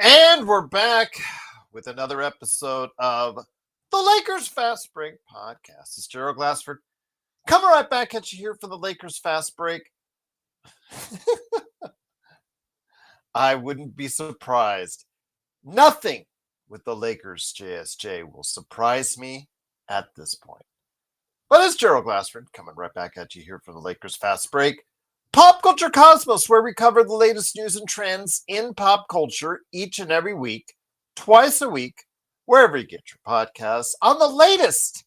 And we're back with another episode of the Lakers Fast Break podcast. It's Gerald Glassford coming right back at you here for the Lakers Fast Break. I wouldn't be surprised. Nothing with the Lakers JSJ will surprise me at this point. But it's Gerald Glassford coming right back at you here for the Lakers Fast Break. Pop Culture Cosmos, where we cover the latest news and trends in pop culture each and every week, twice a week, wherever you get your podcasts, on the latest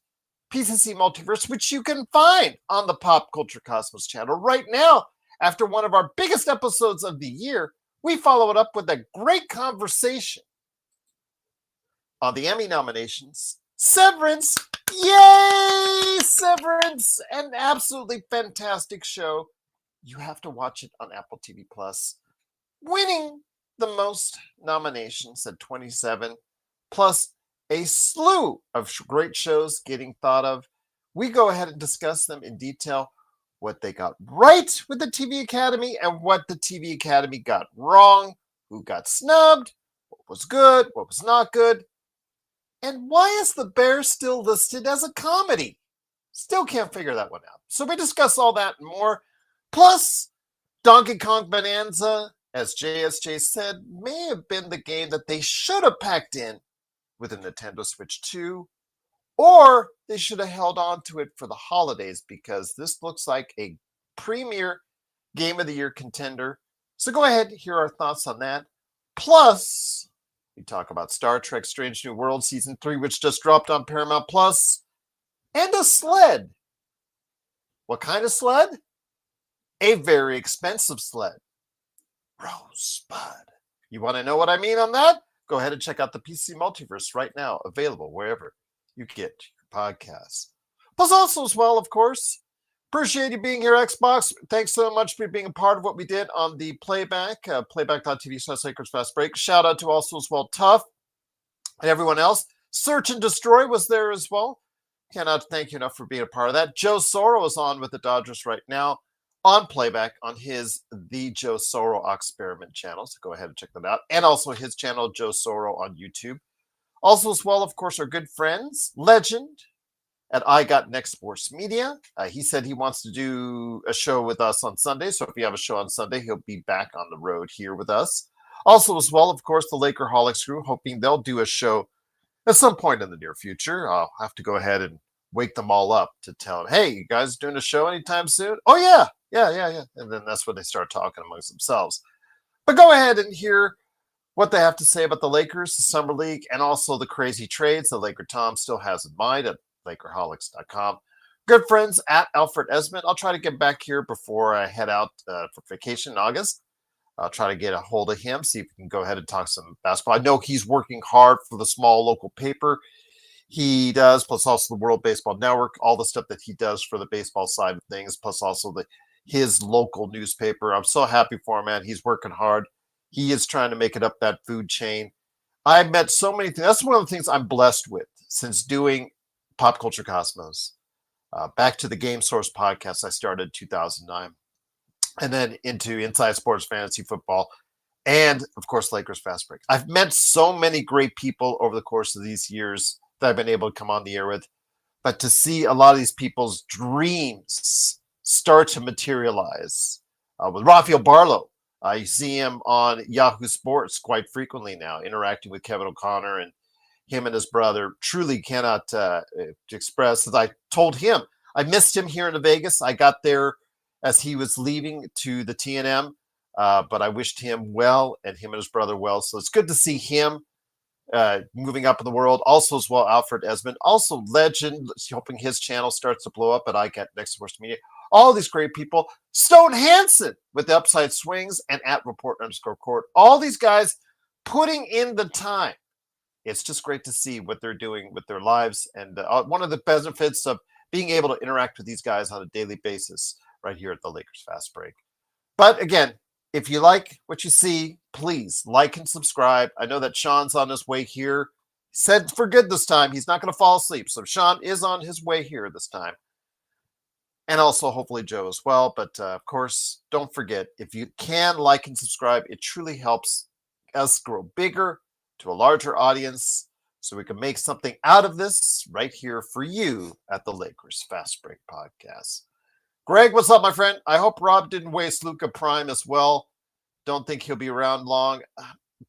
PCC Multiverse, which you can find on the Pop Culture Cosmos channel. Right now, after one of our biggest episodes of the year, we follow it up with a great conversation on the Emmy nominations. Severance! Yay! Severance! An absolutely fantastic show. You have to watch it on Apple TV Plus. Winning the most nominations at 27, plus a slew of great shows getting thought of. We go ahead and discuss them in detail, what they got right with the TV Academy and what the TV Academy got wrong, who got snubbed, what was good, what was not good, and why is The Bear still listed as a comedy? Still can't figure that one out. So we discuss all that and more. Plus, Donkey Kong Bonanza, as JSJ said, may have been the game that they should have packed in with a Nintendo Switch 2, or they should have held on to it for the holidays because this looks like a premier Game of the Year contender. So go ahead, hear our thoughts on that. Plus, we talk about Star Trek Strange New World Season 3, which just dropped on Paramount Plus, and a sled. What kind of sled? A very expensive sled. Rosebud. You want to know what I mean on that? Go ahead and check out the PC Multiverse right now, available wherever you get your podcasts. Plus also as well, of course, appreciate you being here, Xbox. Thanks so much for being a part of what we did on the playback, playback.tv/Lakers Fast Break. Shout out to also as well Tough and everyone else. Search and Destroy was there as well. Cannot thank you enough for being a part of that. Joe Soro is on with the Dodgers right now on playback on his The Joe Soro Experiment channel. So go ahead and check that out. And also his channel, Joe Soro on YouTube. Also as well, of course, our good friends, Legend at I Got Next Sports Media. He said he wants to do a show with us on Sunday. So if you have a show on Sunday, he'll be back on the road here with us. Also as well, of course, the Lakerholics crew, hoping they'll do a show at some point in the near future. I'll have to go ahead and wake them all up to tell them, hey, you guys doing a show anytime soon? Oh, yeah. And then that's when they start talking amongst themselves. But go ahead and hear what they have to say about the Lakers, the Summer League, and also the crazy trades that Laker Tom still has in mind at Lakerholics.com. Good friends at Alfred Esmond. I'll try to get back here before I head out for vacation in August. I'll try to get a hold of him, see if we can go ahead and talk some basketball. I know he's working hard for the small local paper. He does, plus also the World Baseball Network, all the stuff that he does for the baseball side of things, plus also his local newspaper. I'm so happy for him, man. He's working hard. He is trying to make it up that food chain. I've met so many things. That's one of the things I'm blessed with since doing Pop Culture Cosmos. Back to the Game Source podcast I started in 2009. And then into Inside Sports Fantasy Football, and of course, Lakers Fast Break. I've met so many great people over the course of these years that I've been able to come on the air with. But to see a lot of these people's dreams start to materialize. With Rafael Barlow, you see him on Yahoo Sports quite frequently now, interacting with Kevin O'Connor, and him and his brother truly cannot express. As I told him, I missed him here in Vegas. I got there as he was leaving to the TNM, but I wished him well and him and his brother well. So it's good to see him moving up in the world. Also as well, Alfred Esmond, also Legend, hoping his channel starts to blow up at I Get Next Sports Media. All these great people. Stone Hansen with the Upside Swings and at Report_Court. All these guys putting in the time. It's just great to see what they're doing with their lives. And one of the benefits of being able to interact with these guys on a daily basis right here at the Lakers Fast Break. But again, if you like what you see, please like and subscribe. I know that Sean's on his way here. He said for good this time. He's not going to fall asleep. So Sean is on his way here this time. And also hopefully Joe as well. But of course, don't forget, if you can like and subscribe, it truly helps us grow bigger to a larger audience so we can make something out of this right here for you at the Lakers Fast Break Podcast. Greg, what's up, my friend? I hope Rob didn't waste Luca Prime as well. Don't think he'll be around long,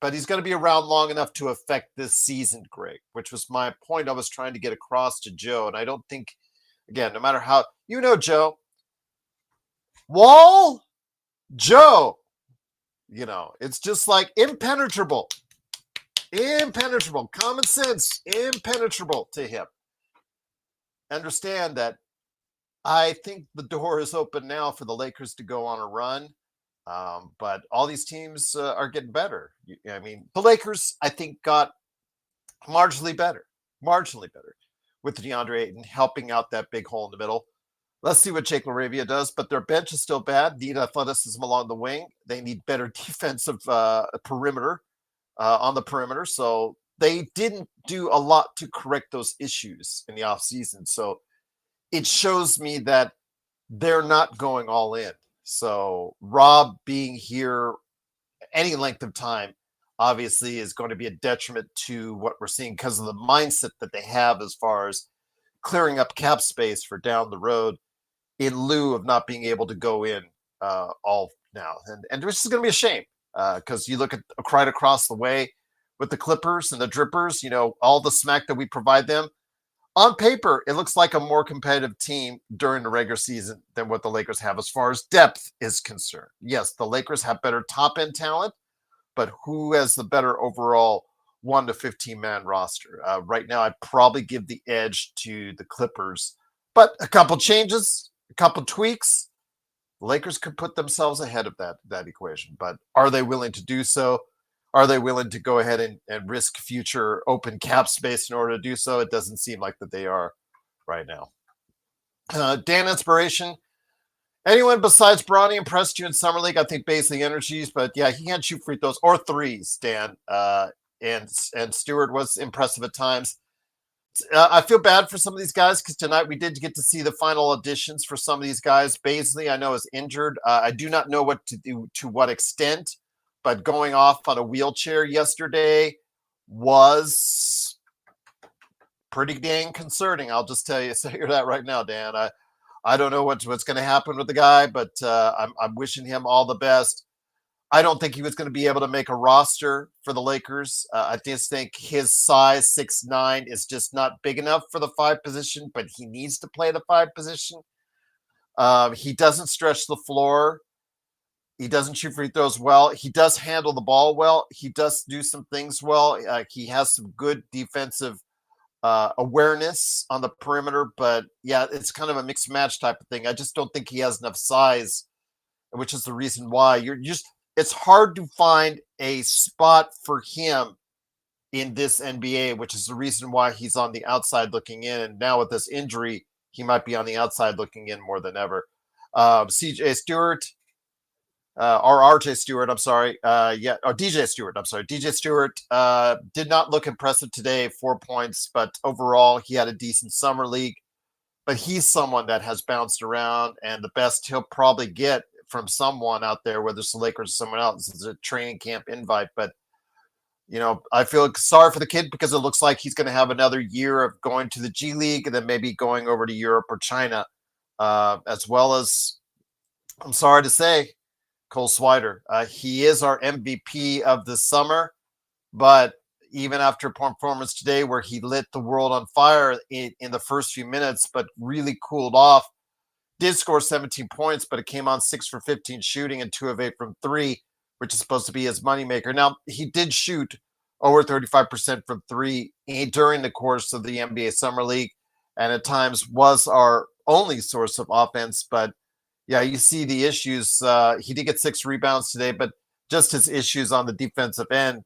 but he's going to be around long enough to affect this season, Greg, which was my point I was trying to get across to Joe. And I don't think, again, no matter how, Joe, Wall, Joe, it's just like impenetrable, common sense, impenetrable to him. Understand that I think the door is open now for the Lakers to go on a run. But all these teams are getting better. I mean, the Lakers, I think, got marginally better with DeAndre Ayton helping out that big hole in the middle. Let's see what Jake LaRavia does, but their bench is still bad. Need athleticism along the wing. They need better defensive perimeter on the perimeter. So they didn't do a lot to correct those issues in the offseason. So it shows me that they're not going all in. So Rob being here any length of time obviously is going to be a detriment to what we're seeing because of the mindset that they have as far as clearing up cap space for down the road in lieu of not being able to go in all now. And which is going to be a shame because you look at right across the way with the Clippers and the Drippers, all the smack that we provide them. On paper, it looks like a more competitive team during the regular season than what the Lakers have as far as depth is concerned. Yes, the Lakers have better top-end talent, but who has the better overall 1 to 15-man roster? Right now, I'd probably give the edge to the Clippers. But a couple changes, a couple tweaks, the Lakers could put themselves ahead of that equation. But are they willing to do so? Are they willing to go ahead and risk future open cap space in order to do so? It doesn't seem like that they are right now. Dan Inspiration. Anyone besides Bronny impressed you in Summer League? I think basically energies, but yeah, he can't shoot free throws or threes, Dan. And Stewart was impressive at times. I feel bad for some of these guys because tonight we did get to see the final auditions for some of these guys. Baisley, I know, is injured. I do not know what to do to what extent. But going off on a wheelchair yesterday was pretty dang concerning. I'll just say that right now, Dan. I don't know what's going to happen with the guy, but I'm wishing him all the best. I don't think he was going to be able to make a roster for the Lakers. I just think his size, 6'9", is just not big enough for the 5 position, but he needs to play the 5 position. He doesn't stretch the floor. He doesn't shoot free throws well. He does handle the ball well. He does do some things well. He has some good defensive awareness on the perimeter. But, yeah, it's kind of a mixed match type of thing. I just don't think he has enough size, which is the reason why it's hard to find a spot for him in this NBA, which is the reason why he's on the outside looking in. And now with this injury, he might be on the outside looking in more than ever. CJ Stewart. Or RJ Stewart, I'm sorry. DJ Stewart, I'm sorry. DJ Stewart did not look impressive today, 4 points, but overall he had a decent summer league. But he's someone that has bounced around, and the best he'll probably get from someone out there, whether it's the Lakers or someone else, is a training camp invite. But, I feel sorry for the kid because it looks like he's going to have another year of going to the G League and then maybe going over to Europe or China, as well as, I'm sorry to say, Cole Swider. He is our MVP of the summer, but even after a performance today where he lit the world on fire in the first few minutes, but really cooled off, did score 17 points, but it came on 6 for 15 shooting and 2 of 8 from 3, which is supposed to be his moneymaker. Now, he did shoot over 35% from 3 during the course of the NBA Summer League, and at times was our only source of offense, but yeah, you see the issues. He did get 6 rebounds today, but just his issues on the defensive end,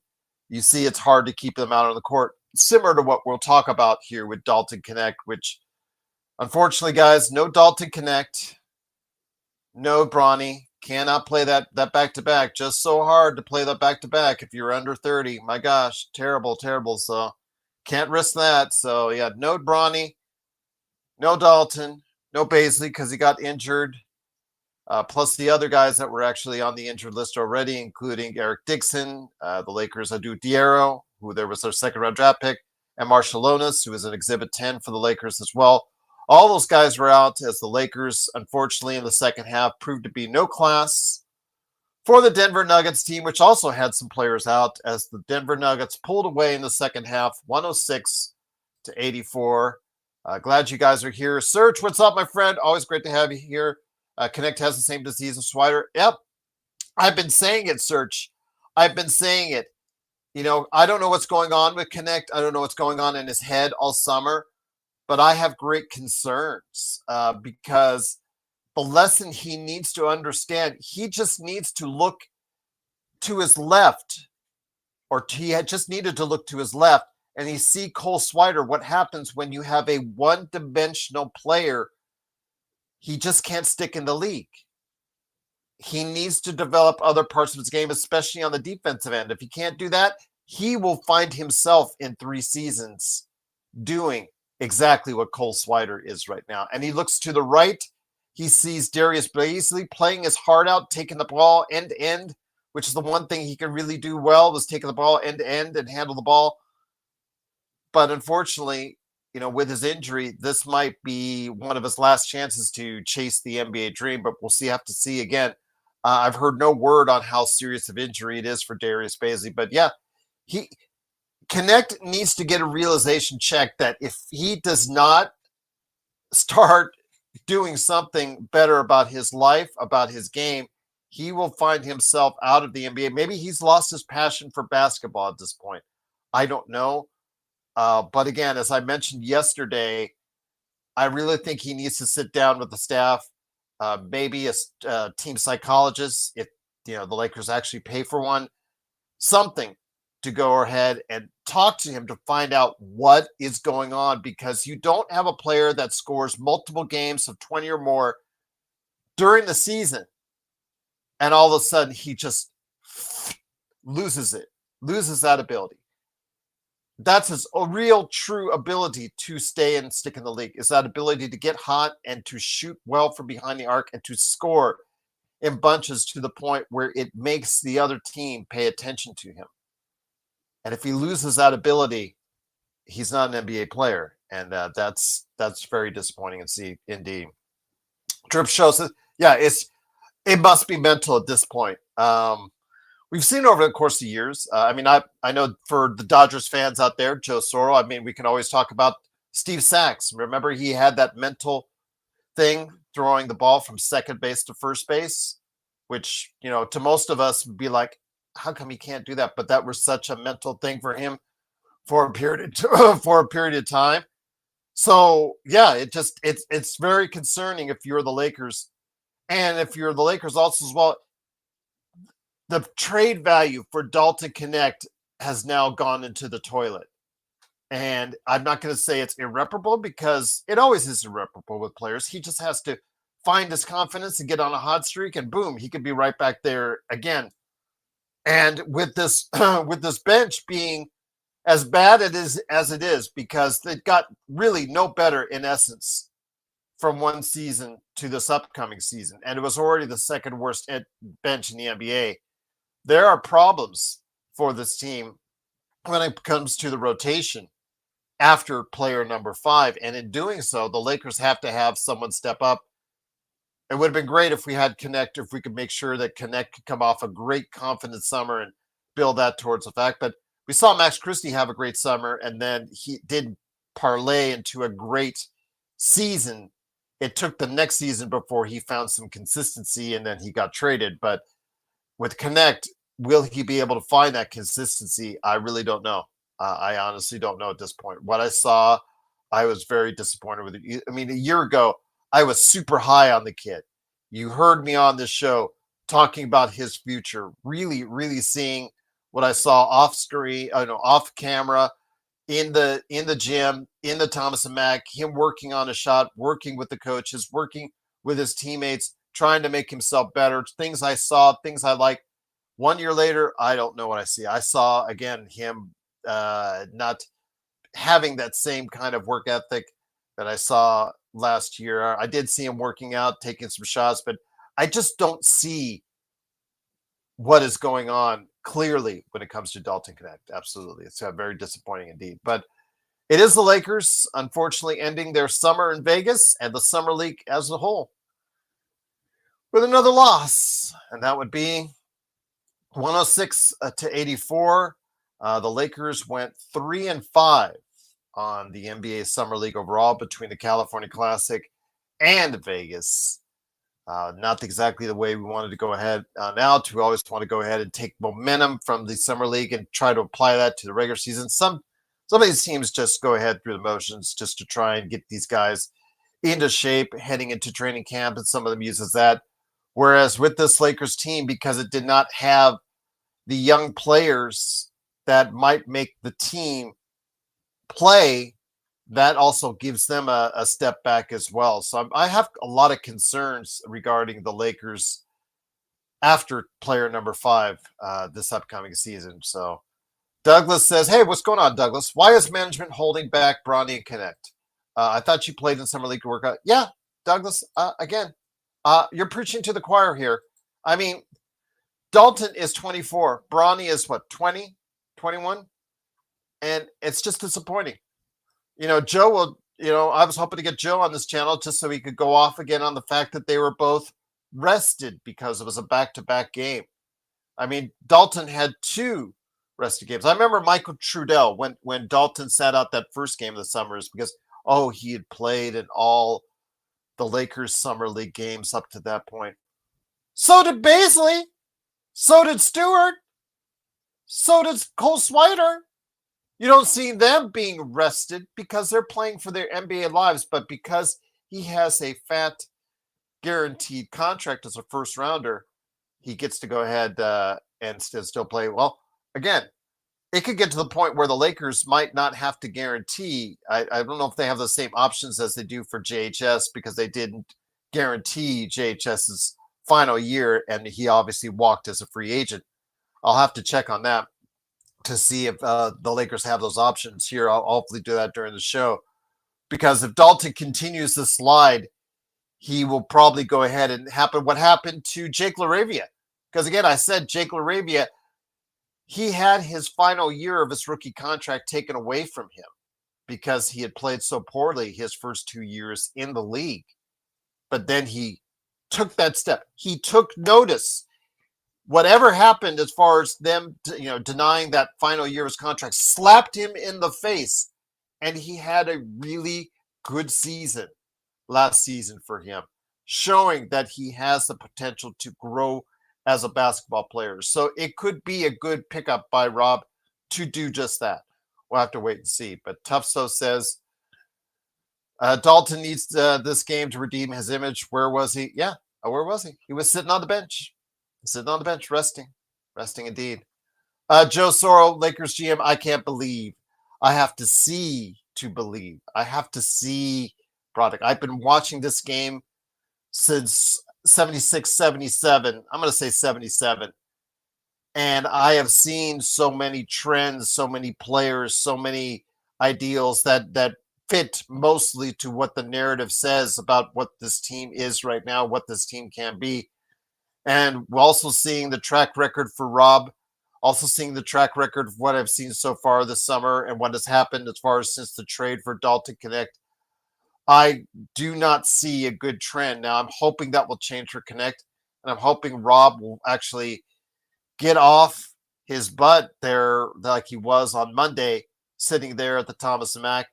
you see it's hard to keep them out on the court. Similar to what we'll talk about here with Dalton Connect, which unfortunately, guys, no Dalton Connect, no Bronny. Cannot play that back-to-back. Just so hard to play that back-to-back if you're under 30. My gosh, terrible. So can't risk that. So, yeah, no Bronny, no Dalton, no Baisley because he got injured. plus the other guys that were actually on the injured list already, including Eric Dixon, the Lakers' Adu Diarra, who there was their second-round draft pick, and Marshallonis, who was an Exhibit 10 for the Lakers as well. All those guys were out as the Lakers, unfortunately, in the second half proved to be no class for the Denver Nuggets team, which also had some players out as the Denver Nuggets pulled away in the second half, 106-84. Glad you guys are here. Serge, what's up, my friend? Always great to have you here. Connect has the same disease as Swider. Yep. I've been saying it, Serge. I've been saying it. You know, I don't know what's going on with Connect. I don't know what's going on in his head all summer, but I have great concerns because the lesson he needs to understand, he just needs to look to his left, or he had just needed to look to his left, and he see Cole Swider, what happens when you have a one-dimensional player. He just can't stick in the league. He needs to develop other parts of his game, especially on the defensive end. If he can't do that, he will find himself in 3 seasons doing exactly what Cole Swider is right now. And he looks to the right. He sees Darius Blaisley playing his heart out, taking the ball end to end, which is the one thing he can really do well, was taking the ball end to end and handle the ball. But unfortunately, you know, with his injury, this might be one of his last chances to chase the NBA dream, but we'll have to see again. I've heard no word on how serious of injury it is for Darius Blaisley, but yeah, Connect needs to get a realization check that if he does not start doing something better about his life, about his game, he will find himself out of the NBA. Maybe he's lost his passion for basketball at this point. I don't know. But again, as I mentioned yesterday, I really think he needs to sit down with the staff, maybe a team psychologist, if the Lakers actually pay for one, something to go ahead and talk to him to find out what is going on, because you don't have a player that scores multiple games of 20 or more during the season, and all of a sudden he just loses that ability. That's his real true ability to stay and stick in the league, is that ability to get hot and to shoot well from behind the arc and to score in bunches to the point where it makes the other team pay attention to him. And if he loses that ability, he's not an NBA player. And that's very disappointing and see indeed. Drip shows that, yeah, it must be mental at this point. We've seen over the course of years. I know for the Dodgers fans out there, Joe Soro, we can always talk about Steve Sachs. Remember, he had that mental thing throwing the ball from second base to first base, which, to most of us would be like, how come he can't do that? But that was such a mental thing for him for a period of time. So yeah, it's very concerning if you're the Lakers, and if you're the Lakers also as well. The trade value for Dalton Connect has now gone into the toilet. And I'm not going to say it's irreparable, because it always is irreparable with players. He just has to find his confidence and get on a hot streak, and boom, he could be right back there again. And with this with this bench being as bad as it is, because it got really no better in essence from one season to this upcoming season, and it was already the second worst bench in the NBA. There are problems for this team when it comes to the rotation after player number 5. And in doing so, the Lakers have to have someone step up. It would have been great if we had Connect, if we could make sure that Connect could come off a great confident summer and build that towards the fact. But we saw Max Christie have a great summer, and then he did parlay into a great season. It took the next season before he found some consistency, and then he got traded. But with Connect, will he be able to find that consistency? I really don't know. I honestly don't know at this point. What I saw, I was very disappointed with it. A year ago, I was super high on the kid. You heard me on this show talking about his future, really, really seeing what I saw off screen, off camera, in the gym, in the Thomas and Mack, him working on a shot, working with the coaches, working with his teammates, trying to make himself better. Things I saw, things I like. 1 year later, I don't know what I see. I saw, again, him not having that same kind of work ethic that I saw last year. I did see him working out, taking some shots, but I just don't see what is going on clearly when it comes to Dalton Connect. Absolutely. It's very disappointing indeed. But it is the Lakers, unfortunately, ending their summer in Vegas and the summer league as a whole with another loss. And that would be 106 to 84. The Lakers went 3-5 on the NBA Summer League overall between the California Classic and Vegas. Not exactly the way we wanted to go ahead now. We always want to go ahead and take momentum from the Summer League and try to apply that to the regular season. Some of these teams just go ahead through the motions just to try and get these guys into shape heading into training camp, and some of them uses that. Whereas with this Lakers team, because it did not have the young players that might make the team play, that also gives them a step back as well. So I have a lot of concerns regarding the Lakers after player number 5 this upcoming season. So Douglas says, hey, what's going on, Douglas? Why is management holding back Bronny and Connect? I thought you played in Summer League to work out. Yeah, Douglas, again, you're preaching to the choir here. I mean, Dalton is 24. Bronny is what, 20, 21? And it's just disappointing. Joe will, I was hoping to get Joe on this channel just so he could go off again on the fact that they were both rested because it was a back-to-back game. I mean, Dalton had 2 rested games. I remember Michael Trudell when Dalton sat out that first game of the summers because, he had played in all the Lakers Summer League games up to that point. So did Baisley. So did Stewart. So did Cole Swider. You don't see them being rested because they're playing for their NBA lives, but because he has a fat guaranteed contract as a first rounder, he gets to go ahead and still play. Well, again, it could get to the point where the Lakers might not have to guarantee. I don't know if they have the same options as they do for JHS because they didn't guarantee JHS's final year, and he obviously walked as a free agent. I'll have to check on that to see if the Lakers have those options here. I'll hopefully do that during the show, because if Dalton continues to slide, he will probably go ahead and happen what happened to Jake LaRavia. Because again, I said Jake LaRavia, he had his final year of his rookie contract taken away from him because he had played so poorly his first 2 years in the league. But then he took that step. He took notice. Whatever happened as far as them, denying that final year of his contract, slapped him in the face, and he had a really good season last season for him, showing that he has the potential to grow as a basketball player. So it could be a good pickup by Rob to do just that. We'll have to wait and see. But Tufso says Dalton needs this game to redeem his image. Where was he? Yeah, where was he? He was sitting on the bench. Sitting on the bench, resting indeed. Joe Soro, Lakers GM, I can't believe. I have to see to believe. I have to see product. I've been watching this game since 76, 77. I'm going to say 77. And I have seen so many trends, so many players, so many ideals that fit mostly to what the narrative says about what this team is right now, what this team can be. And we're also seeing the track record for Rob, also seeing the track record of what I've seen so far this summer and what has happened as far as since the trade for Dalton Connect. I do not see a good trend. Now, I'm hoping that will change for Connect, and I'm hoping Rob will actually get off his butt there like he was on Monday, sitting there at the Thomas and Mack,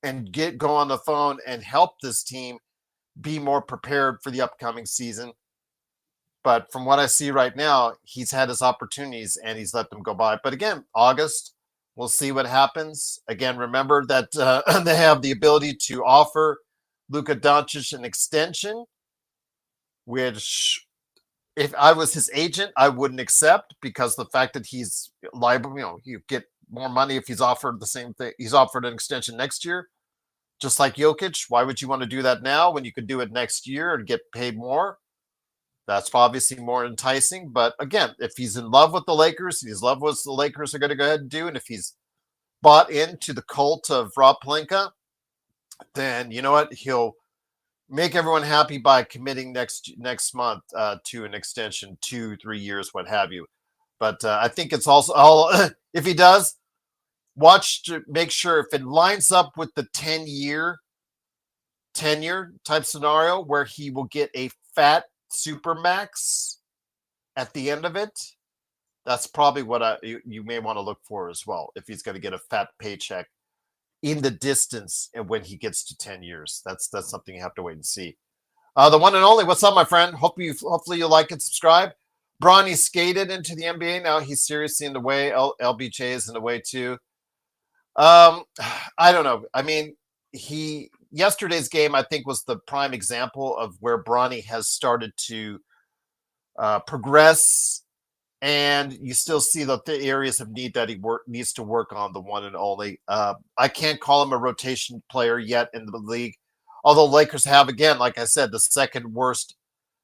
and go on the phone and help this team be more prepared for the upcoming season. But from what I see right now, he's had his opportunities and he's let them go by. But again, August, we'll see what happens. Again, remember that they have the ability to offer Luka Doncic an extension, which if I was his agent, I wouldn't accept, because the fact that he's liable, you get more money if he's offered the same thing. He's offered an extension next year, just like Jokic. Why would you want to do that now when you could do it next year and get paid more? That's obviously more enticing. But again, if he's in love with the Lakers, he's in love with what the Lakers are going to go ahead and do, and if he's bought into the cult of Rob Pelinka, then you know what? He'll make everyone happy by committing next month to an extension, 2-3 years, what have you. But I think it's also all if he does, watch to make sure if it lines up with the 10-year tenure type scenario where he will get a fat super max at the end of it. That's probably what you may want to look for as well. If he's going to get a fat paycheck in the distance and when he gets to 10 years, that's something you have to wait and see. The one and only, what's up, my friend? Hopefully you like and subscribe. Bronny skated into the NBA. Now he's seriously in the way. LBJ is in the way too. I don't know. I mean, yesterday's game, I think, was the prime example of where Bronny has started to progress, and you still see the areas of need that he needs to work on. The one and only. I can't call him a rotation player yet in the league, although Lakers have, again, like I said, the second worst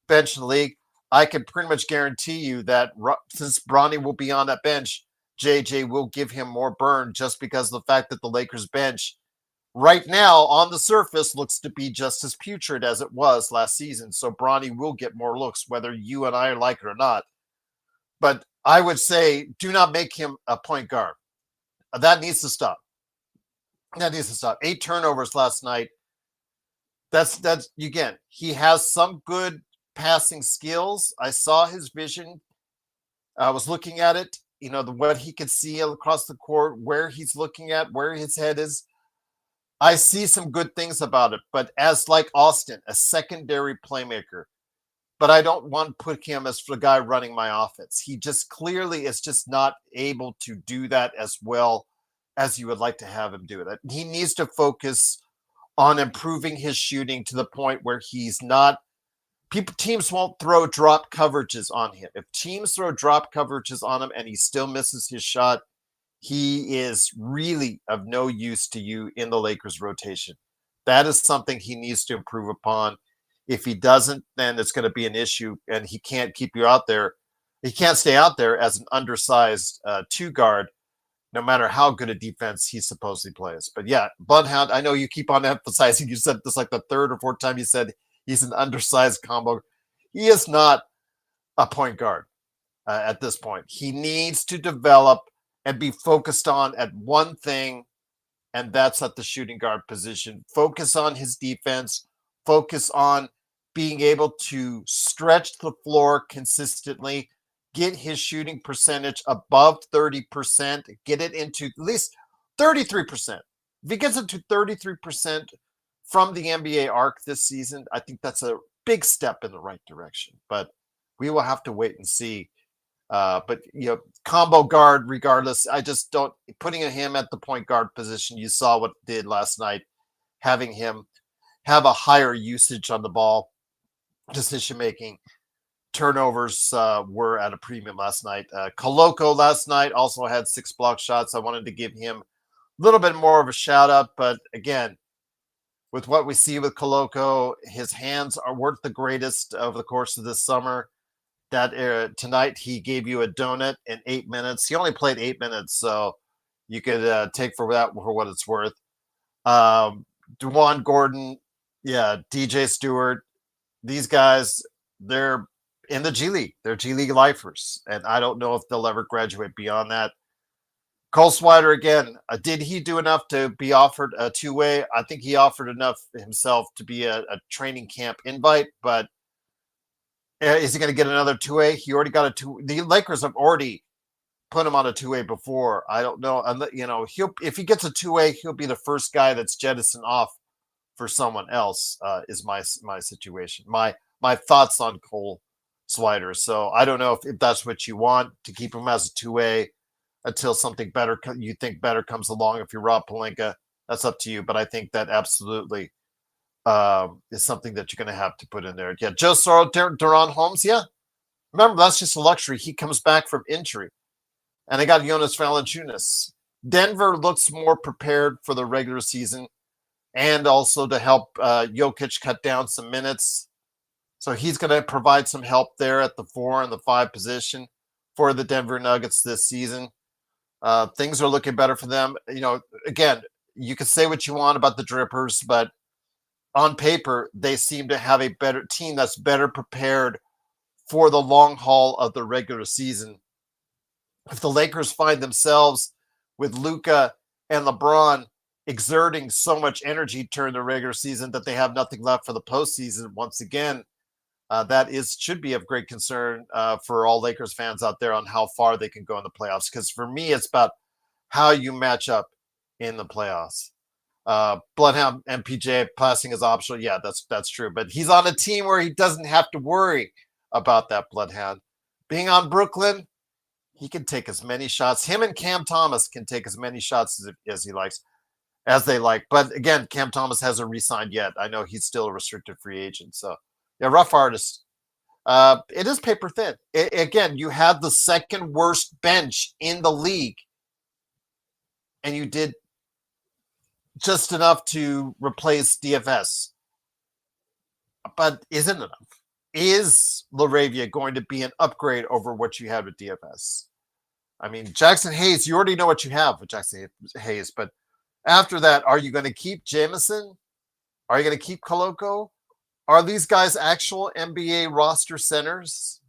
bench in the league. I can pretty much guarantee you that since Bronny will be on that bench, JJ will give him more burn just because of the fact that the Lakers bench right now on the surface looks to be just as putrid as it was last season. So Bronny will get more looks, whether you and I like it or not. But I would say do not make him a point guard. That needs to stop. 8 turnovers last night. That's again, he has some good passing skills. I saw his vision. I was looking at it, what he could see across the court, where he's looking at, where his head is. I see some good things about it, but as like Austin, a secondary playmaker, but I don't want to put him as the guy running my offense. He just clearly is just not able to do that as well as you would like to have him do it. He needs to focus on improving his shooting to the point where he's not teams won't throw drop coverages on him. If teams throw drop coverages on him and he still misses his shot, he is really of no use to you in the Lakers rotation. That is something he needs to improve upon. If he doesn't, then it's going to be an issue, and he can't keep you out there. He can't stay out there as an undersized two guard, no matter how good a defense he supposedly plays. But yeah, Bloodhound, I know you keep on emphasizing, you said this like the third or fourth time you said he's an undersized combo. He is not a point guard at this point. He needs to develop and be focused on at one thing, and that's at the shooting guard position. Focus on his defense. Focus on being able to stretch the floor consistently, get his shooting percentage above 30%, get it into at least 33%. If he gets it to 33% from the NBA arc this season, I think that's a big step in the right direction. But we will have to wait and see. But combo guard, regardless, I just don't putting him at the point guard position. You saw what it did last night, having him have a higher usage on the ball, decision making. Turnovers were at a premium last night. Koloko last night also had 6 block shots. I wanted to give him a little bit more of a shout out, but again, with what we see with Koloko, his hands weren't the greatest over the course of this summer. That tonight he gave you a donut in 8 minutes. He only played 8 minutes, so you could take for that for what it's worth. DeJuan Gordon, DJ Stewart, these guys, they're in the G League. They're G League lifers, and I don't know if they'll ever graduate beyond that. Cole Swider, again, did he do enough to be offered a two-way? I think he offered enough himself to be a training camp invite, but is he going to get another two-way? He already got a two. The Lakers have already put him on a two-way before. I don't know. If he gets a two-way, he'll be the first guy that's jettisoned off for someone else. Is my situation. My thoughts on Cole Swider. So I don't know if that's what you want, to keep him as a two-way until something better you think better comes along. If you're Rob Pelinka, that's up to you. But I think that absolutely is something that you're going to have to put in there. Yeah, Joe Sorrell, Deron Holmes. Yeah, remember, that's just a luxury. He comes back from injury. And I got Jonas Valanciunas. Denver looks more prepared for the regular season and also to help Jokic cut down some minutes. So he's going to provide some help there at the 4 and the 5 position for the Denver Nuggets this season. Things are looking better for them. Again, you can say what you want about the Drippers, but on paper, they seem to have a better team that's better prepared for the long haul of the regular season. If the Lakers find themselves with Luka and LeBron exerting so much energy during the regular season that they have nothing left for the postseason, once again, that should be of great concern for all Lakers fans out there on how far they can go in the playoffs. Because for me, it's about how you match up in the playoffs. Bloodhound MPJ passing is optional. Yeah, that's true. But he's on a team where he doesn't have to worry about that Bloodhound. Being on Brooklyn, he can take as many shots. Him and Cam Thomas can take as many shots as he likes, as they like. But again, Cam Thomas hasn't re-signed yet. I know he's still a restricted free agent. So, yeah, rough artist. It is paper thin. Again, you have the second worst bench in the league, and you did just enough to replace DFS. But isn't enough. Is LaRavia going to be an upgrade over what you had with DFS? I mean, Jackson Hayes, you already know what you have with Jackson Hayes, but after that, are you going to keep Jamison? Are you going to keep Koloko? Are these guys actual NBA roster centers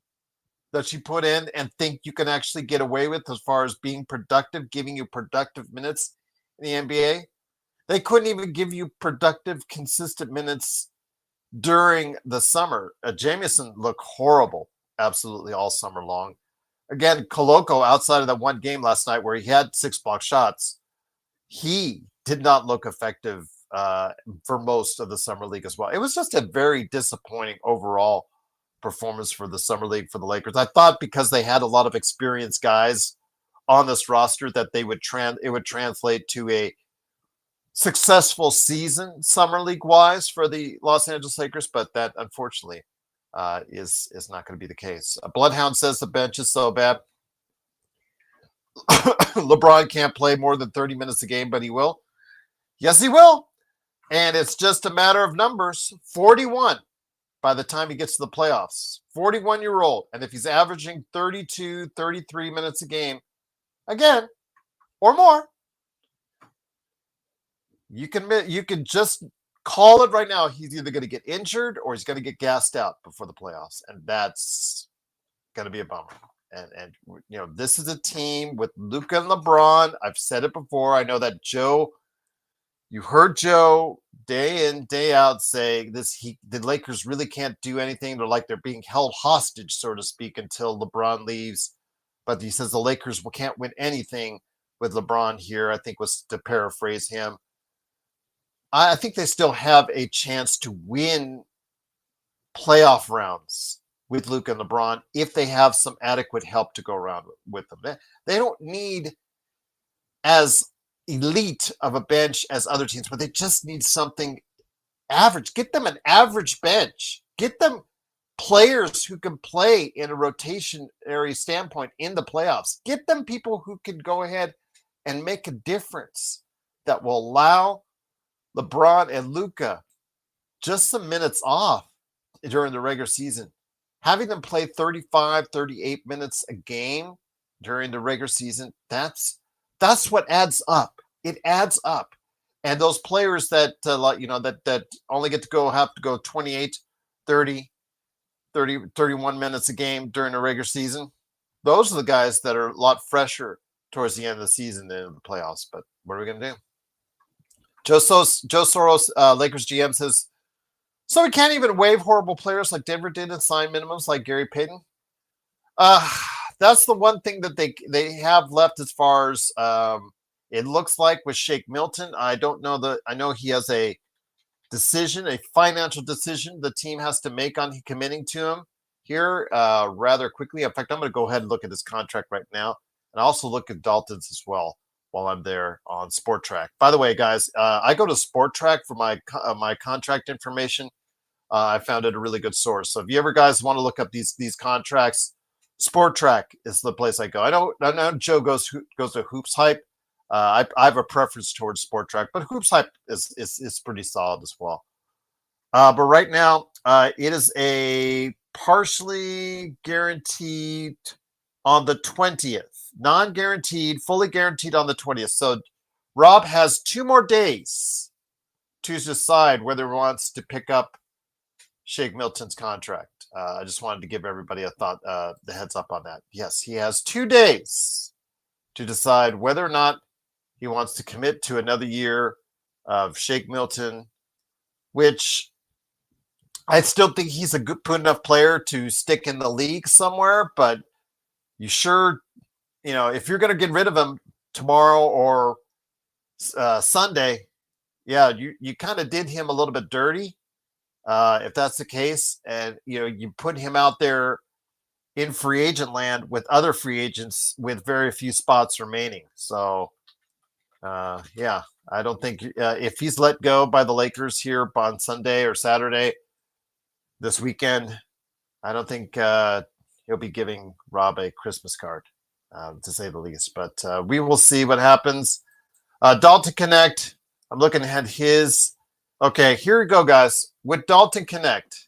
that you put in and think you can actually get away with as far as being productive, giving you productive minutes in the NBA? They couldn't even give you productive, consistent minutes during the summer. Jamison looked horrible absolutely all summer long. Again, Koloko, outside of that one game last night where he had 6 block shots, he did not look effective for most of the summer league as well. It was just a very disappointing overall performance for the summer league for the Lakers. I thought because they had a lot of experienced guys on this roster that it would translate to a successful season summer league wise for the Los Angeles Lakers, but that unfortunately is not going to be the case. Bloodhound says the bench is so bad. LeBron can't play more than 30 minutes a game, but he will. Yes, he will. And it's just a matter of numbers. 41 by the time he gets to the playoffs. 41-year-old. And if he's averaging 32, 33 minutes a game, again, or more, you can just call it right now. He's either going to get injured or he's going to get gassed out before the playoffs. And that's going to be a bummer. And you know, this is a team with Luka and LeBron. I've said it before. I know that Joe, you heard Joe day in, day out say the Lakers really can't do anything. They're like they're being held hostage, so to speak, until LeBron leaves. But he says the Lakers can't win anything with LeBron here, I think was to paraphrase him. I think they still have a chance to win playoff rounds with Luka and LeBron if they have some adequate help to go around with them. They don't need as elite of a bench as other teams, but they just need something average. Get them an average bench. Get them players who can play in a rotationary standpoint in the playoffs. Get them people who can go ahead and make a difference that will allow LeBron and Luka just some minutes off during the regular season. Having them play 35, 38 minutes a game during the regular season, that's what adds up. It adds up. And those players that that only have to go 28, 30, 31 minutes a game during the regular season, those are the guys that are a lot fresher towards the end of the season than in the playoffs. But what are we going to do? Joe Soros, Lakers GM, says, so we can't even waive horrible players like Denver did and sign minimums like Gary Payton. That's the one thing that they have left as far as it looks like with Shake Milton. I don't know I know he has a financial decision the team has to make on committing to him here rather quickly. In fact, I'm going to go ahead and look at his contract right now and also look at Dalton's as well while I'm there on Sport Track. By the way, guys, I go to Sport Track for my contract information. I found it a really good source. So if you ever guys want to look up these contracts, Sport Track is the place I go. I know Joe goes to Hoops Hype. I have a preference towards Sport Track, but Hoops Hype is pretty solid as well. But right now, it is a partially guaranteed on the 20th. Non-guaranteed, fully guaranteed on the 20th. So Rob has 2 more days to decide whether he wants to pick up Shake Milton's contract. I just wanted to give everybody the heads up on that. Yes, he has 2 days to decide whether or not he wants to commit to another year of Shake Milton, which I still think he's a good enough player to stick in the league somewhere, but you sure, if you're going to get rid of him tomorrow or Sunday, yeah, you kind of did him a little bit dirty. If that's the case, and you put him out there in free agent land with other free agents with very few spots remaining. So, yeah, I don't think if he's let go by the Lakers here on Sunday or Saturday this weekend, I don't think he'll be giving Rob a Christmas card, to say the least. But we will see what happens. Dalton Connect, I'm looking at his. Okay, here we go, guys. With Dalton Connect,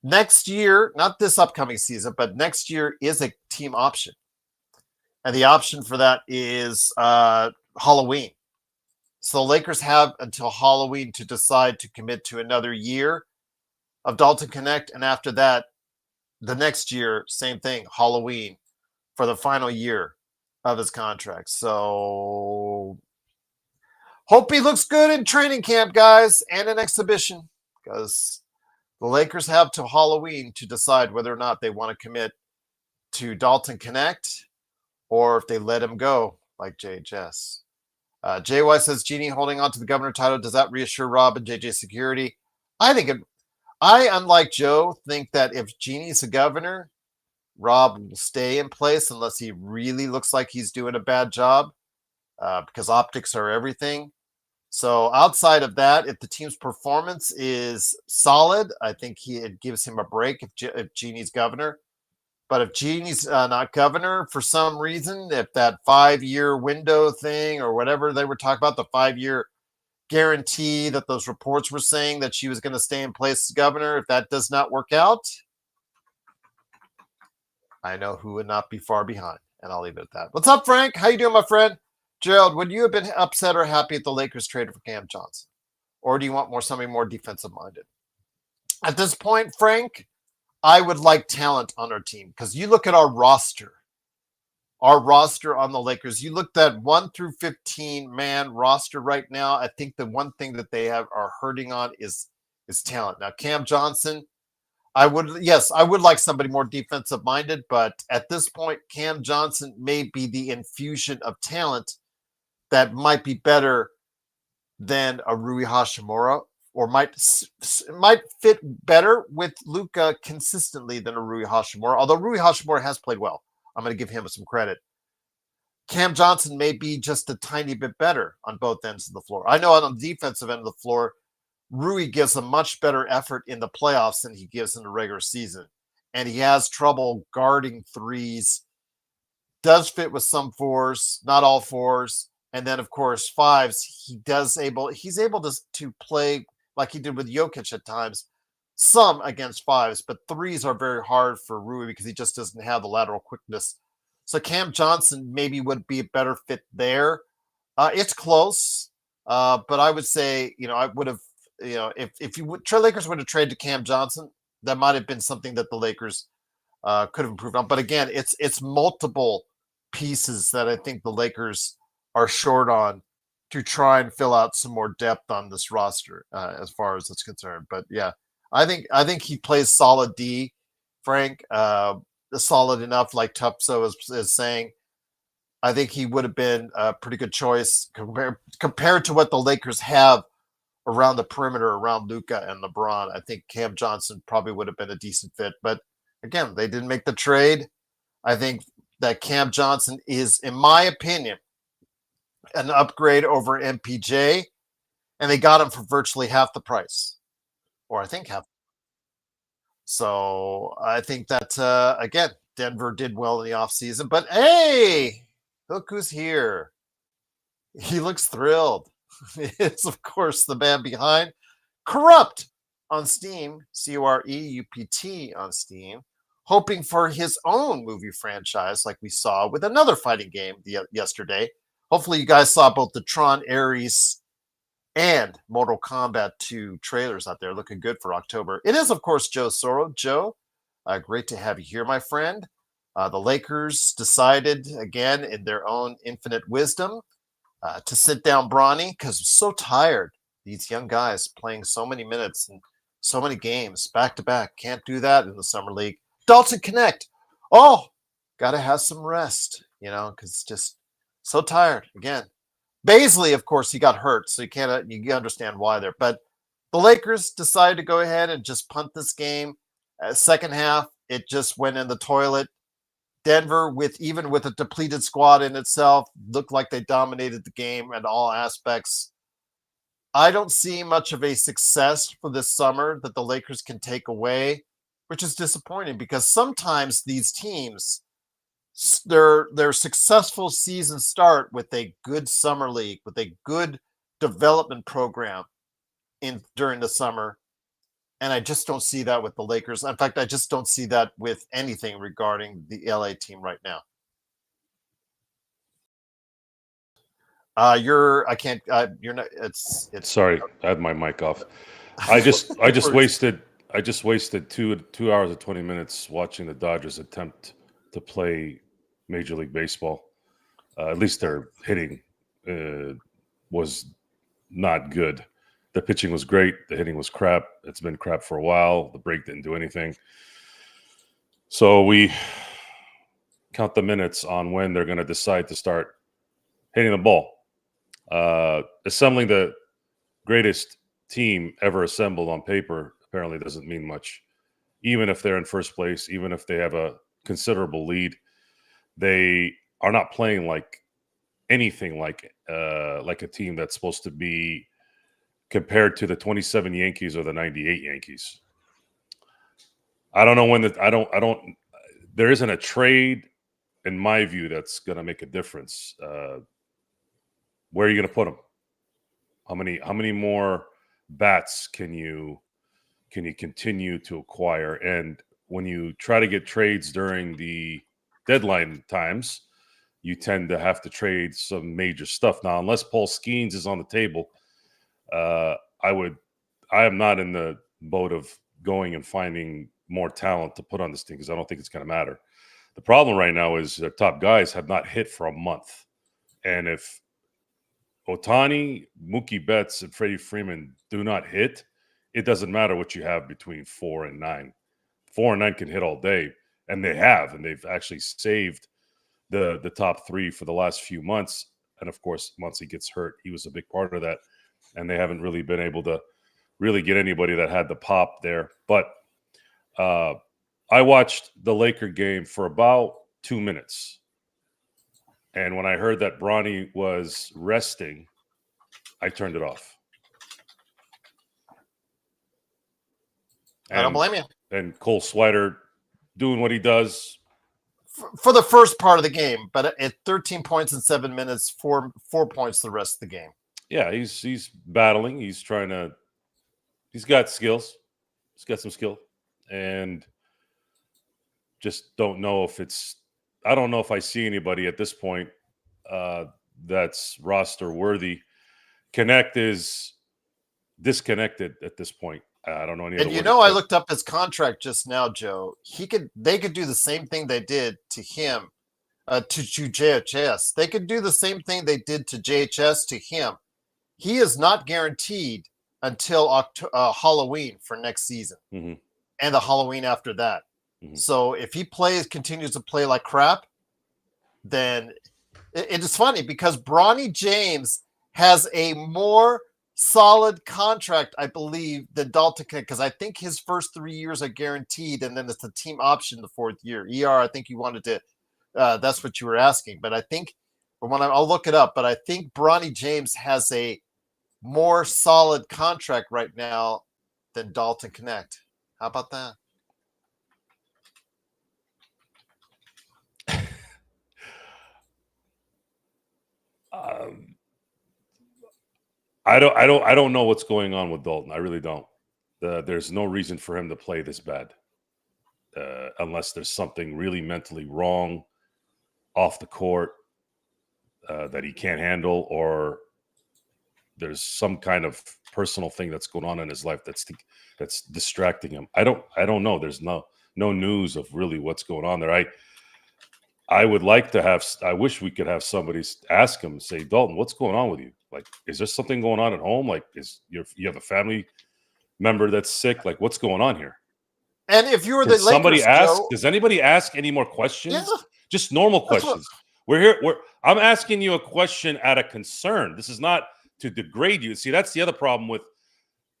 next year, not this upcoming season, but next year is a team option. And the option for that is Halloween. So the Lakers have until Halloween to decide to commit to another year of Dalton Connect. And after that, the next year, same thing, Halloween for the final year of his contract. So hope he looks good in training camp, guys, and in exhibition, because the Lakers have till Halloween to decide whether or not they want to commit to Dalton Connect or if they let him go like JHS. JY says, Genie holding on to the governor title. Does that reassure Rob and JJ security? I, unlike Joe, think that if Genie's the governor, Rob will stay in place unless he really looks like he's doing a bad job, because optics are everything. So outside of that, if the team's performance is solid, I think it gives him a break if Genie's governor. But if Genie's not governor for some reason, if that 5-year window thing or whatever they were talking about, the 5-year guarantee that those reports were saying that she was going to stay in place as governor, if that does not work out, I know who would not be far behind. And I'll leave it at that. What's up, Frank? How you doing, my friend? Gerald, would you have been upset or happy if the Lakers traded for Cam Johnson? Or do you want somebody more defensive-minded? At this point, Frank, I would like talent on our team, because you look at our roster on the Lakers. You looked at 1 through 15 man roster right now. I think the one thing that they are hurting on is talent. Now, Cam Johnson, I would like somebody more defensive-minded, but at this point, Cam Johnson may be the infusion of talent that might be better than a Rui Hashimura, or might fit better with Luka consistently than a Rui Hashimura. Although Rui Hashimura has played well, I'm going to give him some credit. Cam Johnson may be just a tiny bit better on both ends of the floor. I know on the defensive end of the floor, Rui gives a much better effort in the playoffs than he gives in the regular season. And he has trouble guarding threes, does fit with some fours, not all fours. And then, of course, fives, he's able to play like he did with Jokic at times, some against fives, but threes are very hard for Rui because he just doesn't have the lateral quickness. So Cam Johnson maybe would be a better fit there. It's close, but I would say, I would have, if Lakers would have traded Cam Johnson, that might have been something that the Lakers could have improved on. But again, it's multiple pieces that I think the Lakers are short on to try and fill out some more depth on this roster as far as it's concerned. But yeah, I think he plays solid D, Frank, solid enough, like Tupso is saying. I think he would have been a pretty good choice compared to what the Lakers have around the perimeter, around Luka and LeBron. I think Cam Johnson probably would have been a decent fit. But again, they didn't make the trade. I think that Cam Johnson is, in my opinion, an upgrade over MPJ, and they got him for virtually half the price, or I think half. So I think that, again, Denver did well in the offseason. But hey, look who's here. He looks thrilled. It's, of course, the man behind Corrupt on Steam, Coreupt on Steam, hoping for his own movie franchise like we saw with another fighting game yesterday. Hopefully you guys saw both the Tron Ares and Mortal Kombat 2 trailers out there looking good for October. It is, of course, Joe Soro. Joe, great to have you here, my friend. The Lakers decided, again, in their own infinite wisdom, to sit down Bronny because I'm so tired. These young guys playing so many minutes and so many games back to back. Can't do that in the summer league. Dalton Connect. Oh, got to have some rest, because just so tired again. Baisley, of course, he got hurt, so you understand why there. But the Lakers decided to go ahead and just punt this game. Second half, it just went in the toilet. Denver, even with a depleted squad in itself, looked like they dominated the game in all aspects. I don't see much of a success for this summer that the Lakers can take away, which is disappointing because sometimes these teams, their successful season start with a good summer league, with a good development program during the summer. And I just don't see that with the Lakers. In fact, I just don't see that with anything regarding the LA team right now. You're not, it's sorry, I had my mic off. I just wasted 2 hours and 20 minutes watching the Dodgers attempt to play Major League Baseball. At least their hitting was not good. The pitching was great. The hitting was crap. It's been crap for a while. The break didn't do anything. So we count the minutes on when they're going to decide to start hitting the ball. Assembling the greatest team ever assembled on paper apparently doesn't mean much. Even if they're in first place, even if they have a considerable lead, they are not playing like anything like a team that's supposed to be compared to the 27 Yankees or the 98 Yankees. I don't know when there isn't a trade in my view that's going to make a difference. Where are you going to put them? How many more bats can you continue to acquire? And when you try to get trades during the deadline times, you tend to have to trade some major stuff. Now, unless Paul Skeens is on the table, I am not in the boat of going and finding more talent to put on this team because I don't think it's going to matter. The problem right now is the top guys have not hit for a month. And if Ohtani, Mookie Betts, and Freddie Freeman do not hit, it doesn't matter what you have between 4 and 9. 4 and 9 can hit all day, and they have, and they've actually saved the top 3 for the last few months. And of course, once he gets hurt, he was a big part of that. And they haven't really been able to really get anybody that had the pop there. But I watched the Laker game for about 2 minutes. And when I heard that Bronny was resting, I turned it off. I don't blame you. And Cole Swider doing what he does. For the first part of the game, but at 13 points in 7 minutes, 4 points the rest of the game. Yeah, he's battling. He's got skills. He's got some skill. And just don't know if I don't know if I see anybody at this point that's roster worthy. Connect is disconnected at this point. I don't know any. And I looked up his contract just now, Joe. They could do the same thing they did to him, to JHS. They could do the same thing they did to JHS to him. He is not guaranteed until Halloween for next season, and the Halloween after that. So if he continues to play like crap, then it is funny because Bronny James has a more solid contract, I believe, than Dalton Connect, because I think his first 3 years are guaranteed, and then it's a team option the 4th year. I think you wanted to, that's what you were asking, but I think, I'll look it up, but I think Bronny James has a more solid contract right now than Dalton Connect. How about that? I don't know what's going on with Dalton. I really don't. There's no reason for him to play this bad, unless there's something really mentally wrong off the court that he can't handle, or there's some kind of personal thing that's going on in his life that's distracting him. I don't know. There's no news of really what's going on there. I would like to have. I wish we could have somebody ask him, say, Dalton, what's going on with you? Like, is there something going on at home? Like, you have a family member that's sick? Like, what's going on here? And if you were the somebody Lakers, ask? Joe, Does anybody ask any more questions? Yeah. Just normal questions. We're here. I'm asking you a question out of concern. This is not to degrade you. See, that's the other problem with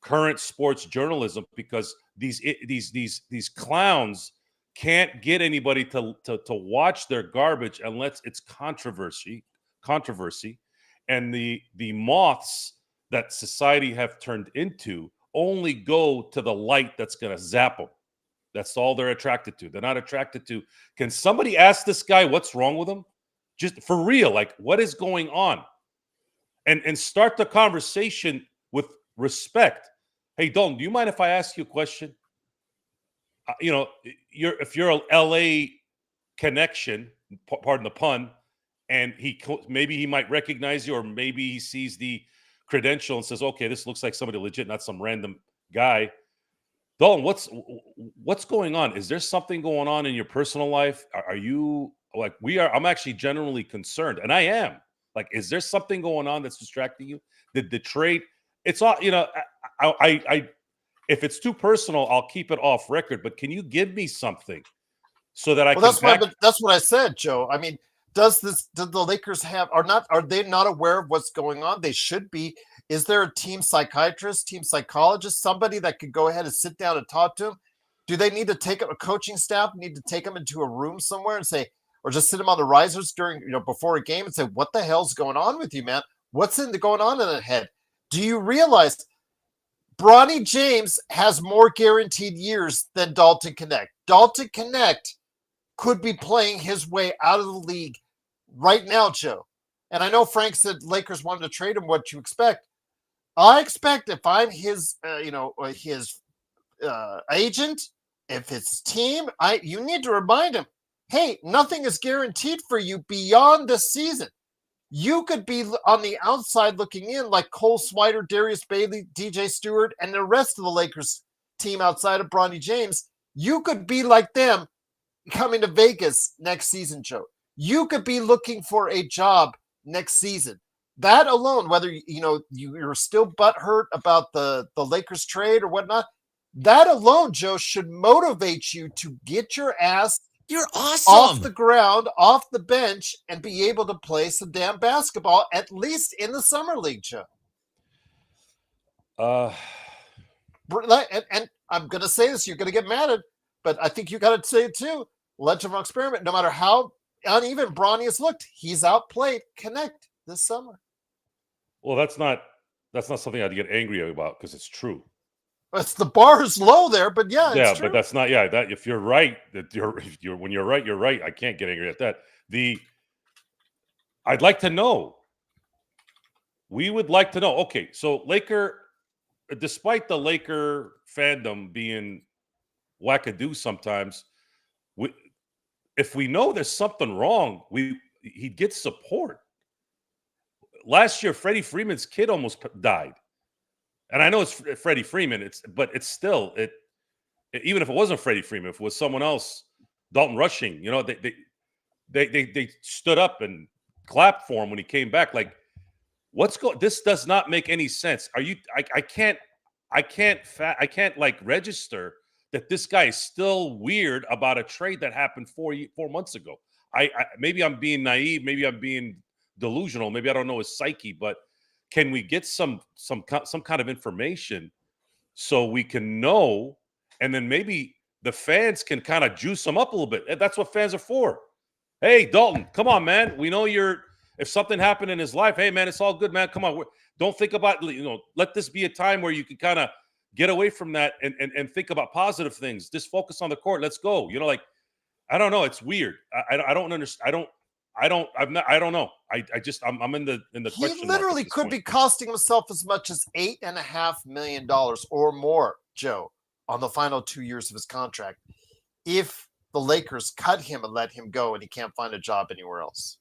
current sports journalism, because these clowns can't get anybody to watch their garbage unless it's controversy, and the moths that society have turned into only go to the light that's going to zap them. That's all they're attracted to. They're not attracted to, can somebody ask this guy what's wrong with him? Just for real, like, what is going on? And start the conversation with respect. Hey, Dalton, do you mind if I ask you a question? If you're a LA connection, pardon the pun, and maybe he might recognize you, or maybe he sees the credential and says, okay, this looks like somebody legit, not some random guy. Dalton, what's going on? Is there something going on in your personal life? Are you like we are? I'm actually genuinely concerned, and I am. Like, is there something going on that's distracting you? Did the trade? It's all, I if it's too personal, I'll keep it off record. But can you give me something so that I can? That's what I said, Joe. I mean, did the Lakers are they not aware of what's going on? They should be. Is there a team psychiatrist, team psychologist, somebody that could go ahead and sit down and talk to him? Do they need to take a coaching staff, need to take him into a room somewhere and say, or just sit him on the risers before a game and say, what the hell's going on with you, man? What's going on in that head? Do you realize Bronny James has more guaranteed years than Dalton Knecht? Dalton Knecht could be playing his way out of the league right now, Joe. And I know Frank said Lakers wanted to trade him. What you expect? I expect if I'm his agent, if it's team, you need to remind him, hey, nothing is guaranteed for you beyond this season. You could be on the outside looking in like Cole Swider, Darius Bailey, DJ Stewart, and the rest of the Lakers team outside of Bronny James. You could be like them coming to Vegas next season, Joe. You could be looking for a job next season. That alone, whether you're still butthurt about the Lakers trade or whatnot, that alone, Joe, should motivate you to get your ass off the ground, off the bench, and be able to play some damn basketball, at least in the summer league, Joe. And I'm going to say this, you're going to get mad at, but I think you got to say it too. Legend of Experiment, no matter how uneven Bronny has looked, he's outplayed Knecht this summer. Well, that's not something I'd get angry about, because it's true. The bar is low there, but it's true. But that's not. Yeah, that if you're right, when you're right, you're right. I can't get angry at that. I'd like to know. We would like to know. Okay, so despite the Laker fandom being wackadoo sometimes, if we know there's something wrong, he'd get support. Last year, Freddie Freeman's kid almost died. And I know it's Freddie Freeman, but it's still even if it wasn't Freddie Freeman, if it was someone else, Dalton Rushing, they stood up and clapped for him when he came back. Like, this does not make any sense. I can't like register that this guy is still weird about a trade that happened 4 months ago. Maybe I'm being naive, maybe I'm being delusional, maybe I don't know his psyche, but can we get some kind of information so we can know, and then maybe the fans can kind of juice them up a little bit? That's what fans are for. Hey, Dalton, come on, man. We know if something happened in his life, hey, man, it's all good, man. Come on. Don't think about, let this be a time where you can kind of get away from that and think about positive things. Just focus on the court. Let's go. I don't know. It's weird. I don't understand. I don't know. I'm in the question. He literally could be costing himself as much as $8.5 million or more, Joe, on the final 2 years of his contract, if the Lakers cut him and let him go and he can't find a job anywhere else.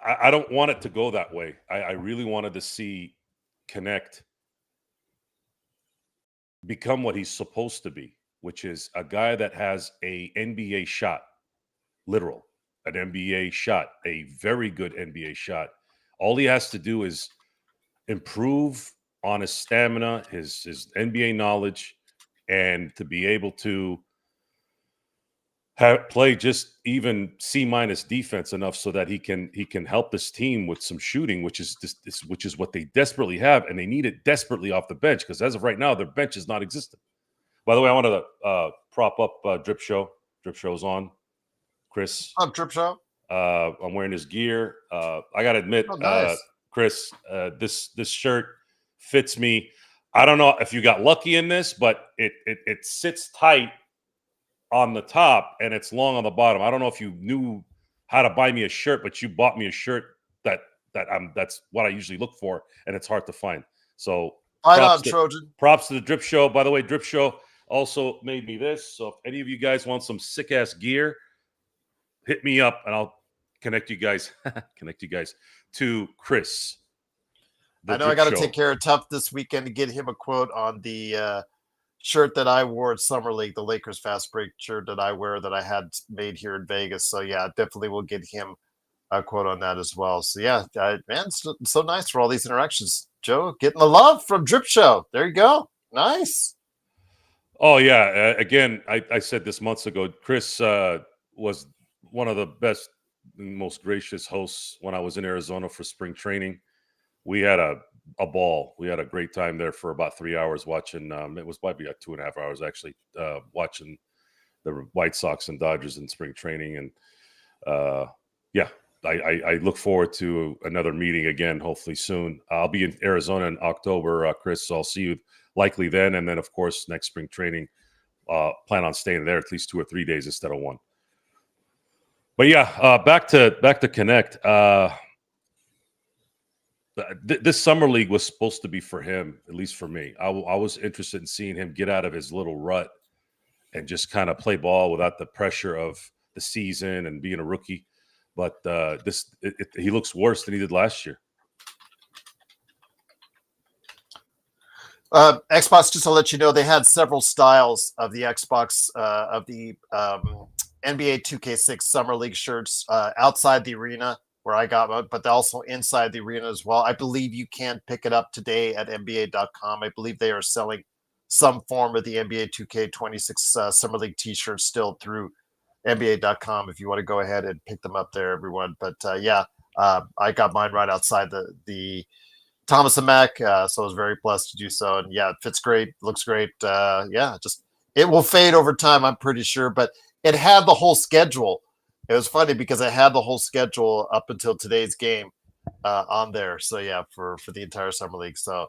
I don't want it to go that way. I really wanted to see Connect become what he's supposed to be, which is a guy that has a NBA shot, literal, an NBA shot, a very good NBA shot. All he has to do is improve on his stamina, his NBA knowledge, and to be able to play just even C- defense enough so that he can help this team with some shooting, which is which is what they desperately have, and they need it desperately off the bench because as of right now, their bench is not existent. By the way, I wanted to prop up Drip Show. Drip Show's on. Chris, Drip Show. I'm wearing his gear. I gotta admit, Nice. Chris, this shirt fits me. I don't know if you got lucky in this, but it sits tight on the top and it's long on the bottom. I don't know if you knew how to buy me a shirt, but you bought me a shirt that's what I usually look for, and it's hard to find. So Trojan. Props to the Drip Show. By the way, Drip Show also made me this. So if any of you guys want some sick ass gear, hit me up and I'll connect you guys to Chris. I know I got to take care of Tough this weekend to get him a quote on the shirt that I wore at Summer League, the Lakers Fast Break shirt that I wear that I had made here in Vegas. So yeah, definitely will get him a quote on that as well. So yeah, man, it's so nice for all these interactions. Joe, getting the love from Drip Show. There you go. Nice. Oh yeah. Again, I said this months ago. Chris was one of the best, most gracious hosts when I was in Arizona for spring training. We had a ball. We had a great time there for about 3 hours watching. It was probably 2.5 hours actually, watching the White Sox and Dodgers in spring training. And yeah, I look forward to another meeting again, hopefully soon. I'll be in Arizona in October, Chris. So I'll see you likely then. And then, of course, next spring training, plan on staying there at least 2 or 3 days instead of 1. But yeah, back to Connect. This summer league was supposed to be for him, at least for me. I was interested in seeing him get out of his little rut and just kind of play ball without the pressure of the season and being a rookie. But he looks worse than he did last year. Xbox, just to let you know, they had several styles of the Xbox of the NBA 2K6 Summer League shirts outside the arena where I got one, but also inside the arena as well. I believe you can pick it up today at NBA.com. I believe they are selling some form of the NBA 2K26 Summer League t-shirts still through NBA.com if you want to go ahead and pick them up there, everyone. But yeah, I got mine right outside the Thomas and Mack, so I was very blessed to do so. And yeah, it fits great, looks great. Yeah, just it will fade over time, I'm pretty sure, but it had the whole schedule. It was funny because I had the whole schedule up until today's game on there. So yeah, for the entire summer league. So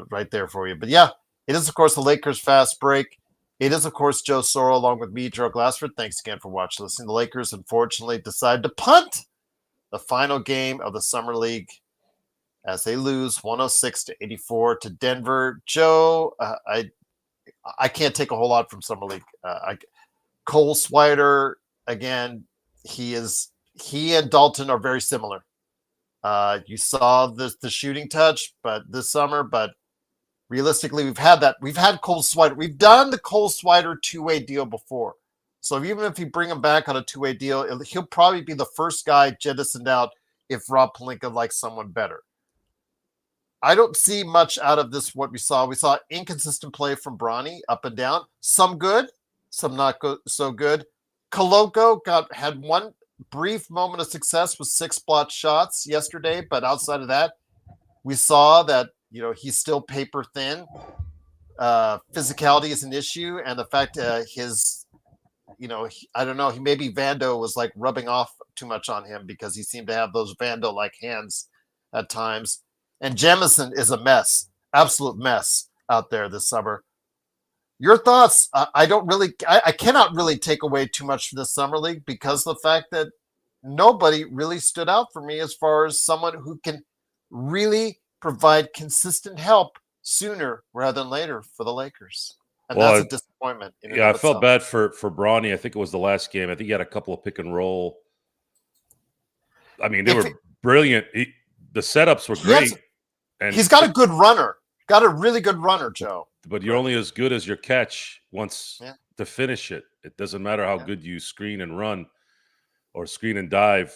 right there for you. But yeah, it is of course the Lakers fast break. It is of course Joe Soro along with me, Joe Glassford. Thanks again for watching, listening. The Lakers unfortunately decide to punt the final game of the summer league as they lose 106-84 to Denver. Joe, I can't take a whole lot from summer league. Cole Swider. Again, he and Dalton are very similar. You saw the shooting touch, but this summer, but realistically, we've had Cole Swider. We've done the Cole Swider two-way deal before. So even if you bring him back on a two-way deal, he'll probably be the first guy jettisoned out if Rob Pelinka likes someone better. I don't see much out of this. What we saw inconsistent play from Bronny up and down. Some good, some not good, so good. Koloko had one brief moment of success with 6 blocked shots yesterday, but outside of that, we saw that he's still paper thin. Physicality is an issue, and the fact his, I don't know, maybe Vando was like rubbing off too much on him because he seemed to have those Vando-like hands at times. And Jamison is a mess, absolute mess out there this summer. Your thoughts? I cannot really take away too much from this summer league because of the fact that nobody really stood out for me as far as someone who can really provide consistent help sooner rather than later for the Lakers. And that's a disappointment. I felt bad for Bronny. I think it was the last game. I think he had a couple of pick and roll. I mean, they were brilliant. The setups were great. And he's got a good runner. Got a really good runner, Joe. But you're only as good as your catch once to finish it. It doesn't matter how good you screen and run or screen and dive.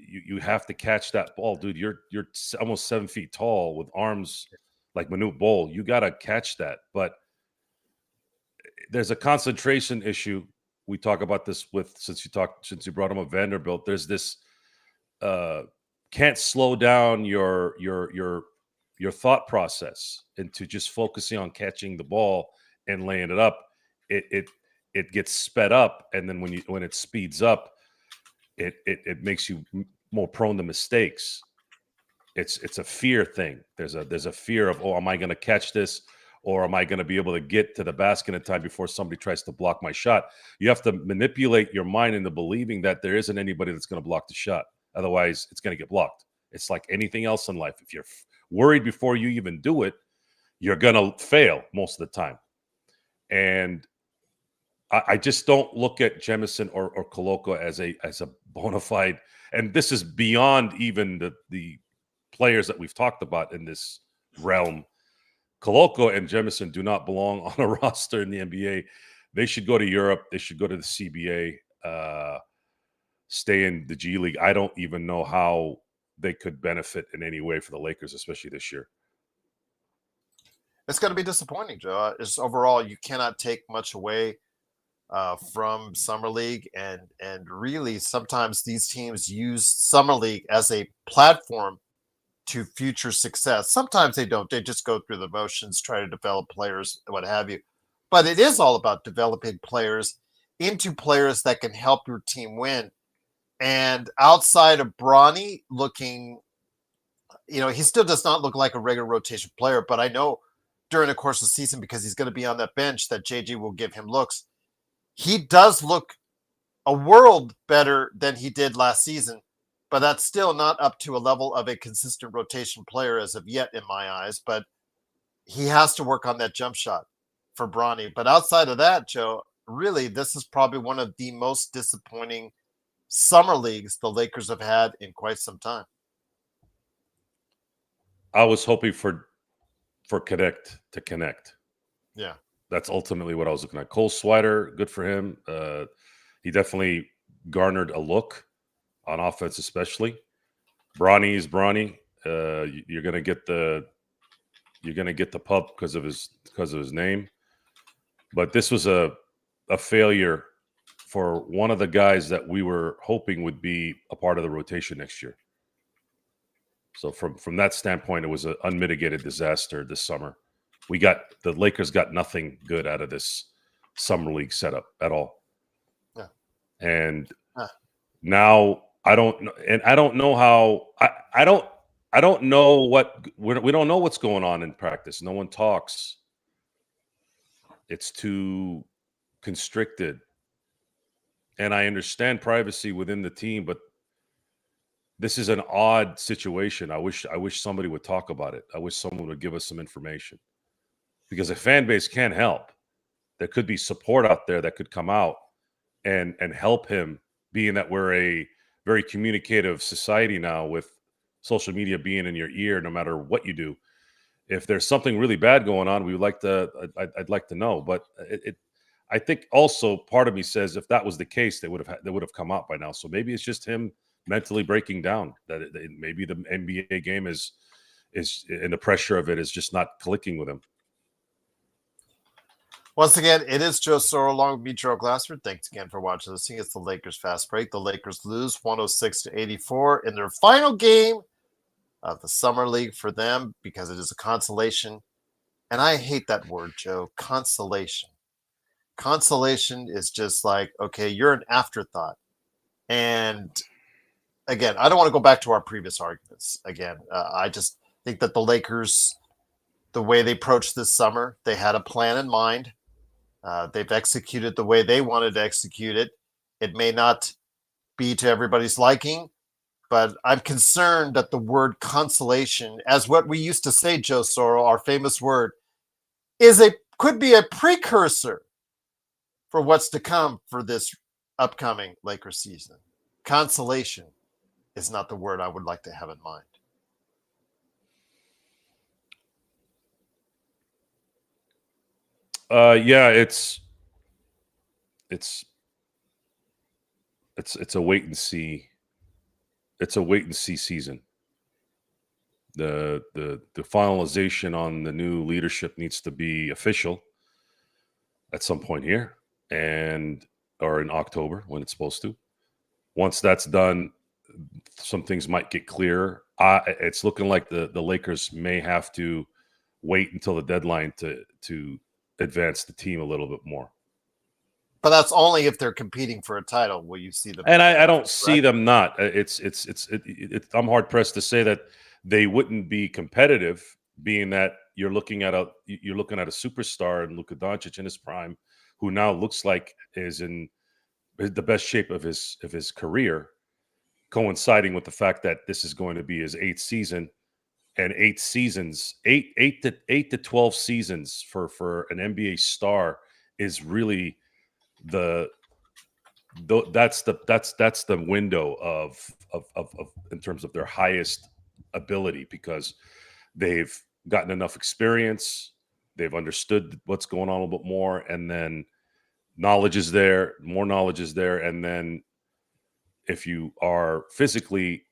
You have to catch that ball, dude. You're almost 7 feet tall with arms like Manute Bol. You got to catch that. But there's a concentration issue. We talk about this since you brought him up Vanderbilt. There's this can't slow down your thought process into just focusing on catching the ball and laying it up. It gets sped up, and then when it speeds up, it makes you more prone to mistakes. It's a fear thing. There's a fear of, am I going to catch this, or am I going to be able to get to the basket in time before somebody tries to block my shot? You have to manipulate your mind into believing that there isn't anybody that's going to block the shot. Otherwise, it's going to get blocked. It's like anything else in life. If you're worried before you even do it, you're going to fail most of the time. And I just don't look at Jemison or Koloko as a bona fide, and this is beyond even the players that we've talked about in this realm. Koloko and Jemison do not belong on a roster in the NBA. They should go to Europe. They should go to the CBA, stay in the G League. I don't even know how they could benefit in any way for the Lakers, especially this year. It's going to be disappointing, Joe. Just overall, you cannot take much away from Summer League, and really sometimes these teams use Summer League as a platform to future success. Sometimes they don't. They just go through the motions, try to develop players, what have you. But it is all about developing players into players that can help your team win. And outside of Bronny looking, he still does not look like a regular rotation player, but I know during the course of the season, because he's going to be on that bench, that JG will give him looks. He does look a world better than he did last season, but that's still not up to a level of a consistent rotation player as of yet in my eyes. But he has to work on that jump shot for Bronny. But outside of that, Joe, really, this is probably one of the most disappointing summer leagues the Lakers have had in quite some time. I was hoping for Connect to connect. Yeah. That's ultimately what I was looking at. Cole Swider, good for him. He definitely garnered a look on offense, especially. Bronny is Bronny. You're gonna get the pub because of his name. But this was a failure for one of the guys that we were hoping would be a part of the rotation next year. So from that standpoint, it was an unmitigated disaster this summer. The Lakers got nothing good out of this summer league setup at all. Yeah. And now I don't know how I don't know we don't know what's going on in practice. No one talks. It's too constricted. And I understand privacy within the team, but this is an odd situation. I wish somebody would talk about it. I wish someone would give us some information. Because the fan base can help. There could be support out there that could come out and help him, being that we're a very communicative society now with social media being in your ear no matter what you do. If there's something really bad going on, I'd like to know. But I think also part of me says if that was the case, they would have come out by now. So maybe it's just him mentally breaking down. Maybe the NBA game is and the pressure of it is just not clicking with him. Once again, it is Joe Soro along with me, Joe Glassford. Thanks again for watching this. It's the Lakers Fast Break. The Lakers lose 106-84 in their final game of the Summer League for them because it is a consolation. And I hate that word, Joe, consolation. Consolation is just like, okay, you're an afterthought. And again, I don't want to go back to our previous arguments. Again, I just think that the Lakers, the way they approached this summer, they had a plan in mind. They've executed the way they wanted to execute it. It may not be to everybody's liking, but I'm concerned that the word consolation, as what we used to say, Joe Soro, our famous word, could be a precursor for what's to come for this upcoming Lakers season. Consolation is not the word I would like to have in mind. Yeah, it's a wait and see. It's a wait and see season. The finalization on the new leadership needs to be official at some point here, or in October when it's supposed to. Once that's done, some things might get clearer. It's looking like the Lakers may have to wait until the deadline to advance the team a little bit more. But that's only if they're competing for a title. Will you see them? And I don't see them not. I'm hard pressed to say that they wouldn't be competitive, being that you're looking at a superstar in Luka Doncic in his prime, who now looks like is in the best shape of his career, coinciding with the fact that this is going to be his 8th season, and 8 to 12 seasons for an NBA star is really that's the window of in terms of their highest ability, because they've gotten enough experience, they've understood what's going on a little bit more, and then more knowledge is there, and then if you are physically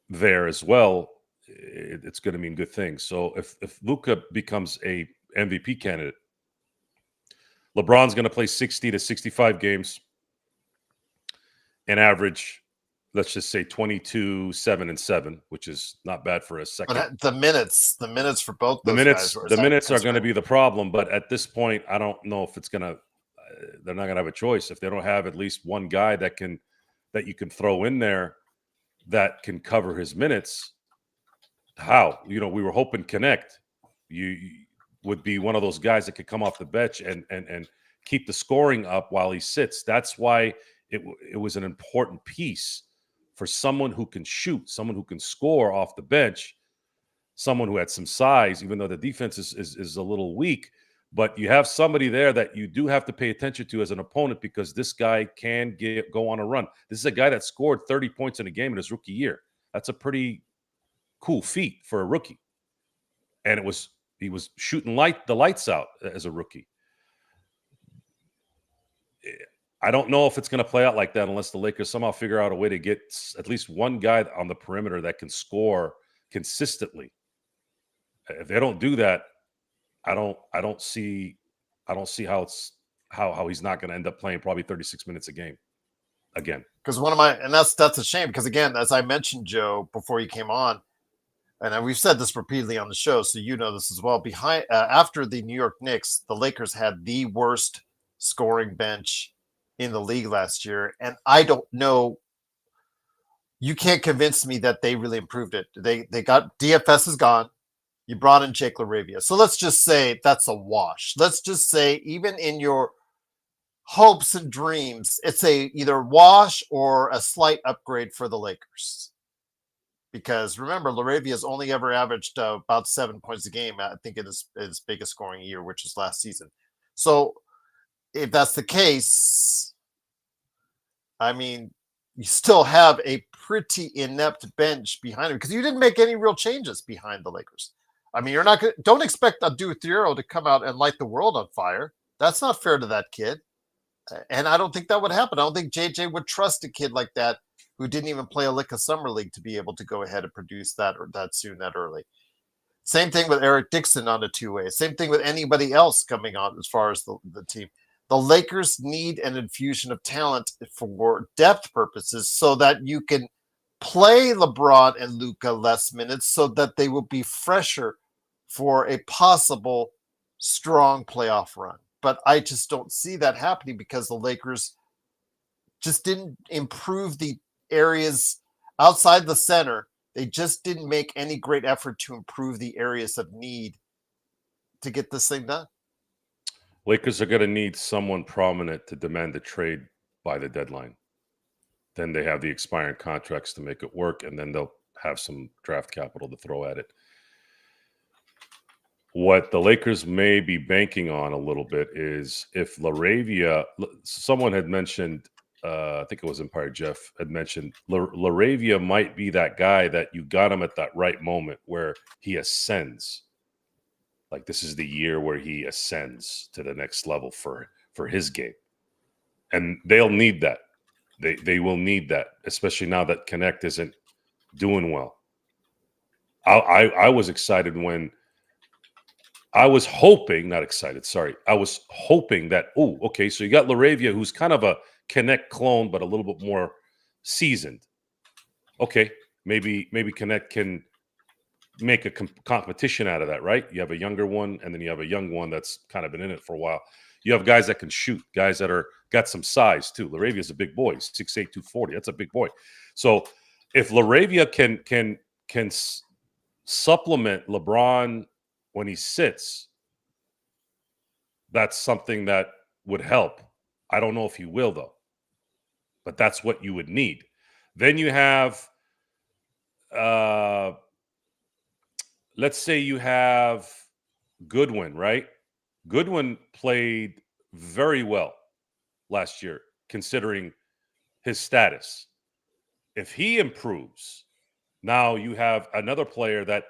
there as well, it's going to mean good things. So if Luka becomes a MVP candidate, LeBron's going to play 60 to 65 games and average, let's just say 22, 7, and 7, which is not bad for a second. But the minutes for both those guys. The minutes are going to be the problem. But at this point, I don't know if it's going to. They're not going to have a choice if they don't have at least one guy that you can throw in there that can cover his minutes. How? We were hoping Connect you would be one of those guys that could come off the bench and keep the scoring up while he sits. That's why it was an important piece for someone who can shoot, someone who can score off the bench, someone who had some size, even though the defense is a little weak. But you have somebody there that you do have to pay attention to as an opponent, because this guy can go on a run. This is a guy that scored 30 points in a game in his rookie year. That's a pretty cool feat for a rookie. And he was shooting the lights out as a rookie. I don't know if it's going to play out like that unless the Lakers somehow figure out a way to get at least one guy on the perimeter that can score consistently. If they don't do that, I don't see how he's not going to end up playing probably 36 minutes a game again. Because that's a shame, because again, as I mentioned, Joe, before you came on, and we've said this repeatedly on the show, so you know this as well. After the New York Knicks, the Lakers had the worst scoring bench in the league last year, and I don't know. You can't convince me that they really improved it. They got DFS is gone. You brought in Jake LaRavia, so let's just say that's a wash. Let's just say, even in your hopes and dreams, it's either wash or a slight upgrade for the Lakers. Because remember, LaRavia's only ever averaged about 7 points a game, I think, in his biggest scoring year, which was last season. So if that's the case, I mean, you still have a pretty inept bench behind him, because you didn't make any real changes behind the Lakers. I mean, don't expect Adu Thiero to come out and light the world on fire. That's not fair to that kid. And I don't think that would happen. I don't think JJ would trust a kid like that who didn't even play a lick of summer league to be able to go ahead and produce that soon, that early. Same thing with Eric Dixon on the two-way. Same thing with anybody else coming on as far as the team. The Lakers need an infusion of talent for depth purposes, so that you can play LeBron and Luka less minutes, so that they will be fresher for a possible strong playoff run. But I just don't see that happening, because the Lakers just didn't improve the areas outside the center. They just didn't make any great effort to improve the areas of need to get this thing done. Lakers are going to need someone prominent to demand a trade by the deadline. Then they have the expiring contracts to make it work, and then they'll have some draft capital to throw at it. What the Lakers may be banking on a little bit is if LaRavia, someone had mentioned I think it was Empire Jeff had mentioned Laravia might be that guy that you got him at that right moment where he ascends. Like this is the year where he ascends to the next level for his game, and they'll need that. They will need that, especially now that Connect isn't doing well. I was excited when I was hoping, not excited, sorry. I was hoping that, oh, okay, so you got Laravia, who's kind of a Connect clone, but a little bit more seasoned. Okay, maybe Connect can make a competition out of that, right? You have a younger one, and then you have a young one that's kind of been in it for a while. You have guys that can shoot, guys that are got some size too. Laravia is a big boy, 6'8", 240. That's a big boy. So if Laravia can supplement LeBron when he sits, that's something that would help. I don't know if he will, though, but that's what you would need. Then you have, let's say you have Goodwin, right? Goodwin played very well last year, considering his status. If he improves, now you have another player that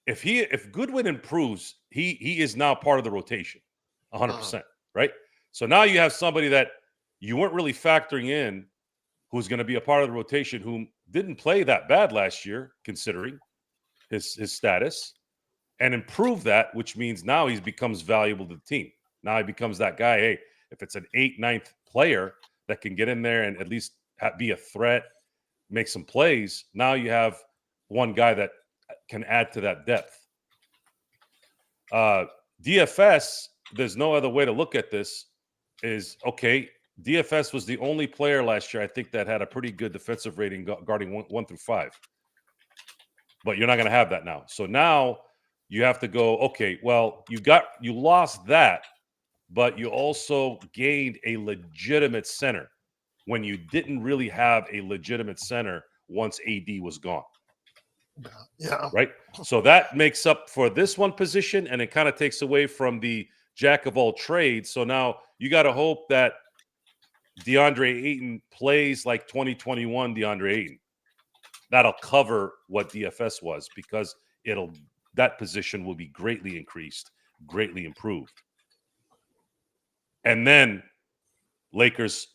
if Goodwin improves, he is now part of the rotation, 100%, right? So now you have somebody that you weren't really factoring in who's going to be a part of the rotation, who didn't play that bad last year, considering his status, and improve that, which means now he becomes valuable to the team. Now he becomes that guy, hey, if it's an 8th, 9th player that can get in there and at least be a threat, make some plays, now you have one guy that can add to that depth. DFS, there's no other way to look at this, is, okay, DFS was the only player last year, I think, that had a pretty good defensive rating guarding 1 through 5. But you're not going to have that now. So now you have to go, okay, well, you lost that, but you also gained a legitimate center when you didn't really have a legitimate center once AD was gone. Yeah. Right? So that makes up for this one position, and it kind of takes away from the jack of all trades. So now you got to hope that DeAndre Ayton plays like 2021 DeAndre Ayton. That'll cover what DFS was, because that position will be greatly increased, greatly improved. And then Lakers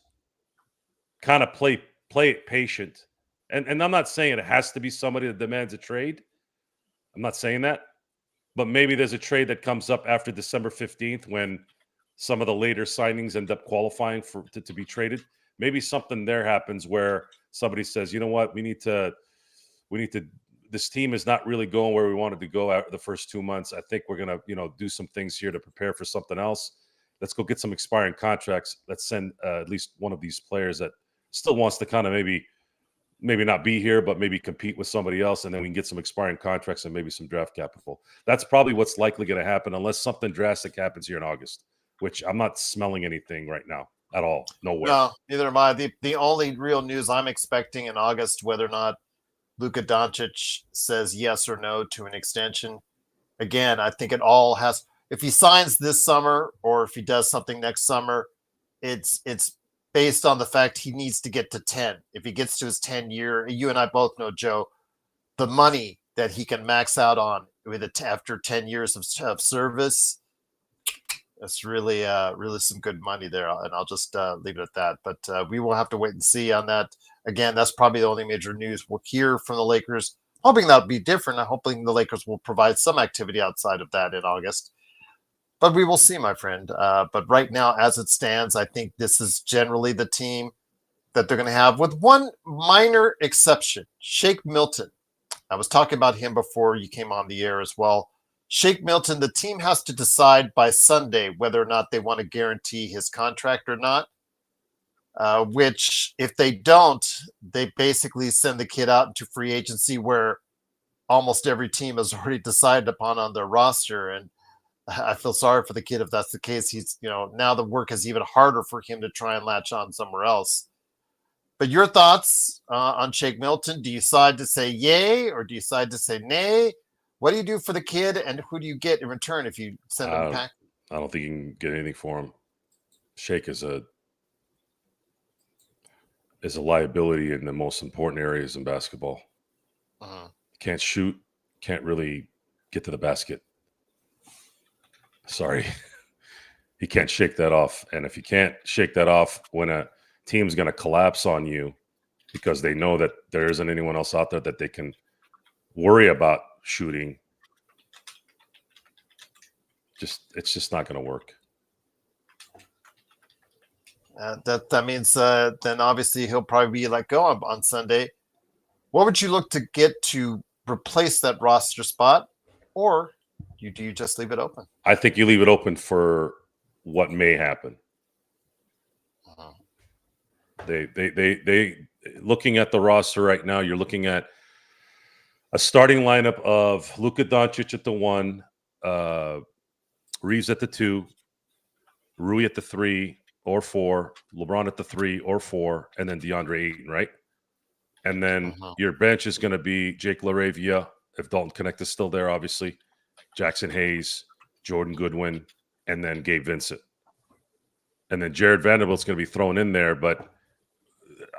kind of play it patient. And I'm not saying it has to be somebody that demands a trade. I'm not saying that. But maybe there's a trade that comes up after December 15th when some of the later signings end up qualifying to be traded. Maybe something there happens where somebody says, you know what, we need to, this team is not really going where we wanted to go after the first 2 months. I think we're going to, do some things here to prepare for something else. Let's go get some expiring contracts. Let's send at least one of these players that still wants to kind of maybe not be here, but maybe compete with somebody else, and then we can get some expiring contracts and maybe some draft capital. That's probably what's likely going to happen, unless something drastic happens here in August, which I'm not smelling anything right now at all. Nowhere. No, neither am I. The only real news I'm expecting in August, whether or not Luka Doncic says yes or no to an extension. Again, I think it all has, if he signs this summer or if he does something next summer, it's based on the fact he needs to get to 10. If he gets to his 10-year, you and I both know, Joe, the money that he can max out on with it after 10 years of service, that's really some good money there. And I'll just leave it at that. But we will have to wait and see on that. Again, that's probably the only major news we'll hear from the Lakers. Hoping that'll be different. I'm hoping the Lakers will provide some activity outside of that in August. But we will see, my friend. But right now, as it stands, I think this is generally the team that they're going to have, with one minor exception, Shake Milton. I was talking about him before you came on the air as well. Shake Milton, the team has to decide by Sunday whether or not they want to guarantee his contract or not, which if they don't, they basically send the kid out into free agency, where almost every team has already decided upon on their roster. And I feel sorry for the kid if that's the case. He's, now the work is even harder for him to try and latch on somewhere else. But your thoughts on Shake Milton? Do you decide to say yay or do you decide to say nay? What do you do for the kid, and who do you get in return if you send him back? I don't think you can get anything for him. Shake is is a liability in the most important areas in basketball. Can't shoot, can't really get to the basket. Sorry. He can't shake that off. And if you can't shake that off when a team's going to collapse on you because they know that there isn't anyone else out there that they can worry about shooting, it's just not going to work. That means then obviously he'll probably be let go on Sunday. What would you look to get to replace that roster spot, or do you just leave it open? I think you leave it open for what may happen. They looking at the roster right now, you're looking at a starting lineup of Luka Doncic at the 1, Reeves at the 2, Rui at the 3 or 4, LeBron at the 3 or 4, and then DeAndre Ayton, right? And then your bench is going to be Jake LaRavia, if Dalton Connect is still there, obviously, Jackson Hayes, Jordan Goodwin, and then Gabe Vincent. And then Jared Vanderbilt's going to be thrown in there, but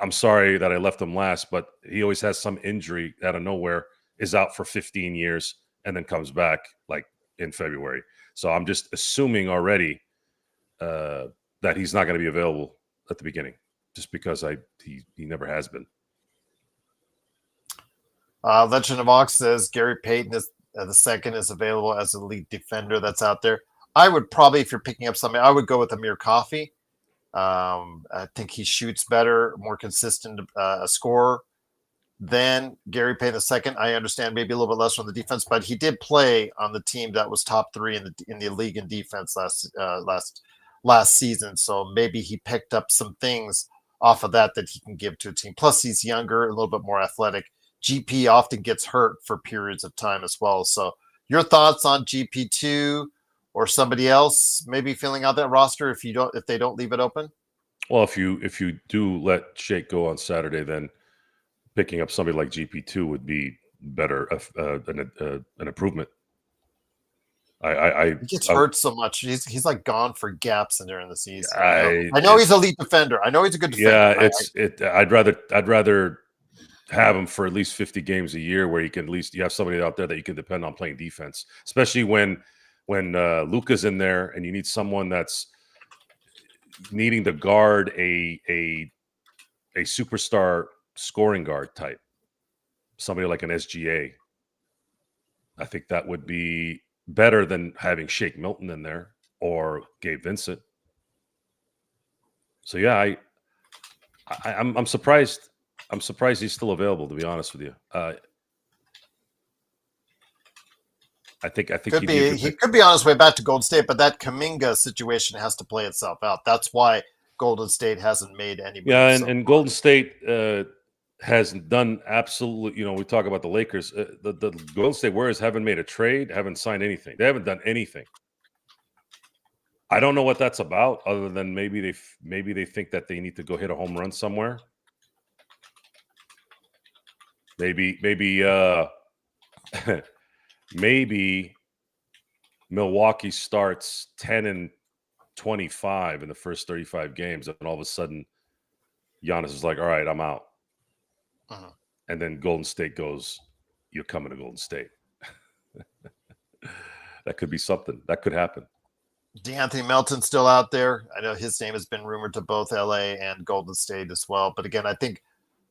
I'm sorry that I left him last, but he always has some injury out of nowhere, is out for 15 years, and then comes back like in February. So I'm just assuming already that he's not going to be available at the beginning, just because he never has been. Legend of Ox says Gary Payton is the second is available as a lead defender that's out there. I would probably, if you're picking up something, I would go with Amir Coffey. I think he shoots better, more consistent a scorer than Gary Payton the second. I understand maybe a little bit less on the defense, but he did play on the team that was top 3 in the league in defense last season. So maybe he picked up some things off of that he can give to a team. Plus, he's younger, a little bit more athletic. GP often gets hurt for periods of time as well. So your thoughts on GP2 or somebody else maybe filling out that roster if they don't leave it open? Well, if you do let Shake go on Saturday, then picking up somebody like GP2 would be better, an improvement. He gets hurt so much. He's like gone for gaps in during the season. I know he's a elite defender. I know he's a good defender. Yeah, I'd rather have him for at least 50 games a year, where you can at least you have somebody out there that you can depend on playing defense, especially when Luka's in there and you need someone that's needing to guard a superstar scoring guard type, somebody like an SGA. I think that would be better than having Shake Milton in there or Gabe Vincent. So yeah, I'm surprised. I'm surprised he's still available, to be honest with you. I think he could be on his way back to Golden State, but that Kuminga situation has to play itself out. That's why Golden State hasn't made any moves. Yeah, and Golden State has done absolutely. We talk about the Lakers. The Golden State Warriors haven't made a trade, haven't signed anything. They haven't done anything. I don't know what that's about, other than maybe they think that they need to go hit a home run somewhere. Maybe maybe Milwaukee starts 10-25 in the first 35 games, and all of a sudden Giannis is like, all right, I'm out. And then Golden State goes, you're coming to Golden State. That could be something. That could happen. DeAnthony Melton's still out there. I know his name has been rumored to both LA and Golden State as well. But again, I think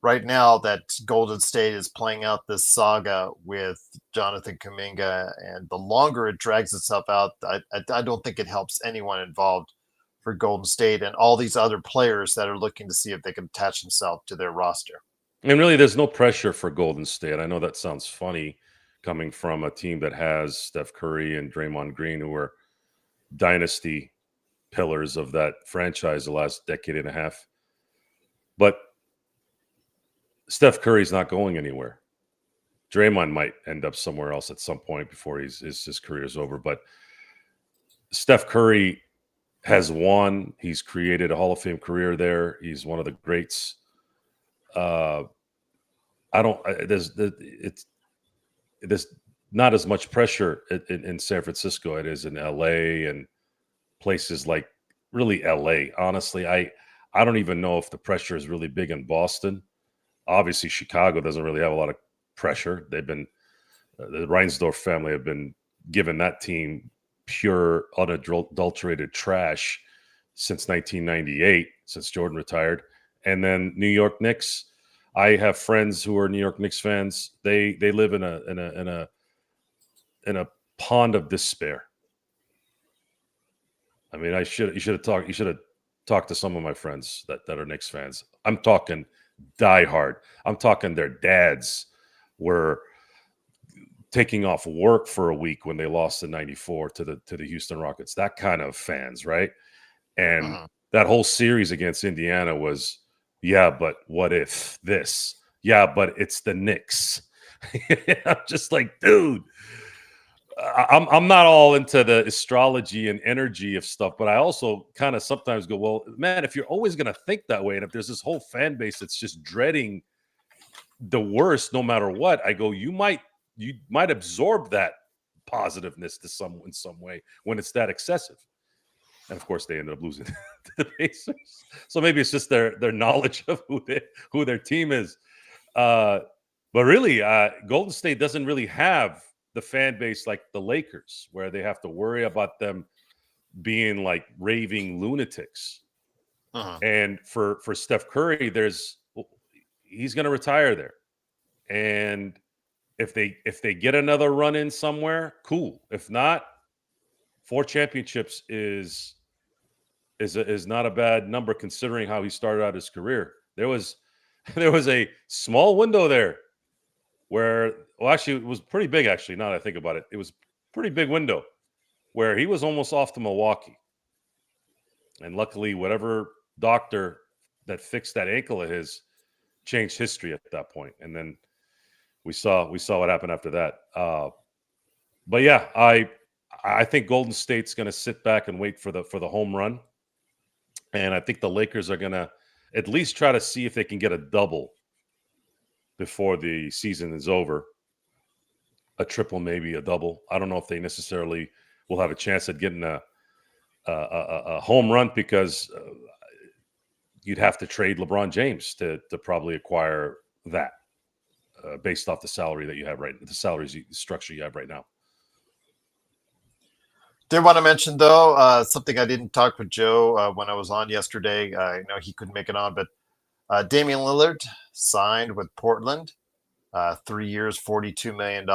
right now that Golden State is playing out this saga with Jonathan Kuminga, and the longer it drags itself out, I don't think it helps anyone involved for Golden State and all these other players that are looking to see if they can attach themselves to their roster. And really, there's no pressure for Golden State. I know that sounds funny coming from a team that has Steph Curry and Draymond Green, who are dynasty pillars of that franchise the last decade and a half. But Steph Curry's not going anywhere. Draymond might end up somewhere else at some point before his career is over. But Steph Curry has won. He's created a Hall of Fame career there. He's one of the greats. There's not as much pressure in San Francisco it is in LA and places like really LA. Honestly, I don't even know if the pressure is really big in Boston. Obviously, Chicago doesn't really have a lot of pressure. They've been the Reinsdorf family have been giving that team pure, unadulterated trash since 1998, since Jordan retired. And then New York Knicks. I have friends who are New York Knicks fans. They live in a pond of despair. I mean, you should have talked to some of my friends that are Knicks fans. I'm talking diehard. I'm talking their dads were taking off work for a week when they lost in '94 to the Houston Rockets. That kind of fans, right? And that whole series against Indiana was, yeah, but what if this? Yeah, but it's the Knicks. I'm just like, dude. I'm not all into the astrology and energy of stuff, but I also kind of sometimes go, well, man, if you're always going to think that way, and if there's this whole fan base that's just dreading the worst no matter what, I go, you might absorb that positiveness in some way when it's that excessive. And of course, they ended up losing to the Pacers. So maybe it's just their knowledge of who their team is. But really, Golden State doesn't really have the fan base like the Lakers, where they have to worry about them being like raving lunatics. And for Steph Curry, he's going to retire there. And if they get another run in somewhere, cool. If not, 4 championships is not a bad number considering how he started out his career. There was a small window there where, well, actually, it was pretty big, actually, now that I think about it. It was a pretty big window where he was almost off to Milwaukee. And luckily, whatever doctor that fixed that ankle of his changed history at that point. And then we saw what happened after that. But yeah, I think Golden State's going to sit back and wait for the home run. And I think the Lakers are going to at least try to see if they can get a double before the season is over. A triple, maybe a double. I don't know if they necessarily will have a chance at getting a home run because you'd have to trade LeBron James to probably acquire that based off the salary that you have the structure you have right now. Did want to mention, though, something I didn't talk with Joe when I was on yesterday. I know he couldn't make it on, but Damian Lillard signed with Portland, 3 years, $42 million.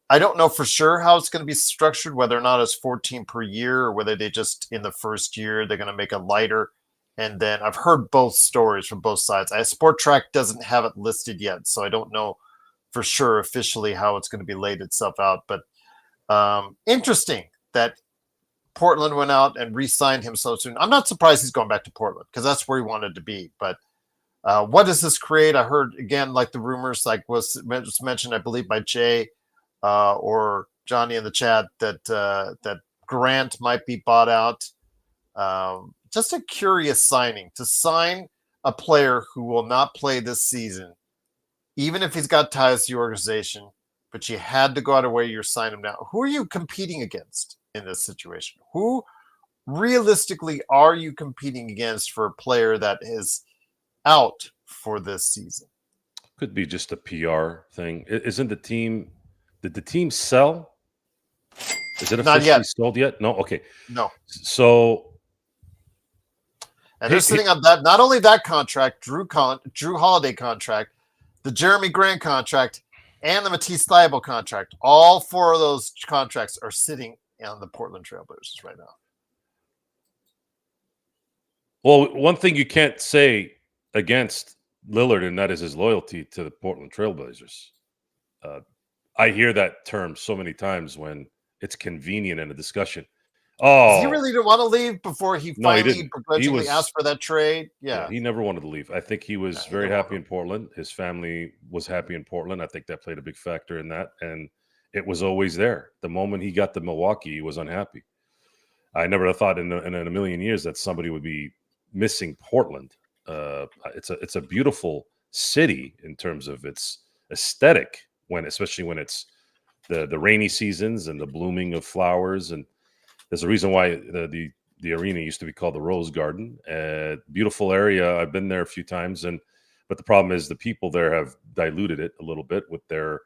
I don't know for sure how it's going to be structured, whether or not it's 14 per year or whether they just, in the first year, they're going to make it lighter. And then I've heard both stories from both sides. Sport Track doesn't have it listed yet, so I don't know for sure officially how it's going to be laid itself out. But interesting that Portland went out and re-signed him so soon. I'm not surprised he's going back to Portland because that's where he wanted to be. But what does this create? I heard, again, like the rumors, like was mentioned, I believe, by Jay or Johnny in the chat, that Grant might be bought out. Just a curious signing to sign a player who will not play this season, even if he's got ties to the organization, but you had to go out of way you're signing him now. Who are you competing against in this situation? Who realistically are you competing against for a player that is out for this season? Could be just a PR thing. Isn't the team? Did the team sell? Is it officially sold yet? No. Okay. No. So, and they're sitting on that. Not only that contract, Drew Holiday contract, the Jeremy Grant contract, and the Matisse Thybulle contract. All 4 of those contracts are sitting on the Portland Trailblazers right now. Well, one thing you can't say against Lillard, and that is his loyalty to the Portland Trailblazers. I hear that term so many times when it's convenient in a discussion. Oh, he really didn't want to leave before he finally begrudgingly asked for that trade. Yeah, he never wanted to leave. I think he was very happy in Portland. His family was happy in Portland. I think that played a big factor in that, and it was always there. The moment he got to Milwaukee, he was unhappy. I never thought in a million years that somebody would be missing Portland. It's a beautiful city in terms of its aesthetic, especially when it's the rainy seasons and the blooming of flowers. And there's a reason why the the arena used to be called the Rose Garden. Beautiful area. I've been there a few times, but the problem is the people there have diluted it a little bit with their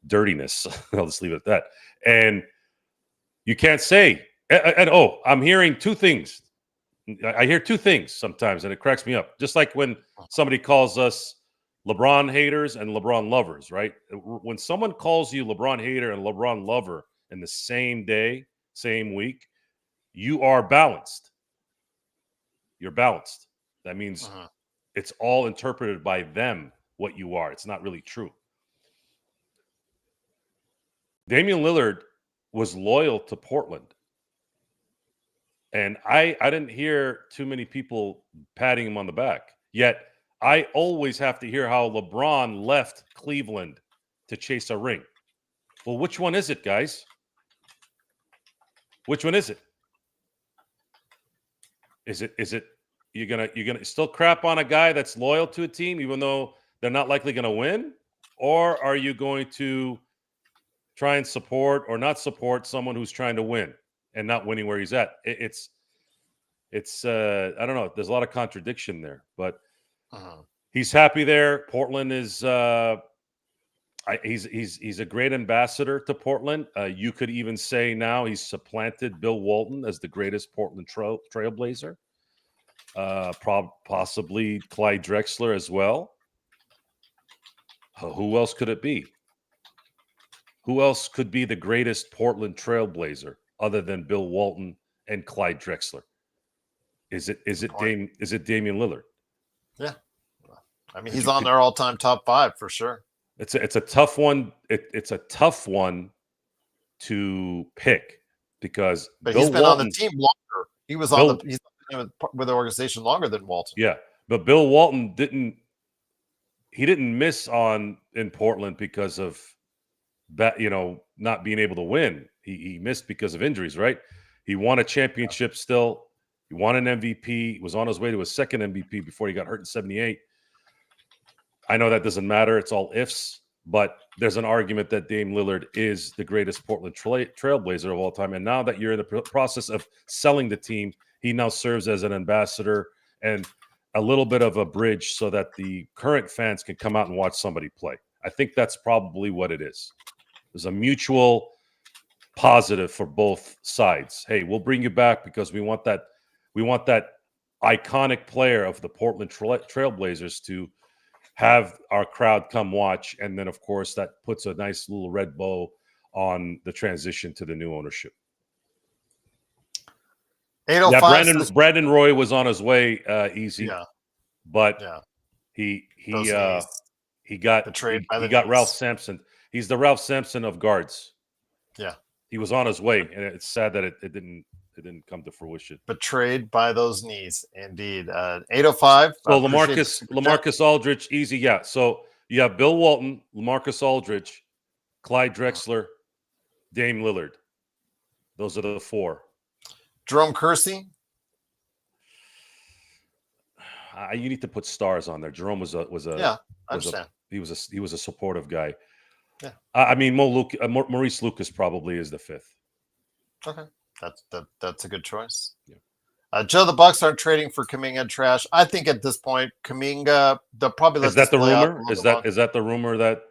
dirtiness. I'll just leave it at that. And you can't say, I'm hearing two things. I hear two things sometimes, and it cracks me up. Just like when somebody calls us LeBron haters and LeBron lovers, right? When someone calls you LeBron hater and LeBron lover in the same day, same week, you are balanced. You're balanced. That means it's all interpreted by them what you are. It's not really true. Damian Lillard was loyal to Portland. And I didn't hear too many people patting him on the back. Yet I always have to hear how LeBron left Cleveland to chase a ring. Well, which one is it, guys? Which one is it? Is it you're gonna still crap on a guy that's loyal to a team even though they're not likely gonna win? Or are you going to try and support or not support someone who's trying to win and not winning where he's at? It's I don't know. There's a lot of contradiction there, but he's happy there. Portland is he's a great ambassador to Portland. You could even say now he's supplanted Bill Walton as the greatest Portland trailblazer. Possibly Clyde Drexler as well. Who else could it be? Who else could be the greatest Portland trailblazer other than Bill Walton and Clyde Drexler? Is it Damian Lillard? Yeah, I mean he's on their all-time top 5 for sure. It's a tough one. It's a tough one to pick because he's been on the team longer. He was he's been with the organization longer than Walton. Yeah, but Bill Walton didn't miss in Portland because of that, not being able to win. He missed because of injuries, right? He won a championship still. He won an MVP. He was on his way to his second MVP before he got hurt in 78. I know that doesn't matter. It's all ifs, but there's an argument that Dame Lillard is the greatest Portland trailblazer of all time. And now that you're in the process of selling the team, he now serves as an ambassador and a little bit of a bridge so that the current fans can come out and watch somebody play. I think that's probably what it is. There's a mutual positive for both sides. Hey, we'll bring you back because we want that iconic player of the Portland Trailblazers to have our crowd come watch. And then, of course, that puts a nice little red bow on the transition to the new ownership. 805. Yeah, Brandon Roy was on his way easy, but he got betrayed. He got Ralph Sampson. He's the Ralph Sampson of guards. Yeah, he was on his way, and it's sad that it didn't come to fruition. Betrayed by those knees, indeed. 805. So LaMarcus Aldridge, easy, yeah. So you have Bill Walton, LaMarcus Aldridge, Clyde Drexler, Dame Lillard. Those are the 4. Jerome Kersey. You need to put stars on there. Jerome was a I understand. He was a supportive guy. Yeah. I mean, Maurice Lucas probably is the 5th. Okay. That's a good choice. Yeah. Joe, the Bucks aren't trading for Kuminga and trash. I think at this point, Kuminga, they'll probably let Is that the rumor? Is that the rumor that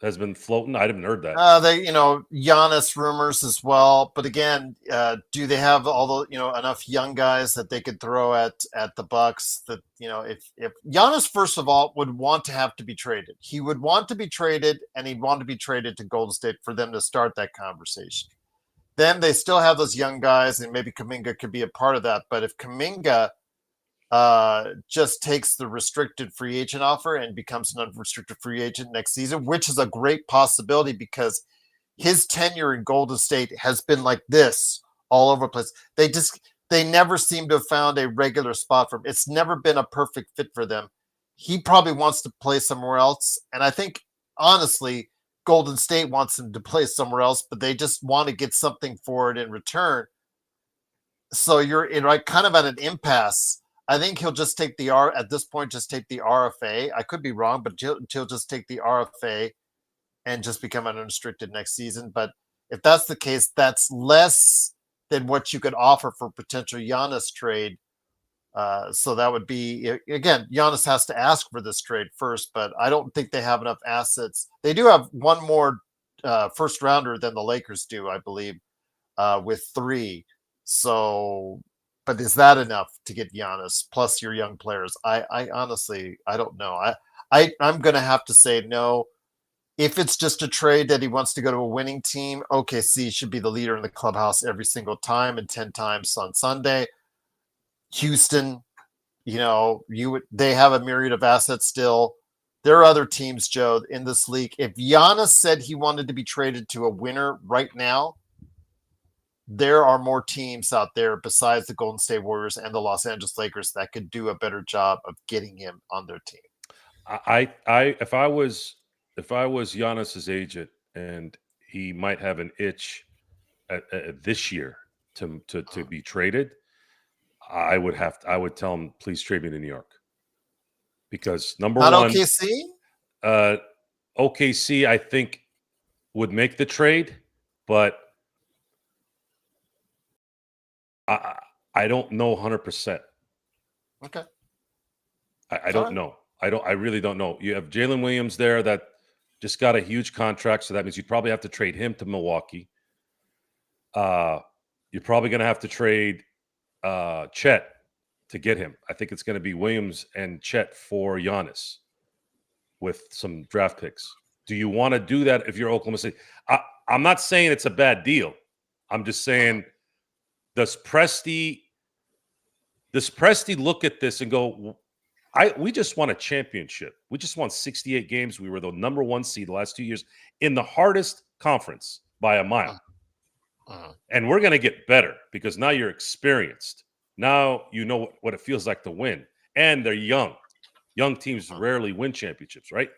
has been floating? I haven't heard that. Giannis rumors as well. But again, do they have enough young guys that they could throw at the Bucks? That if Giannis, first of all, would want to have to be traded, he would want to be traded, and he'd want to be traded to Golden State for them to start that conversation. Then they still have those young guys, and maybe Kuminga could be a part of that. But if Kuminga just takes the restricted free agent offer and becomes an unrestricted free agent next season, which is a great possibility because his tenure in Golden State has been like this all over the place. They never seem to have found a regular spot for him. It's never been a perfect fit for them. He probably wants to play somewhere else. And I think, honestly, Golden State wants him to play somewhere else, but they just want to get something for it in return. So you're kind of at an impasse. I think he'll just take at this point, just take the RFA. I could be wrong, but he'll just take the RFA and just become unrestricted next season. But if that's the case, that's less than what you could offer for potential Giannis trade. So that would be, again, Giannis has to ask for this trade first, but I don't think they have enough assets. They do have one more first rounder than the Lakers do, I believe, with 3. So, but is that enough to get Giannis plus your young players? I honestly, I don't know. I'm going to have to say no. If it's just a trade that he wants to go to a winning team, OKC should be the leader in the clubhouse every single time and 10 times on Sunday. Houston, they have a myriad of assets still. There are other teams, Joe, in this league. If Giannis said he wanted to be traded to a winner right now, there are more teams out there besides the Golden State Warriors and the Los Angeles Lakers that could do a better job of getting him on their team. If I was Giannis's agent and he might have an itch this year to be traded, I would tell him, please trade me to New York, because number Not one, OKC. OKC I think would make the trade, but I don't know 100%. Okay. I don't know. I really don't know. You have Jalen Williams there that just got a huge contract, so that means you'd probably have to trade him to Milwaukee. You're probably going to have to trade Chet to get him. I think it's going to be Williams and Chet for Giannis with some draft picks. Do you want to do that if you're Oklahoma City? I'm not saying it's a bad deal. I'm just saying, does Presti look at this and go, we just won a championship. We just won 68 games. We were the number 1 seed the last 2 years in the hardest conference by a mile. And we're going to get better because now you're experienced. Now you know what it feels like to win. And they're young. Young teams rarely win championships, right?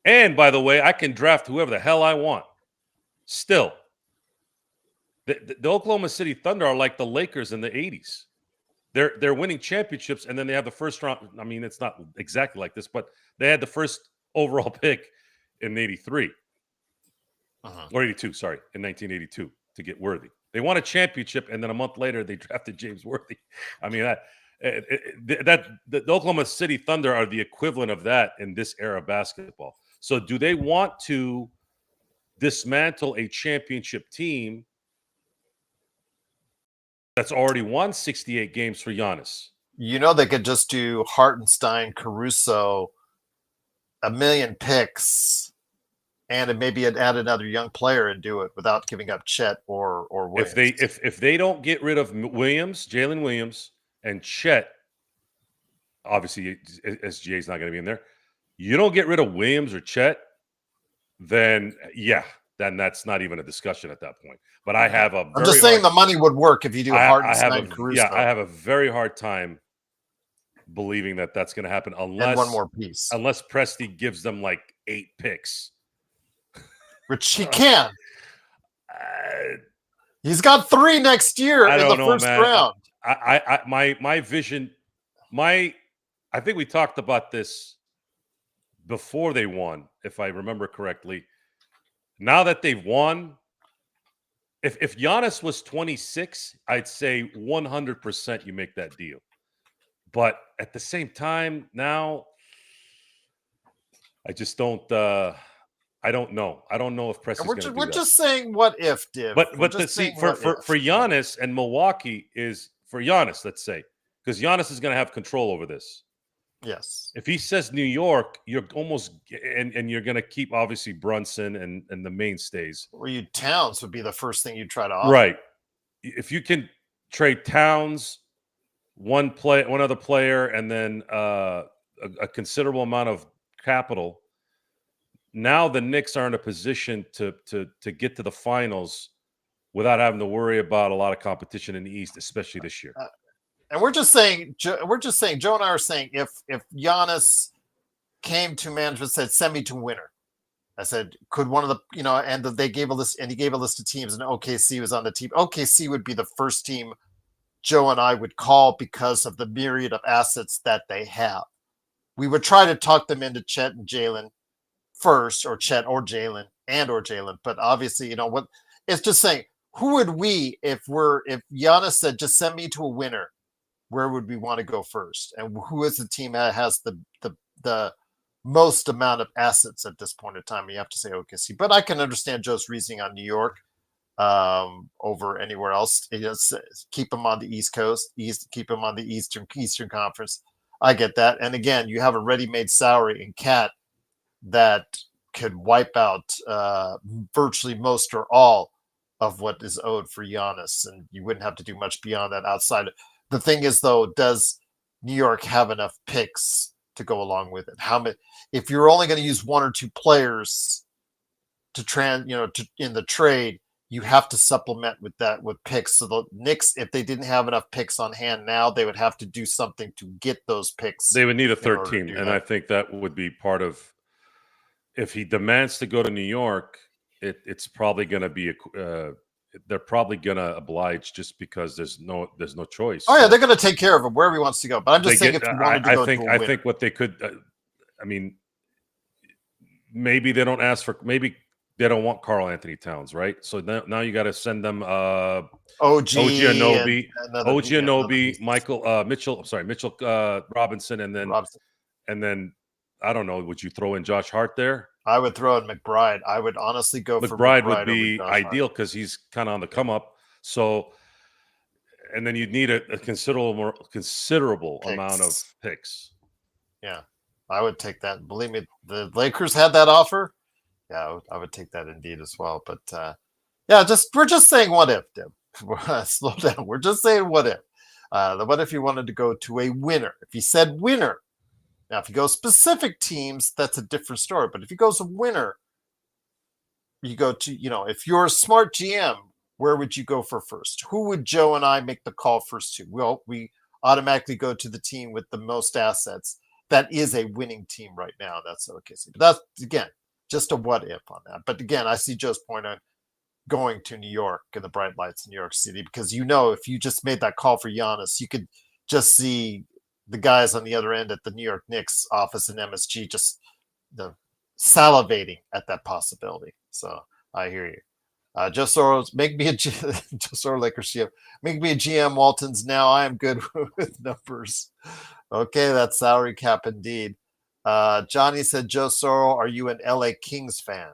And by the way, I can draft whoever the hell I want. Still, the Oklahoma City Thunder are like the Lakers in the 80s. They're winning championships, and then they have the first round. I mean, it's not exactly like this, but they had the first overall pick in 83. Or 82, sorry, in 1982 to get Worthy. They won a championship, and then a month later, they drafted James Worthy. I mean, the Oklahoma City Thunder are the equivalent of that in this era of basketball. So do they want to dismantle a championship team that's already won 68 games for Giannis? They could just do Hartenstein, Caruso, a million picks, and maybe add another young player and do it without giving up Chet or Williams. If they don't get rid of Jalen Williams, and Chet, obviously SGA is not going to be in there. You don't get rid of Williams or Chet, then that's not even a discussion at that point. But I'm just saying the money would work if you do Hartenstein, Caruso. I have a very hard time believing that that's going to happen unless one more piece. Unless Presti gives them like 8 picks. Which he can. He's got 3 next year in the first round. My vision, I think we talked about this before they won, if I remember correctly. Now that they've won, if Giannis was 26, I'd say 100% you make that deal. But at the same time, now I just don't. I don't know. I don't know if Presti's going to do that. We're just saying what if, Div. But see, for Giannis and Milwaukee is for Giannis, let's say, because Giannis is going to have control over this. Yes. If he says New York, you're almost and you're going to keep obviously Brunson and the mainstays. Or Towns would be the first thing you'd try to offer. Right. If you can trade Towns, one other player, and then a considerable amount of capital. Now the Knicks are in a position to get to the finals without having to worry about a lot of competition in the East, especially this year. And we're just saying, Joe and I are saying, if Giannis came to management and said, send me to winner. I said, could one of the, and they gave a list, and he gave a list of teams, and OKC was on the team. OKC would be the first team Joe and I would call because of the myriad of assets that they have. We would try to talk them into Chet and Jalen first, or Chet or Jalen or Jalen. But obviously, what it's just saying, who would we, if Giannis said, just send me to a winner, where would we want to go first? And who is the team that has the most amount of assets at this point in time? You have to say OKC, but I can understand Joe's reasoning on New York over anywhere else. Keep them on the East Coast, keep them on the Eastern Conference. I get that. And again, you have a ready-made salary in Cat that could wipe out virtually most or all of what is owed for Giannis, and you wouldn't have to do much beyond that outside. The thing is, though, does New York have enough picks to go along with it? How many? If you're only going to use one or two players in the trade, you have to supplement with picks. So the Knicks, if they didn't have enough picks on hand now, they would have to do something to get those picks. They would need a 13, and I think that would be part of. If he demands to go to New York, it's probably going to be they're probably going to oblige just because there's no choice. Oh yeah, they're going to take care of him wherever he wants to go. But I'm just saying, if you wanted to go to a winner. I think what they could. I mean, maybe they don't ask for. Maybe they don't want Karl Anthony Towns, right? So now you got to send them OG Anunoby, Mitchell Robinson, and then I don't know. Would you throw in Josh Hart there? I would throw in McBride. I would honestly go for McBride would be ideal because he's kind of on the come up. So, and then you'd need a considerable amount of picks. Yeah, I would take that. Believe me, the Lakers had that offer. Yeah, I would take that indeed as well. But yeah, we're just saying what if, Tim. Slow down. We're just saying what if. What if you wanted to go to a winner? If he said winner. Now, if you go specific teams, that's a different story. But if he goes a winner, you go to, if you're a smart GM, where would you go for first? Who would Joe and I make the call first to? Well, we automatically go to the team with the most assets. That is a winning team right now. That's OKC. But that's, again, just a what if on that. But again, I see Joe's point on going to New York and the bright lights in New York City, because if you just made that call for Giannis, you could just see the guys on the other end at the New York Knicks office in MSG just salivating at that possibility. So I hear you. Joe Soros, make me a Joe Soros Lakers GM. Make me a GM, Waltons. Now I am good with numbers. Okay, that's salary cap indeed. Johnny said, Joe Soros, are you an LA Kings fan?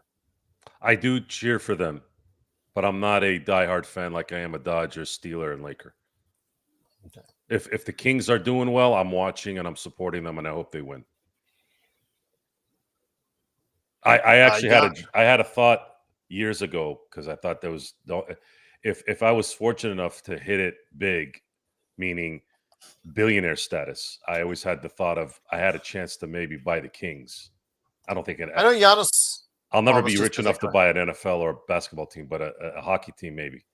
I do cheer for them, but I'm not a diehard fan like I am a Dodger, Steeler, and Laker. Okay. If the Kings are doing well, I'm watching and I'm supporting them, and I hope they win. I actually had a thought years ago, because I thought there was if I was fortunate enough to hit it big, meaning billionaire status, I always had the thought of I had a chance to maybe buy the Kings. I don't think I know Giannis. I'll never be rich enough to buy an NFL or a basketball team, but a hockey team maybe.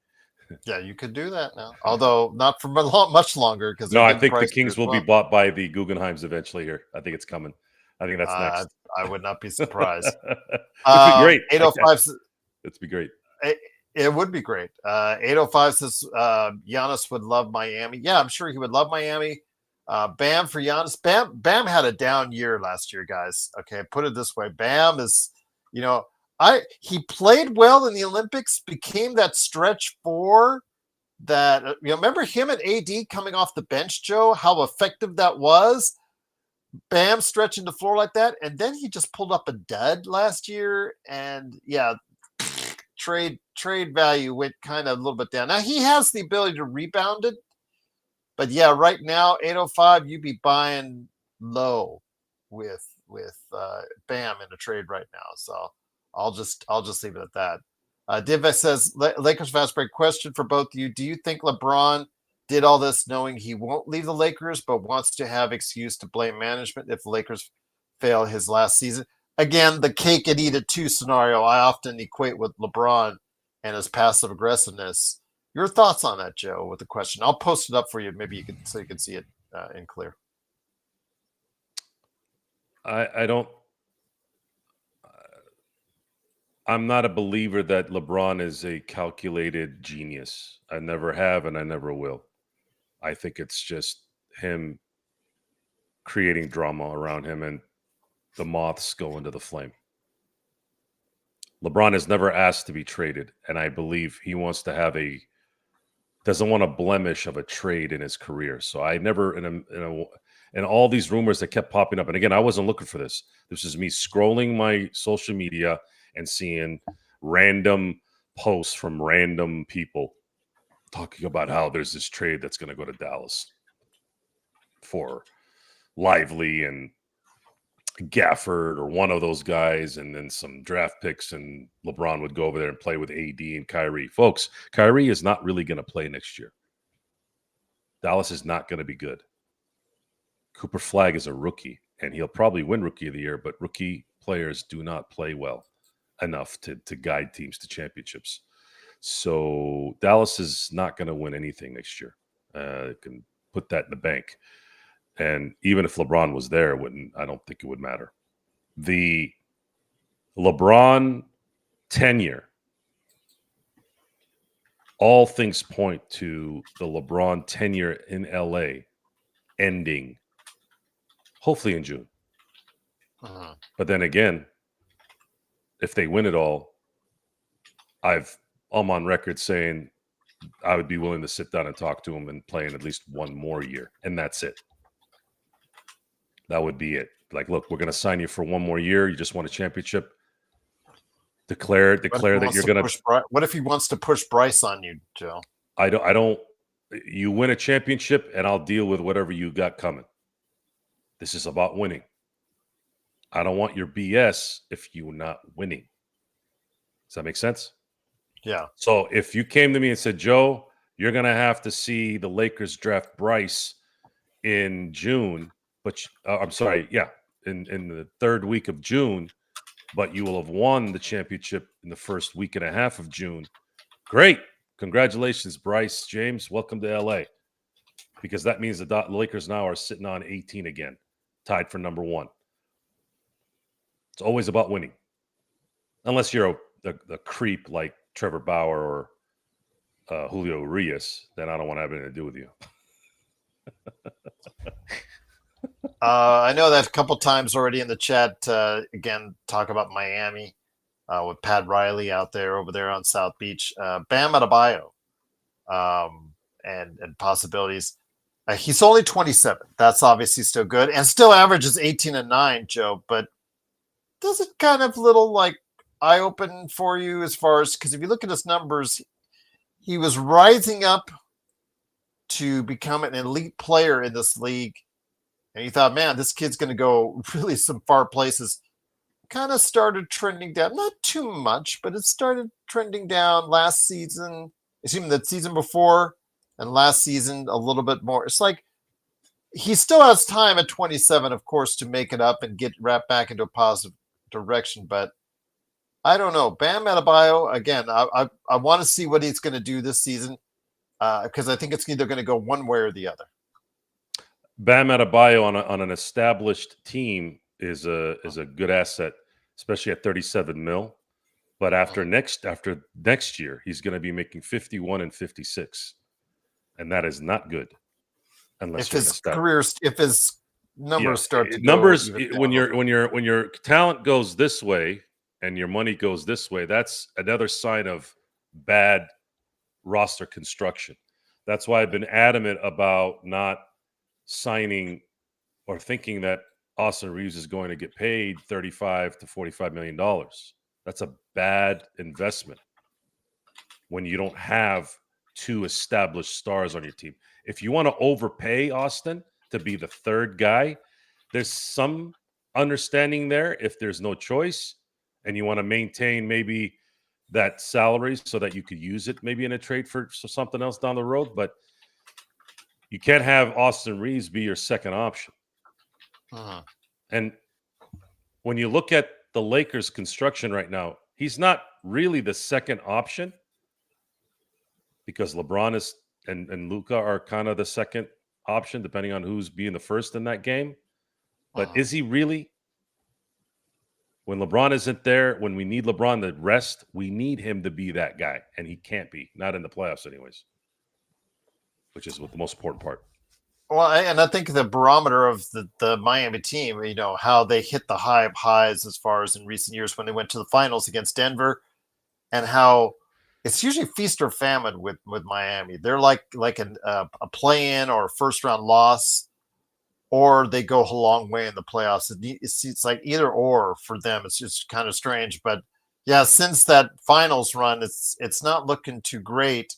Yeah, you could do that now, although not for much longer. Because I think the Kings will be bought by the Guggenheims eventually. Here, I think it's coming. I think that's next. I would not be surprised. It'd be great. 805. It'd be great. It would be great. 805 says Giannis would love Miami. Yeah, I'm sure he would love Miami. Bam for Giannis. Bam had a down year last year, guys. Okay, put it this way: Bam is, he played well in the Olympics, became that stretch four that, remember him and AD coming off the bench, Joe, how effective that was. Bam stretching the floor like that. And then he just pulled up a dud last year. And yeah, trade value went kind of a little bit down. Now he has the ability to rebound it. But yeah, right now, 805, you'd be buying low with Bam in a trade right now. So I'll just leave it at that. Divex says, Lakers fast break question for both of you. Do you think LeBron did all this knowing he won't leave the Lakers, but wants to have excuse to blame management if the Lakers fail his last season? Again, the cake and eat it too scenario I often equate with LeBron and his passive aggressiveness. Your thoughts on that, Joe, with the question? I'll post it up for you. Maybe you can see it in clear. I'm not a believer that LeBron is a calculated genius. I never have, and I never will. I think it's just him creating drama around him and the moths go into the flame. LeBron has never asked to be traded, and I believe he wants to have doesn't want a blemish of a trade in his career. So I never and all these rumors that kept popping up. And again, I wasn't looking for this. This is me scrolling my social media and seeing random posts from random people talking about how there's this trade that's going to go to Dallas for Lively and Gafford or one of those guys, and then some draft picks, and LeBron would go over there and play with AD and Kyrie. Folks, Kyrie is not really going to play next year. Dallas is not going to be good. Cooper Flagg is a rookie, and he'll probably win Rookie of the Year, but rookie players do not play well enough to guide teams to championships. So Dallas is not going to win anything next year. Can put that in the bank. And even if LeBron was there, I don't think it would matter. The LeBron tenure, all things point to the LeBron tenure in LA ending hopefully in June. But then again, if they win it all, I'm on record saying I would be willing to sit down and talk to him and play in at least one more year, and that's it. That would be it. Like, look, we're going to sign you for one more year. You just won a championship. Declare that you're going to. What if he wants to push Bryce on you, Joe? I don't. You win a championship, and I'll deal with whatever you got coming. This is about winning. I don't want your BS if you're not winning. Does that make sense? Yeah. So if you came to me and said, Joe, you're going to have to see the Lakers draft Bryce in June. But I'm sorry, in the third week of June, but you will have won the championship in the first week and a half of June. Great. Congratulations, Bryce James. Welcome to LA. Because that means the Lakers now are sitting on 18 again, tied for number one. It's always about winning. Unless you're a creep like Trevor Bauer or Julio Urias, then I don't want to have anything to do with you. I know that a couple times already in the chat. Again, talk about Miami with Pat Riley over there on South Beach. Bam Adebayo and possibilities. He's only 27. That's obviously still good, and still averages 18 and 9, Joe. But does it kind of little like eye open for you as far as, because if you look at his numbers, he was rising up to become an elite player in this league. And you thought, man, this kid's going to go really some far places. Kind of started trending down. Not too much, but it started trending down last season. Even the season before and last season a little bit more. It's like he still has time at 27, of course, to make it up and get wrapped back into a positive direction. But I don't know. Bam Adebayo, again, I want to see what he's going to do this season because I think it's either going to go one way or the other. Bam Adebayo on an established team is a good asset, especially at 37 mil. But after next year, he's going to be making 51 and 56, and that is not good. Unless if his numbers start to go when your talent goes this way and your money goes this way, that's another sign of bad roster construction. That's why I've been adamant about not signing or thinking that Austin Reeves is going to get paid $35 to $45 million. That's a bad investment when you don't have two established stars on your team. If you want to overpay Austin to be the third guy, there's some understanding there if there's no choice and you want to maintain maybe that salary so that you could use it maybe in a trade for something else down the road. But you can't have Austin Reeves be your second option. And when you look at the Lakers' construction right now, he's not really the second option because LeBron and Luka are kind of the second option, depending on who's being the first in that game. But is he really? When LeBron isn't there, when we need LeBron to rest, we need him to be that guy. And he can't be, not in the playoffs anyways, which is the most important part. Well, and I think the barometer of the Miami team, how they hit the high of highs as far as in recent years when they went to the finals against Denver, and how it's usually feast or famine with Miami. They're like a play-in or a first-round loss, or they go a long way in the playoffs. It's like either or for them. It's just kind of strange, but yeah, since that finals run, it's not looking too great.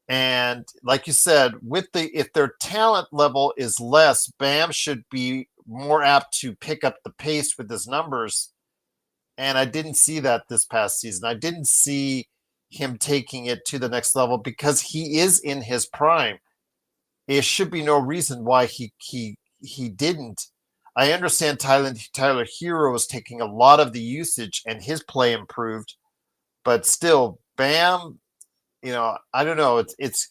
And like you said, if their talent level is less, Bam should be more apt to pick up the pace with his numbers. And I didn't see that this past season. I didn't see him taking it to the next level because he is in his prime. There should be no reason why he didn't. I understand Tyler Hero is taking a lot of the usage and his play improved, but still, Bam, I don't know. It's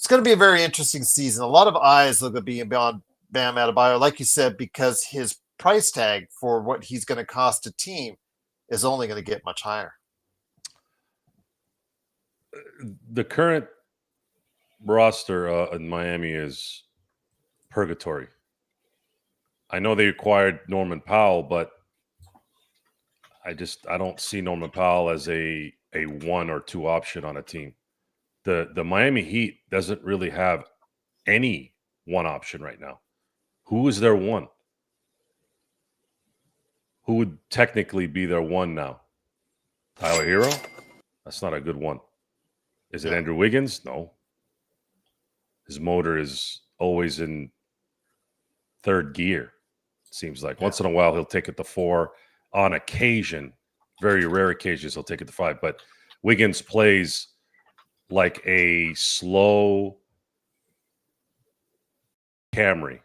going to be a very interesting season. A lot of eyes are going to be on Bam Adebayo, like you said, because his price tag for what he's going to cost a team is only going to get much higher. The current roster in Miami is purgatory. I know they acquired Norman Powell, but I don't see Norman Powell as a 1 or 2 option on a team. The Miami Heat doesn't really have any 1 option right now. Who is their 1? Who would technically be their 1 now? Tyler Hero? That's not a good 1. Is it Andrew Wiggins? No. His motor is always in 3rd gear. It seems like once in a while he'll take it to 4. On occasion, very rare occasions, he'll take it to 5. But Wiggins plays like a slow Camry.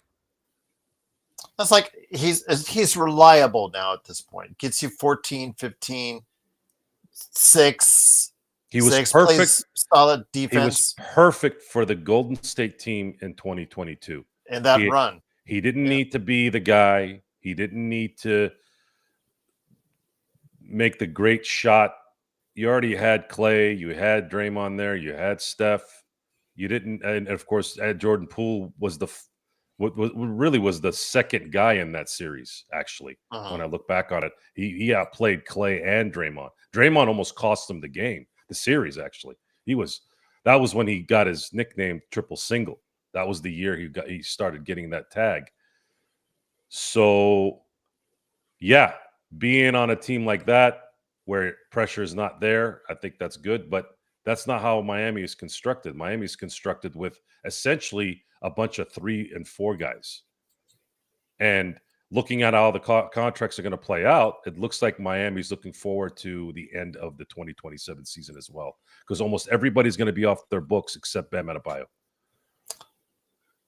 That's like he's reliable now at this point. Gets you 14, 15, 6. He was 6, perfect. Plays solid defense. He was perfect for the Golden State team in 2022. In that run. He didn't need to be the guy. He didn't need to make the great shot. You already had Clay. You had Draymond there. You had Steph. You didn't, and of course, Jordan Poole was what really was the second guy in that series. Actually, when I look back on it, he outplayed Clay and Draymond. Draymond almost cost him the series. Actually, that was when he got his nickname Triple Single. That was the year he started getting that tag. So, yeah, being on a team like that where pressure is not there, I think that's good. But that's not how Miami is constructed. Miami is constructed with essentially a bunch of 3 and 4 guys. And looking at how the contracts are going to play out, it looks like Miami's looking forward to the end of the 2027 season as well, because almost everybody's going to be off their books except Bam Adebayo.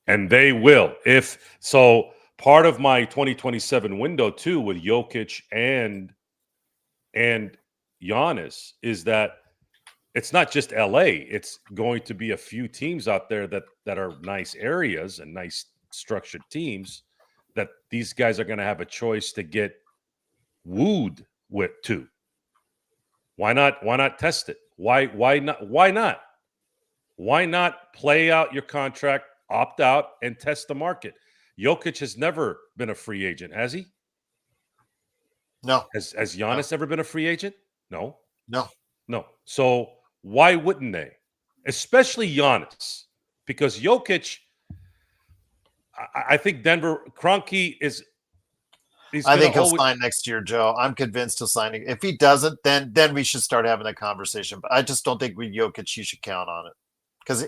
And they will. If so, part of my 2027 window too with Jokic and Giannis is that it's not just LA. It's going to be a few teams out there that are nice areas and nice structured teams that these guys are going to have a choice to get wooed with too. Why not test it? Why not play out your contract, opt out, and test the market? Jokic has never been a free agent, has he? No. Has Giannis ever been a free agent? No. No. So why wouldn't they? Especially Giannis, because Jokic, I think Denver Kroenke is. I think he'll sign next year, Joe. I'm convinced he'll sign. If he doesn't, then we should start having that conversation. But I just don't think with Jokic you should count on it, because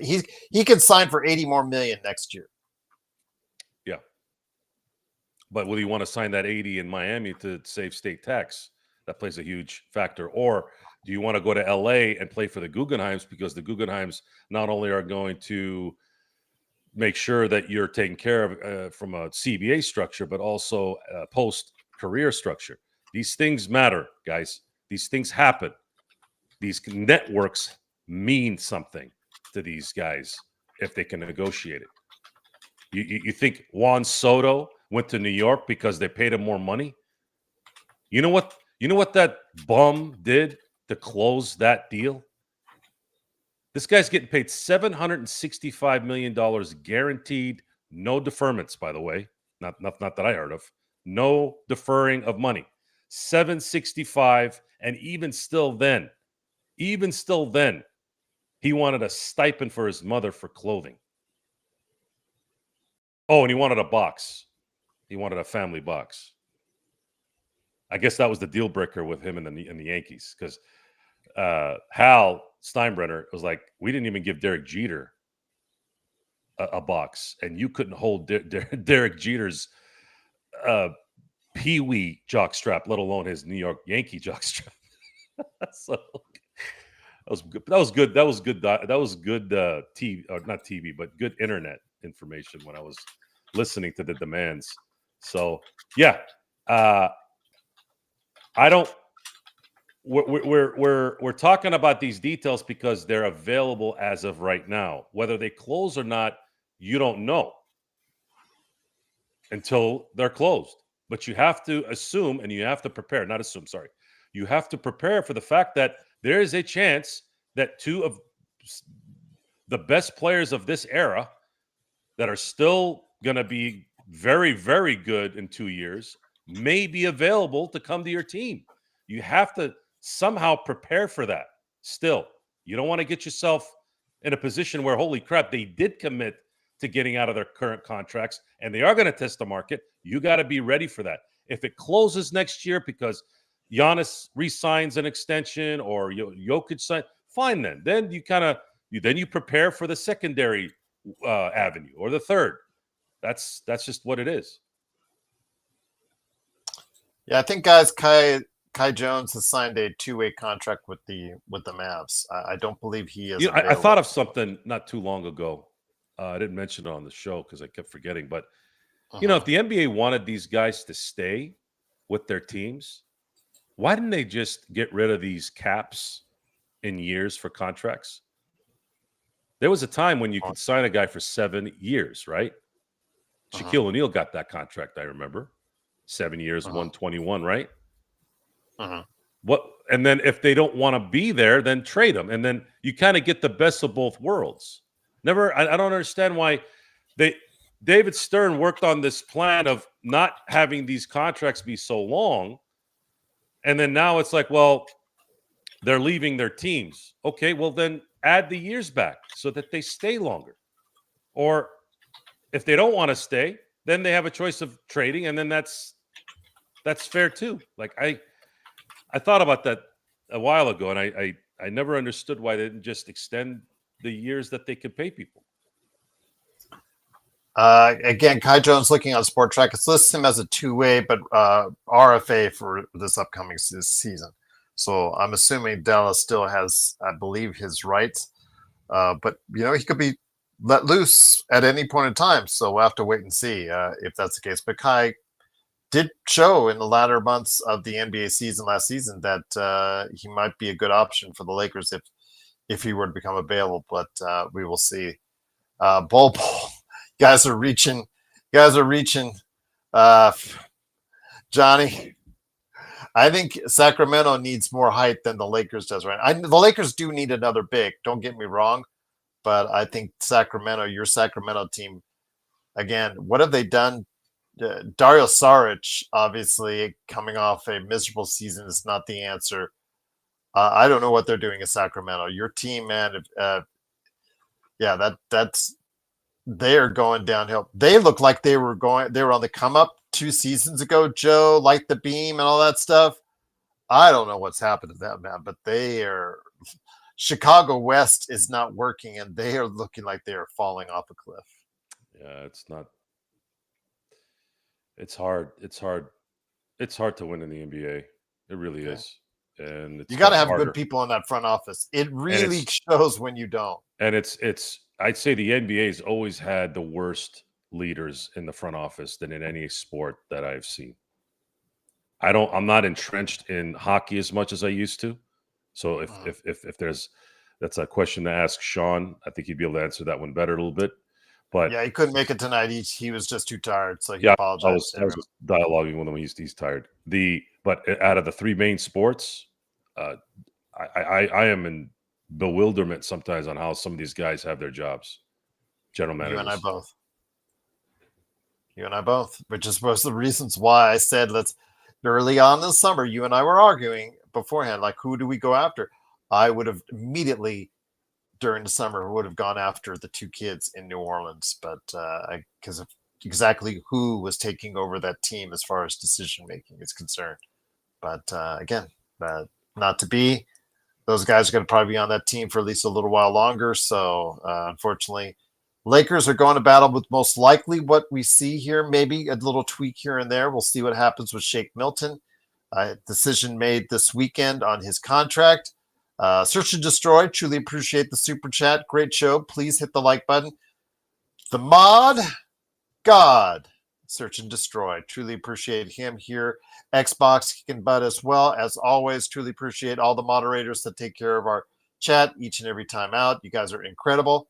he can sign for $80 more million next year. Yeah, but will you want to sign that 80 in Miami to save state tax? That plays a huge factor. Or do you want to go to LA and play for the Guggenheims, because the Guggenheims not only are going to make sure that you're taken care of from a CBA structure, but also a post-career structure. These things matter, guys. These things happen. These networks mean something to these guys if they can negotiate it. You think Juan Soto went to New York because they paid him more money? You know what that bum did to close that deal? This guy's getting paid $765 million guaranteed, No deferments, by the way. Not that I heard of. No deferring of money. $765, and even still then, he wanted a stipend for his mother for clothing. Oh, and he wanted a box. He wanted a family box. I guess that was the deal breaker with him and the Yankees, because Hal Steinbrenner was like, we didn't even give Derek Jeter a box, and you couldn't hold Derek Jeter's Pee-wee jockstrap, let alone his New York Yankee jockstrap. So that was good. That was good. That was good. That was good TV, or not TV, but good internet information when I was listening to the demands. So yeah, I don't. We're talking about these details because they're available as of right now. Whether they close or not, you don't know until they're closed. But you have to assume, and you have to prepare. Not assume. Sorry, you have to prepare for the fact that there is a chance that two of the best players of this era that are still going to be very, very good in 2 years may be available to come to your team. You have to somehow prepare for that. Still, you don't want to get yourself in a position where, holy crap, they did commit to getting out of their current contracts and they are going to test the market. You got to be ready for that. If it closes next year because Giannis re-signs an extension or Jokic sign, fine then. Then you kind of you prepare for the secondary avenue or the third. That's just what it is. Yeah, I think guys, Kai Jones has signed a 2-way contract with the Mavs. I don't believe he is. I thought of something not too long ago. I didn't mention it on the show because I kept forgetting. But you know, if the NBA wanted these guys to stay with their teams, why didn't they just get rid of these caps in years for contracts? There was a time when you could sign a guy for 7 years, right? Shaquille O'Neal got that contract, I remember. 7 years, 121, right? What? And then if they don't want to be there, then trade them. And then you kind of get the best of both worlds. I don't understand why David Stern worked on this plan of not having these contracts be so long. And then now it's like, well, they're leaving their teams. Okay, well then add the years back so that they stay longer. Or if they don't want to stay, then they have a choice of trading, and then that's fair too. Like I thought about that a while ago, and I never understood why they didn't just extend the years that they could pay people. Again, Kai Jones looking on Sport Track. It's listed him as a 2-way, but RFA for this upcoming season. So I'm assuming Dallas still has, I believe, his rights. But, you know, he could be let loose at any point in time. So we'll have to wait and see if that's the case. But Kai did show in the latter months of the NBA season last season that he might be a good option for the Lakers if he were to become available. But we will see. Bol. Guys are reaching. Johnny, I think Sacramento needs more height than the Lakers does right now. The Lakers do need another big. Don't get me wrong. But I think your Sacramento team, again, what have they done? Dario Saric, obviously, coming off a miserable season is not the answer. I don't know what they're doing in Sacramento. Your team, man, they are going downhill. They look like they were on the come up 2 seasons ago, Joe, light the beam and all that stuff. I don't know what's happened to them, man, but Chicago West is not working, and they are looking like they are falling off a cliff. Yeah, it's not. It's hard. It's hard to win in the NBA. It really is. And you got to have good people in that front office. It really shows when you don't. And I'd say the NBA's always had the worst leaders in the front office than in any sport that I've seen. I'm not entrenched in hockey as much as I used to. So if that's a question to ask Sean, I think he'd be able to answer that one better a little bit. But yeah, he couldn't make it tonight. He was just too tired, so he apologized. I was just dialoguing with him. He's tired. But out of the 3 main sports, I am in bewilderment sometimes on how some of these guys have their jobs. General managers. You and I both. You and I both, which is one of the reasons why I said early on this summer, you and I were arguing beforehand, like, who do we go after? I would have immediately during the summer would have gone after the two kids in New Orleans, but because of exactly who was taking over that team as far as decision making is concerned. But again, not to be. Those guys are going to probably be on that team for at least a little while longer. So unfortunately, Lakers are going to battle with most likely what we see here. Maybe a little tweak here and there. We'll see what happens with Shake Milton. Decision made this weekend on his contract. Search and Destroy. Truly appreciate the super chat. Great show. Please hit the like button. The Mod God. Search and Destroy. Truly appreciate him here. Xbox kicking butt as well. As always, truly appreciate all the moderators that take care of our chat each and every time out. You guys are incredible.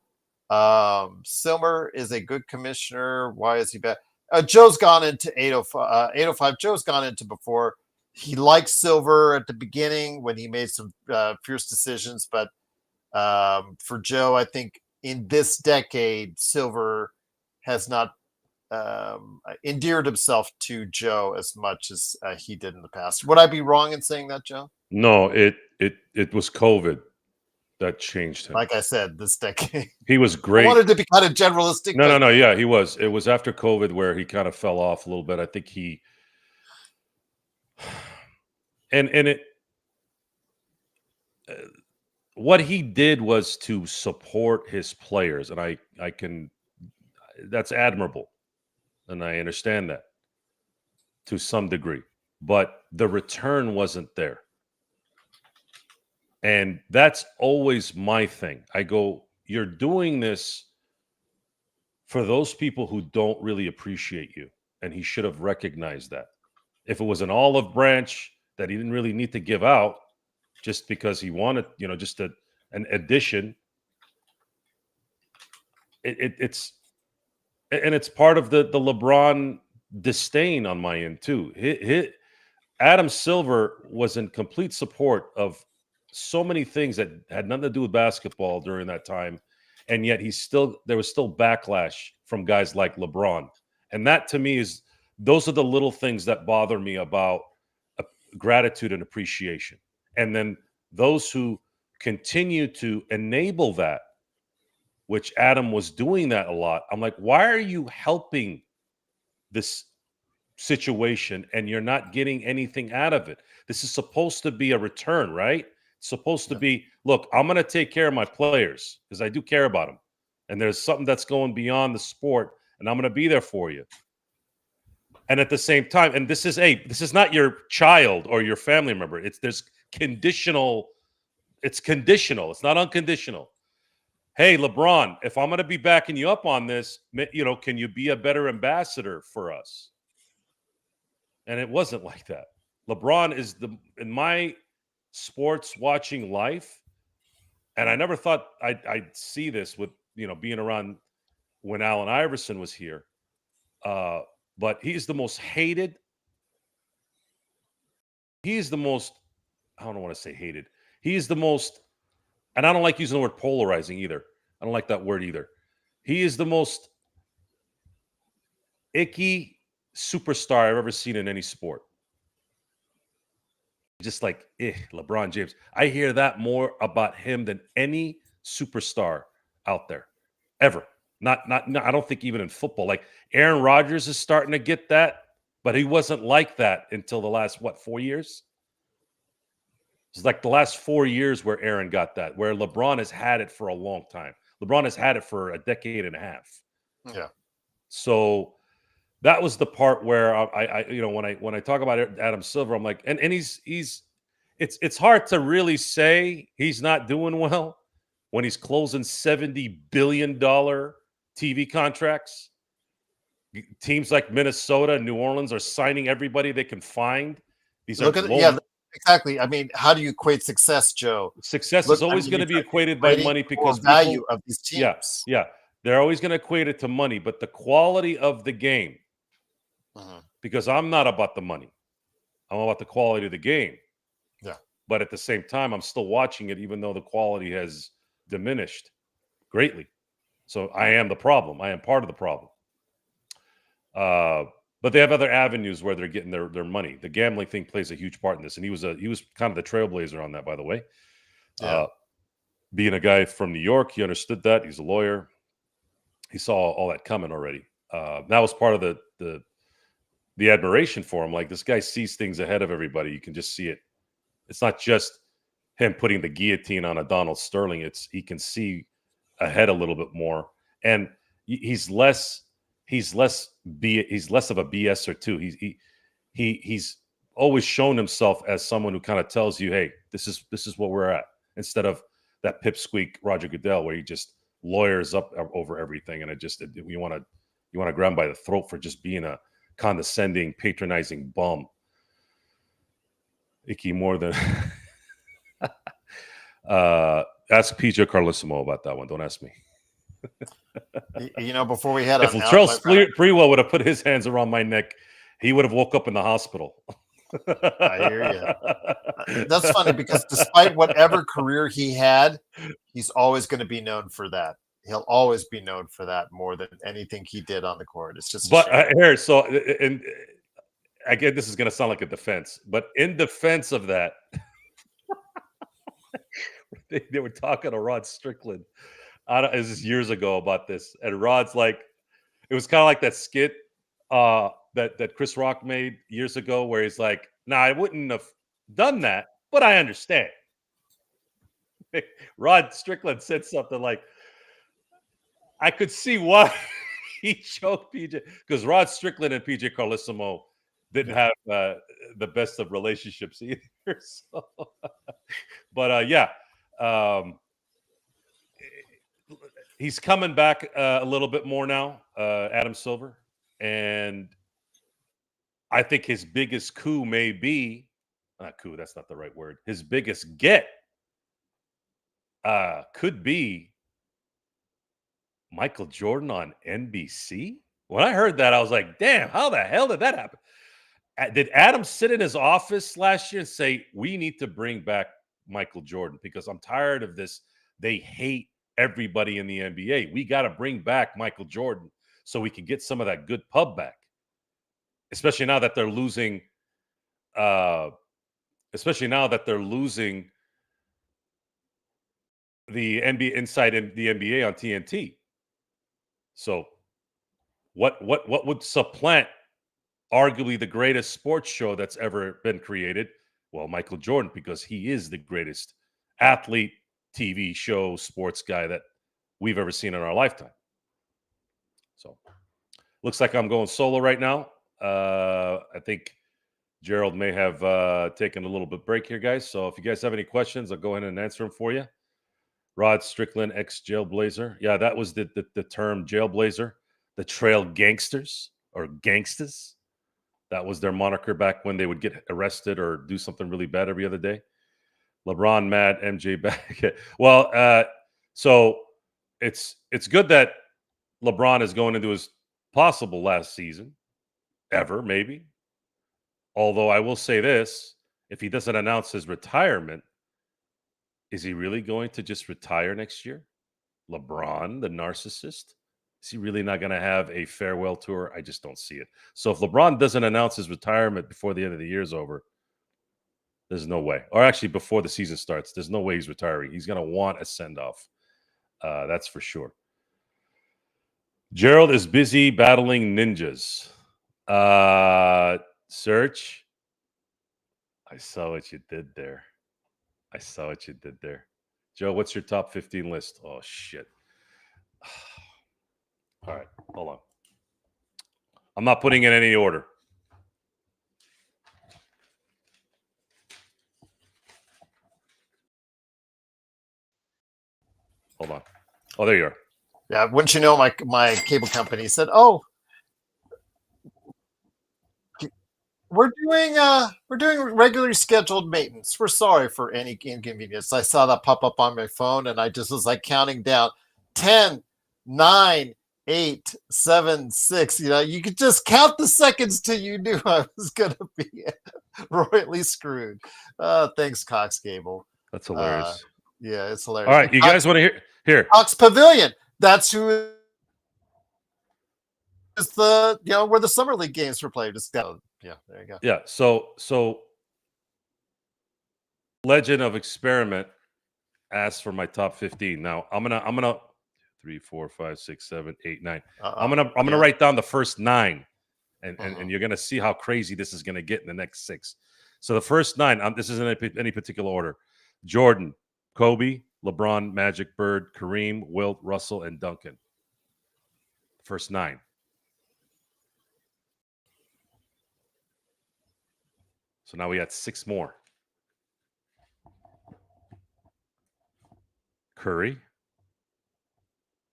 Silmer is a good commissioner. Why is he bad? Joe's gone into 805. 805. Joe's gone into before. He liked Silver at the beginning when he made some fierce decisions. But for Joe, I think in this decade, Silver has not endeared himself to Joe as much as he did in the past. Would I be wrong in saying that, Joe? No, it was COVID that changed him. Like I said, this decade. He was great. I wanted to be kind of generalistic. No. Yeah, he was. It was after COVID where he kind of fell off a little bit. I think he and it what he did was to support his players, and I can that's admirable, and I understand that to some degree, but the return wasn't there. And that's always my thing. I go, you're doing this for those people who don't really appreciate you. And he should have recognized that. If it was an olive branch that he didn't really need to give out just because he wanted, just an addition, it's part of the LeBron disdain on my end too. Adam Silver was in complete support of so many things that had nothing to do with basketball during that time, and yet there was still backlash from guys like LeBron, and that to me those are the little things that bother me about gratitude and appreciation. And then those who continue to enable that, which Adam was doing that a lot. I'm like, why are you helping this situation and you're not getting anything out of it? This is supposed to be a return, right? It's supposed to be, look, I'm going to take care of my players because I do care about them. And there's something that's going beyond the sport, and I'm going to be there for you. And at the same time, and this is not your child or your family member. It's conditional. It's conditional. It's not unconditional. Hey, LeBron, if I'm going to be backing you up on this, can you be a better ambassador for us? And it wasn't like that. LeBron is in my sports watching life, and I never thought I'd see this with being around when Allen Iverson was here. But he's the most hated. He's the most, I don't want to say hated. He's the most, and I don't like using the word polarizing either. I don't like that word either. He is the most icky superstar I've ever seen in any sport. Just like, LeBron James. I hear that more about him than any superstar out there ever. Not, I don't think even in football. Like Aaron Rodgers is starting to get that, but he wasn't like that until the last, 4 years? It's like the last 4 years where Aaron got that, where LeBron has had it for a long time. LeBron has had it for a decade and a half. Yeah. So that was the part where I when I talk about Adam Silver, I'm like, and it's hard to really say he's not doing well when he's closing $70 billion TV contracts. Teams like Minnesota and New Orleans are signing everybody they can find. These are exactly. I mean, how do you equate success, Joe? Success is always going to be equated by money because value of these teams. Yeah, they're always going to equate it to money, but the quality of the game. Because I'm not about the money. I'm about the quality of the game. Yeah. But at the same time, I'm still watching it, even though the quality has diminished greatly. So I am the problem. I am part of the problem. But they have other avenues where they're getting their money. The gambling thing plays a huge part in this, and he was kind of the trailblazer on that, by the way. Yeah. Being a guy from New York, he understood that. He's a lawyer. He saw all that coming already. That was part of the admiration for him. Like, this guy sees things ahead of everybody. You can just see it. It's not just him putting the guillotine on a Donald Sterling. He can see ahead a little bit more, and he's less of a BSer too. He's always shown himself as someone who kind of tells you, hey, this is what we're at, instead of that pipsqueak Roger Goodell where he just lawyers up over everything, and you want to grab him by the throat for just being a condescending, patronizing bum. Icky more than ask PJ Carlissimo about that one. Don't ask me. Before we had if Charles Sprewell would have put his hands around my neck, he would have woke up in the hospital. I hear you. That's funny, because despite whatever career he had, he's always going to be known for that. He'll always be known for that more than anything he did on the court. It's just. But and again, this is going to sound like a defense, but in defense of that, they were talking to Rod Strickland. This is years ago about this, and Rod's like, it was kind of like that skit that Chris Rock made years ago, where he's like, "Nah, I wouldn't have done that, but I understand." Rod Strickland said something like, "I could see why he choked PJ," because Rod Strickland and PJ Carlissimo didn't have the best of relationships either. So, but yeah. He's coming back a little bit more now, Adam Silver, and I think his biggest coup may be not coup. That's not the right word. His biggest get could be Michael Jordan on NBC. When I heard that, I was like, "Damn! How the hell did that happen?" Did Adam sit in his office last year and say, "We need to bring back Michael Jordan because I'm tired of this. They hate everybody in the NBA. We got to bring back Michael Jordan so we can get some of that good pub back." Especially now that they're losing the NBA inside in the NBA on TNT. So what would supplant arguably the greatest sports show that's ever been created? Well, Michael Jordan, because he is the greatest athlete, TV show, sports guy that we've ever seen in our lifetime. So looks like I'm going solo right now. I think Gerald may have taken a little bit break here, guys. So if you guys have any questions, I'll go ahead and answer them for you. Rod Strickland, ex-jailblazer. Yeah, that was the term, jailblazer. The trail gangsters or gangstas. That was their moniker back when they would get arrested or do something really bad every other day. LeBron mad, MJ back. Well, so it's good that LeBron is going into his possible last season ever, maybe. Although I will say this, if he doesn't announce his retirement, is he really going to just retire next year? LeBron, the narcissist? Is he really not going to have a farewell tour? I just don't see it. So if LeBron doesn't announce his retirement before the end of the year is over, there's no way. Or actually, before the season starts, there's no way he's retiring. He's going to want a send-off. That's for sure. Gerald is busy battling ninjas. Search. I saw what you did there. Joe, what's your top 15 list? Oh, shit. All right, hold on. I'm not putting in any order. Hold on. Oh, there you are. Yeah, wouldn't you know, my cable company said, "Oh, we're doing regularly scheduled maintenance. We're sorry for any inconvenience." I saw that pop up on my phone, and I just was like counting down 10, 9, 8, 7, 6. You could just count the seconds till you knew I was going to be royally screwed. Thanks, Cox Cable. That's hilarious. Yeah, it's hilarious. All right, you guys want to hear? Here. Cox Pavilion. That's who. It's where the summer league games were played. Just there you go. Yeah. So Legend of Experiment asked for my top 15. Now I'm gonna 3, 4, 5, 6, 7, 8, 9. I'm gonna write down the first 9, and you're gonna see how crazy this is gonna get in the next 6. So the first 9, this isn't any particular order: Jordan, Kobe, LeBron, Magic, Bird, Kareem, Wilt, Russell, and Duncan. First 9. So now we had 6 more. Curry.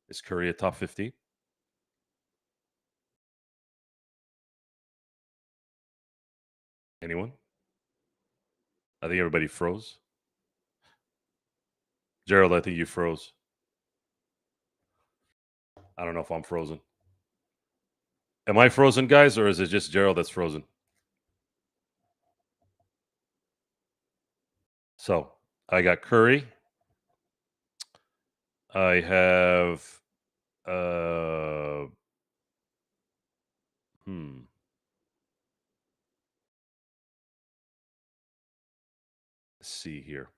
Is Curry a top 15? Anyone? I think everybody froze. Gerald, I think you froze. I don't know if I'm frozen. Am I frozen, guys, or is it just Gerald that's frozen? So I got Curry. I have let's see here.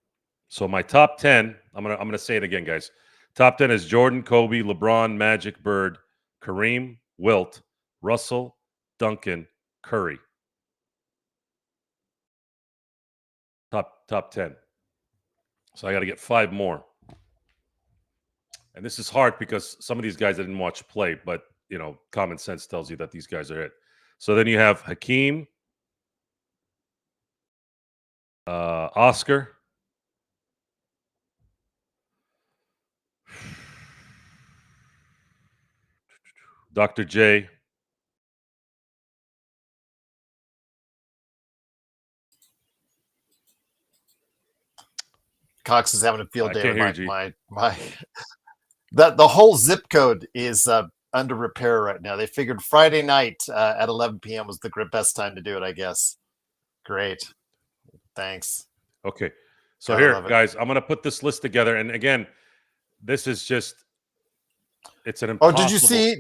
So my top 10, I'm gonna say it again, guys. Top 10 is Jordan, Kobe, LeBron, Magic, Bird, Kareem, Wilt, Russell, Duncan, Curry. Top 10. So I got to get 5 more. And this is hard because some of these guys I didn't watch play, but common sense tells you that these guys are it. So then you have Hakeem, Oscar, Dr. J, Cox is having a field day with my that the whole zip code is under repair right now. They figured Friday night at 11 p.m. was the best time to do it, I guess. Great. Thanks. Okay. So here, guys, I'm going to put this list together. And again, this is just, it's an impossible. Oh,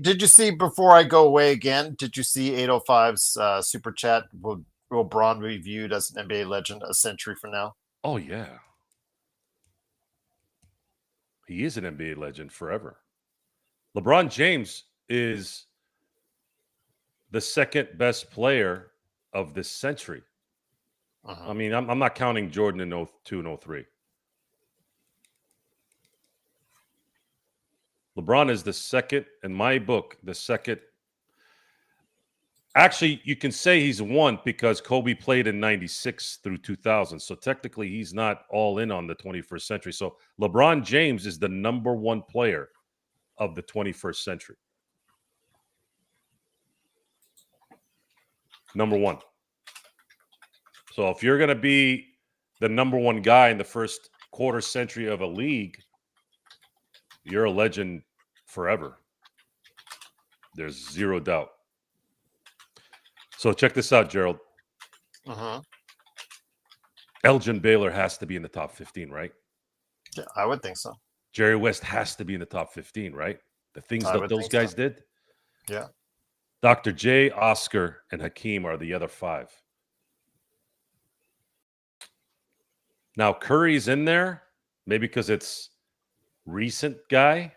did you see before I go away again, did you see 805's super chat? Will Braun be viewed as an NBA legend a century from now? Oh, yeah. He is an NBA legend forever. LeBron James is the second best player of this century. I mean, I'm not counting Jordan in 02 and 03. LeBron is the second, in my book, the second. Actually, you can say he's one because Kobe played in 96 through 2000. So technically, he's not all in on the 21st century. So LeBron James is the number 1 player of the 21st century. Number 1. So if you're going to be the number 1 guy in the first quarter century of a league, you're a legend forever. There's zero doubt. So check this out, Gerald. Elgin Baylor has to be in the top 15, right? Yeah, I would think so. Jerry West has to be in the top 15, right? The things that those guys did. Yeah. Dr. J, Oscar, and Hakeem are the other 5. Now, Curry's in there, maybe because it's recent guy,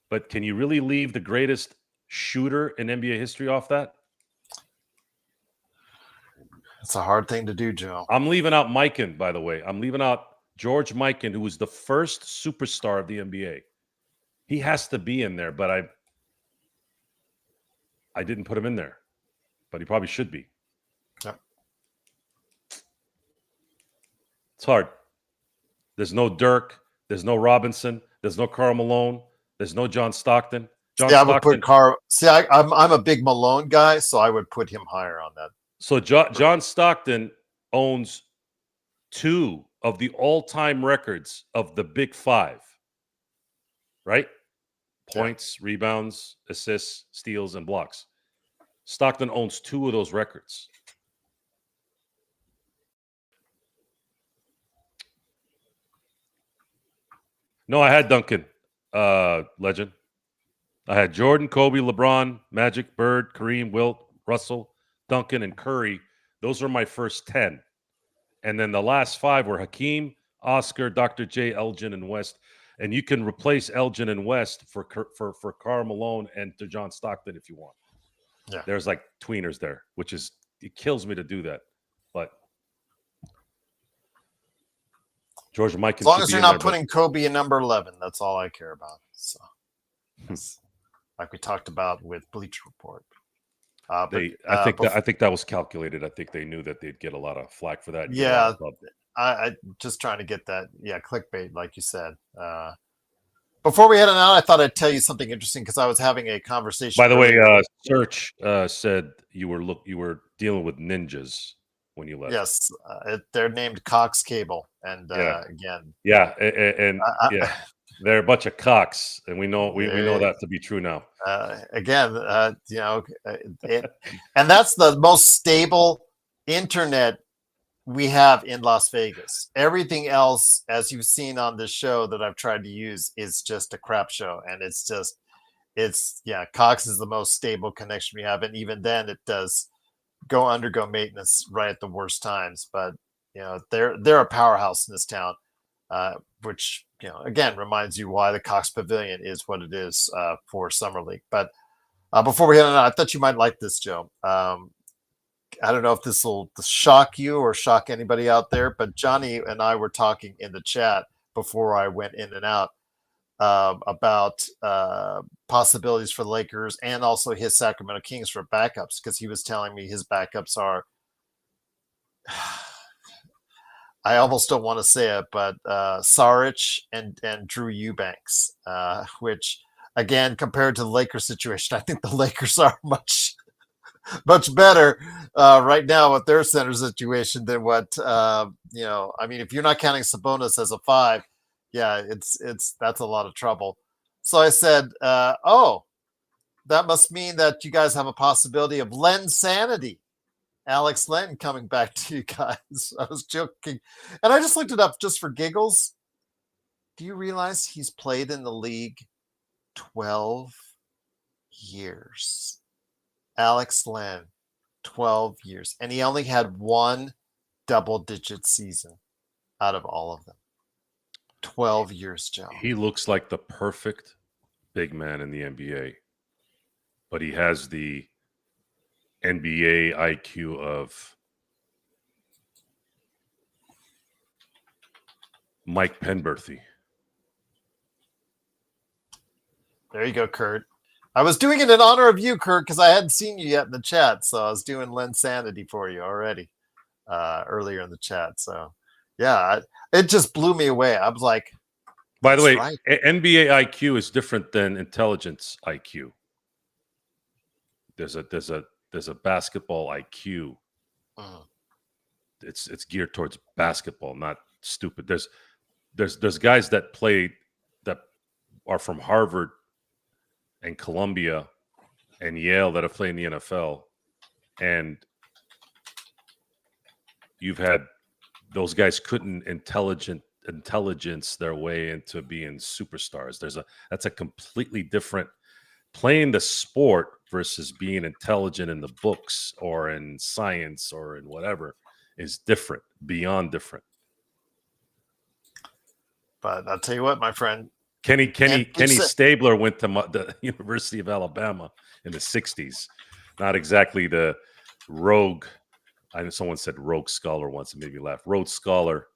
but can you really leave the greatest shooter in NBA history off that? It's a hard thing to do, Joe. I'm leaving out Mikan, by the way. I'm leaving out George Mikan, who was the first superstar of the NBA. He has to be in there, but I didn't put him in there, but he probably should be. Yep. It's hard. There's no Dirk. There's no Robinson. There's no Karl Malone. There's no John Stockton. I would put Carl. See, I'm a big Malone guy, so I would put him higher on that. So John Stockton owns 2 of the all-time records of the Big 5, right? Points, rebounds, assists, steals, and blocks. Stockton owns 2 of those records. No, I had Duncan, legend. I had Jordan, Kobe, LeBron, Magic, Bird, Kareem, Wilt, Russell, Duncan, and Curry. Those were my first 10. And then the last 5 were Hakeem, Oscar, Dr. J, Elgin, and West. And you can replace Elgin and West for Karl Malone and to John Stockton if you want. Yeah. There's like tweeners there, which is, it kills me to do that. But George Mikan, as long as you're not putting Kobe in number 11, that's all I care about. So, yes. Like we talked about with Bleacher Report. I think that was calculated. I think they knew that they'd get a lot of flack for that. Yeah, I just trying to get that. Yeah, clickbait, like you said. Before we head on out, I thought I'd tell you something interesting because I was having a conversation. By the way, Search said you were dealing with ninjas when you left. Yes, they're named Cox Cable, and again, they're a bunch of cocks, and we know that to be true now. And that's the most stable internet we have in Las Vegas. Everything else, as you've seen on this show that I've tried to use, is just a crap show, and Cox is the most stable connection we have, and even then, it does undergo maintenance right at the worst times. But they're a powerhouse in this town, which again reminds you why the Cox Pavilion is what it is for Summer League. But before we head on, I thought you might like this, Joe. I don't know if this will shock you or shock anybody out there, but Johnny and I were talking in the chat before I went in and out about possibilities for the Lakers and also his Sacramento Kings for backups, because he was telling me his backups are I almost don't want to say it, but Saric and Drew Eubanks, which again, compared to the Lakers situation, I think the Lakers are much better right now with their center situation than what I mean, if you're not counting Sabonis as a 5, that's a lot of trouble. So I said, that must mean that you guys have a possibility of Len Sanity, Alex Len, coming back to you guys. I was joking, and I just looked it up just for giggles. Do you realize he's played in the league 12 years? Alex Len, 12 years. And he only had one double-digit season out of all of them. 12 years, Joe. He looks like the perfect big man in the NBA, but he has the NBA IQ of Mike Penberthy. There you go, Kurt. I was doing it in honor of you, Kurt, because I hadn't seen you yet in the chat. So I was doing Len Sanity for you already earlier in the chat. So, yeah, it just blew me away. I was like, by the way, right. NBA IQ is different than intelligence IQ. There's a basketball IQ. It's geared towards basketball, not stupid. There's guys that are from Harvard and Columbia and Yale that have played in the NFL, and you've had those guys couldn't intelligence their way into being superstars. That's a completely different playing the sport versus being intelligent in the books or in science or in whatever is different, beyond different. But I'll tell you what, my friend, Kenny Stabler went to the University of Alabama in the 60s. Not exactly the rogue. I know someone said rogue scholar once and made me laugh. Rhodes Scholar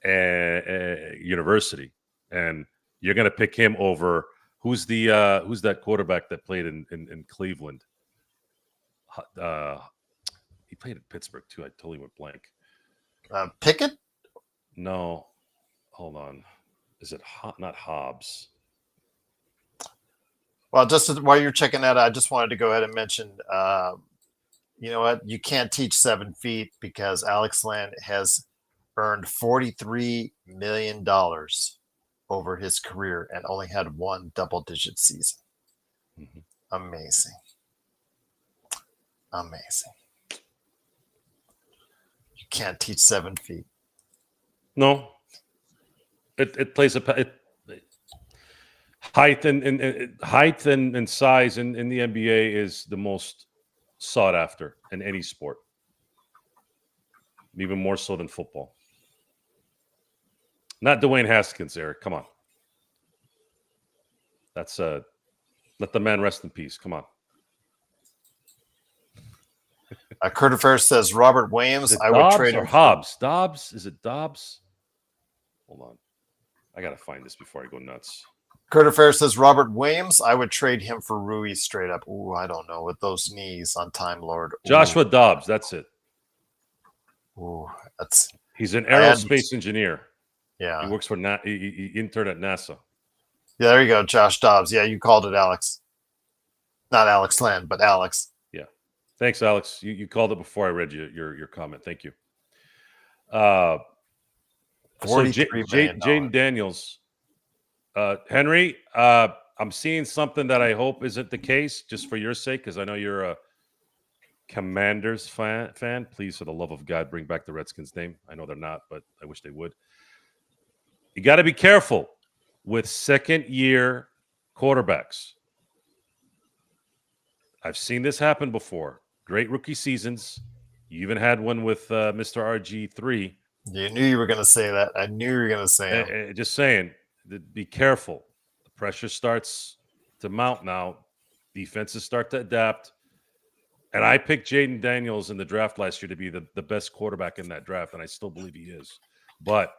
University. And you're going to pick him over who's that quarterback that played in Cleveland? He played in Pittsburgh too. I totally went blank. Pickett? No. Hold on. Is it not Hobbs? Well, just while you're checking that, I just wanted to go ahead and mention, you know what? You can't teach 7 feet because Alex Len has earned $43 million over his career and only had one double-digit season. Mm-hmm. Amazing. You can't teach 7 feet. No. It plays Height and size in the NBA is the most sought after in any sport, even more so than football. Not Dwayne Haskins, Eric. Come on. That's let the man rest in peace. Come on. Curtis Fair says Robert Williams. Is it I would Dobbs trade or him. Hobbs? Dobbs? Is it Dobbs? Hold on. I got to find this before I go nuts. Curtis Fair says Robert Williams. I would trade him for Rui straight up. Ooh, I don't know with those knees on Time Lord. Ooh. Joshua Dobbs. That's it. Ooh, he's an aerospace engineer. Yeah, he works for he interned at NASA. Yeah, there you go, Josh Dobbs. Yeah, you called it, Alex. Not Alex Land, but Alex. Yeah, thanks, Alex. You called it before I read your comment. Thank you. So Jaden Daniels, Henry. I'm seeing something that I hope isn't the case, just for your sake, because I know you're a Commanders fan. Please, for the love of God, bring back the Redskins name. I know they're not, but I wish they would. You got to be careful with second-year quarterbacks. I've seen this happen before. Great rookie seasons. You even had one with Mr. RG3. You knew you were going to say that. I knew you were going to say it. Just saying, be careful. The pressure starts to mount now. Defenses start to adapt. And I picked Jaden Daniels in the draft last year to be the best quarterback in that draft, and I still believe he is. But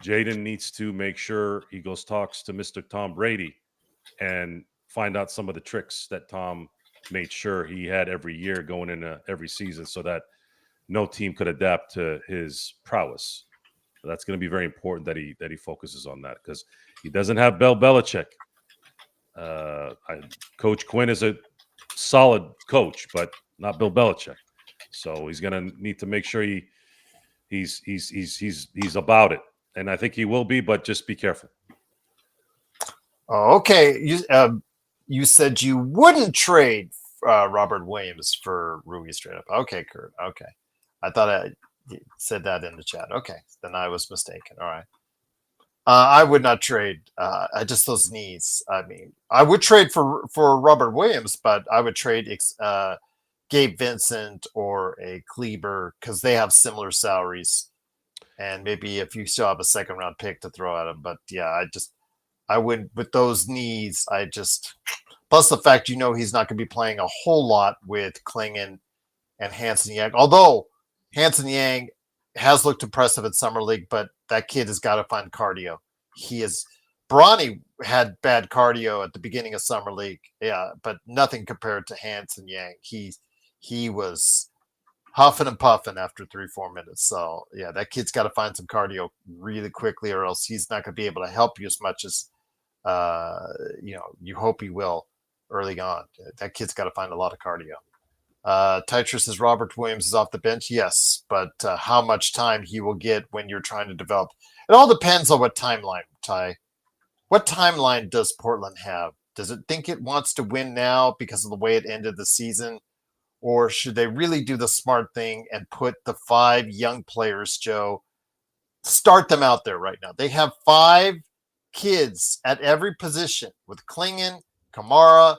Jaden needs to make sure he talks to Mr. Tom Brady and find out some of the tricks that Tom made sure he had every year going into every season so that no team could adapt to his prowess. So that's going to be very important that he focuses on that, because he doesn't have Bill Belichick. Coach Quinn is a solid coach, but not Bill Belichick. So he's going to need to make sure he's about it. And I think he will be, but just be careful. Oh, okay. You said you wouldn't trade Robert Williams for Rui straight up. Okay, Kurt. Okay. I thought I said that in the chat. Okay. Then I was mistaken. All right. I would not trade. Just those knees. I mean, I would trade for Robert Williams, but I would trade Gabe Vincent or a Kleber because they have similar salaries. And maybe if you still have a second round pick to throw at him. But yeah, I would, with those knees, plus the fact, he's not going to be playing a whole lot with Klingon and Hanson Yang. Although Hanson Yang has looked impressive at Summer League, but that kid has got to find cardio. Bronny had bad cardio at the beginning of Summer League. Yeah, but nothing compared to Hanson Yang. He was huffing and puffing after 3-4 minutes. So yeah, that kid's got to find some cardio really quickly, or else he's not going to be able to help you as much as you hope he will early on. That kid's got to find a lot of cardio. Titra says Robert Williams is off the bench. Yes, but how much time he will get when you're trying to develop. It all depends on what timeline, Ty. What timeline does Portland have? Does it think it wants to win now because of the way it ended the season? Or should they really do the smart thing and put the 5 young players, Joe, start them out there right now? They have 5 kids at every position with Klingon, Kamara,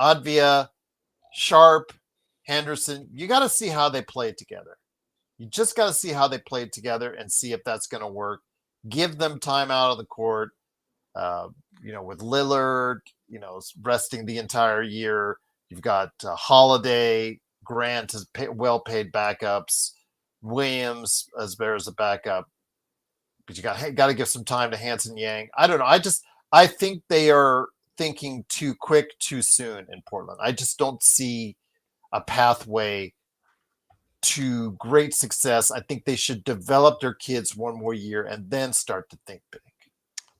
Advia, Sharp, Henderson. You got to see how they play together. You just got to see how they play together and see if that's going to work. Give them time out of the court. With Lillard, resting the entire year. You've got Holiday, Grant as well-paid backups, Williams as there as a backup. But you got to give some time to Hanson Yang. I don't know. I think they are thinking too quick, too soon in Portland. I just don't see a pathway to great success. I think they should develop their kids one more year and then start to think big.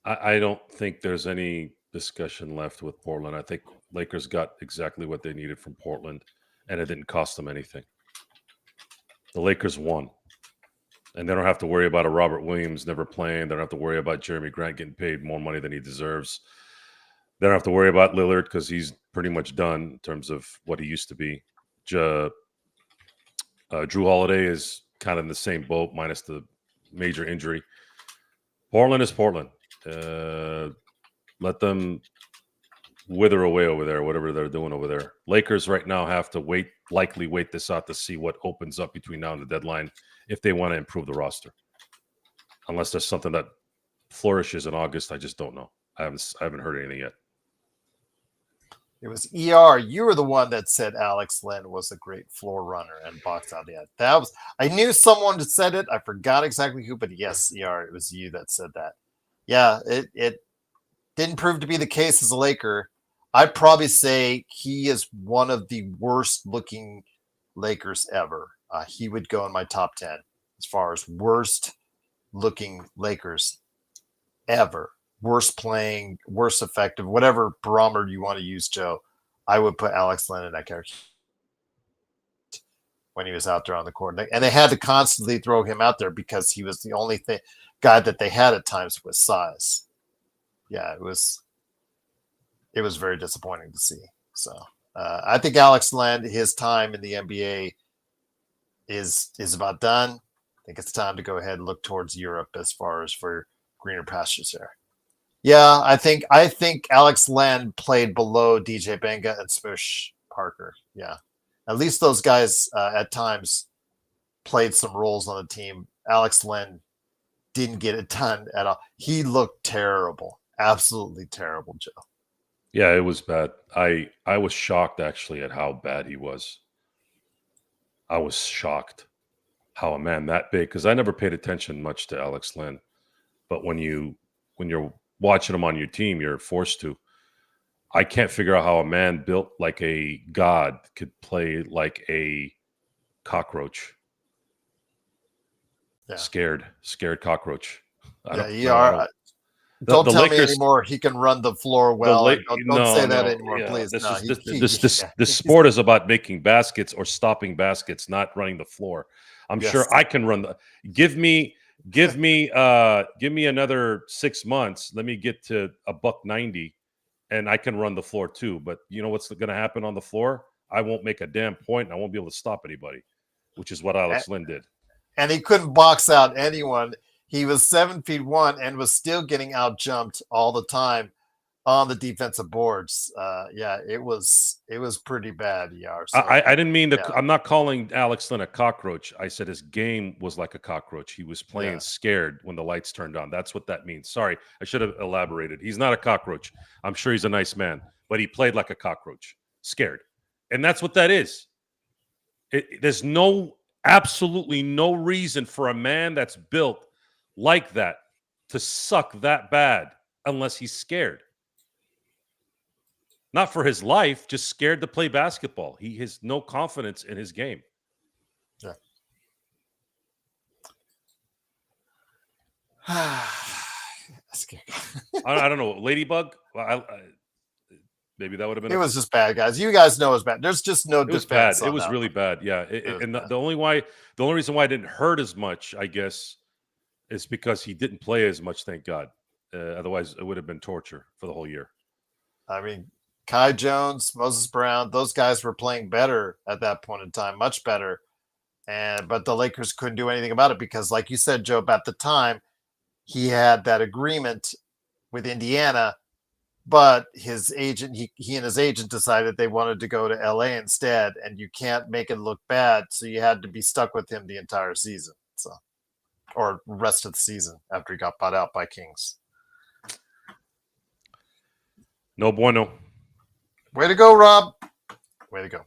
I don't think there's any discussion left with Portland. I think Lakers got exactly what they needed from Portland, and it didn't cost them anything. The Lakers won, and they don't have to worry about a Robert Williams never playing. They don't have to worry about Jeremy Grant getting paid more money than he deserves. They don't have to worry about Lillard because he's pretty much done in terms of what he used to be. Drew Holiday is kind of in the same boat, minus the major injury. Portland is Portland. Let them wither away over there, whatever they're doing over there. Lakers right now have to likely wait this out to see what opens up between now and the deadline if they want to improve the roster. Unless there's something that flourishes in August, I just don't know. I haven't heard anything yet. It was ER. You were the one that said Alex Len was a great floor runner and box out. Yeah, that was. I knew someone that said it. I forgot exactly who, but yes, ER. It was you that said that. Yeah, it didn't prove to be the case as a Laker. I'd probably say he is one of the worst looking Lakers ever. He would go in my top 10 as far as worst looking Lakers ever. Worst playing, worst effective, whatever barometer you want to use, Joe. I would put Alex Len in that character when he was out there on the court. And they had to constantly throw him out there because he was the only guy that they had at times with size. Yeah, it was very disappointing to see. So I think Alex Len, his time in the NBA is about done. I think it's time to go ahead and look towards Europe as far as for greener pastures there. Yeah, I think Alex Len played below DJ Benga and Smush Parker. Yeah, at least those guys at times played some roles on the team. Alex Len didn't get it done at all. He looked terrible, absolutely terrible, Joe. Yeah, it was bad. I was shocked actually at how bad he was. I was shocked how a man that big, because I never paid attention much to Alex Len, but when you're watching him on your team, you're forced to. I can't figure out how a man built like a god could play like a cockroach. Yeah. Scared cockroach. Don't tell me anymore. He can run the floor well. Don't say that anymore, please. This sport is about making baskets or stopping baskets, not running the floor. I'm sure I can run the. Give me another 6 months. Let me get to $190, and I can run the floor too. But you know what's going to happen on the floor? I won't make a damn point, and I won't be able to stop anybody, which is what Alex Len did. And he couldn't box out anyone. He was 7'1" and was still getting out jumped all the time on the defensive boards. Yeah, it was pretty bad. Yeah, so, I didn't mean to. Yeah. I'm not calling Alex Len a cockroach. I said his game was like a cockroach. He was playing scared when the lights turned on. That's what that means. Sorry, I should have elaborated. He's not a cockroach. I'm sure he's a nice man, but he played like a cockroach, scared, and that's what that is. There's absolutely no reason for a man that's built like that to suck that bad unless he's scared. Not for his life, just scared to play basketball. He has no confidence in his game. Yeah. I don't know. Ladybug? Maybe that would have been. It was just bad, guys. You guys know it was bad. There's just no defense. It was bad. It was really bad. Yeah. The only reason why it didn't hurt as much, I guess, is because he didn't play as much. Thank God. Otherwise, it would have been torture for the whole year. I mean, Kai Jones, Moses Brown, those guys were playing better at that point in time, much better. But the Lakers couldn't do anything about it because, like you said, Joe, at the time, he had that agreement with Indiana, but his agent, he and his agent decided they wanted to go to LA instead, and you can't make it look bad, so you had to be stuck with him the entire season, or rest of the season after he got bought out by Kings. No bueno. Way to go, Rob. Way to go.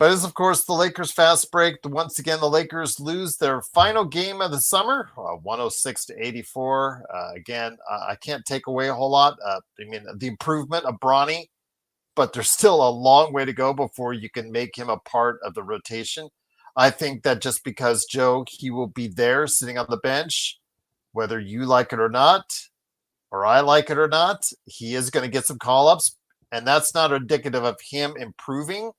But as, of course, the Lakers fast break. Once again, the Lakers lose their final game of the summer, 106-84. Again, I can't take away a whole lot. I mean, the improvement of Bronny, but there's still a long way to go before you can make him a part of the rotation. I think that just because, Joe, he will be there sitting on the bench, whether you like it or not, or I like it or not, he is going to get some call-ups, and that's not indicative of him improving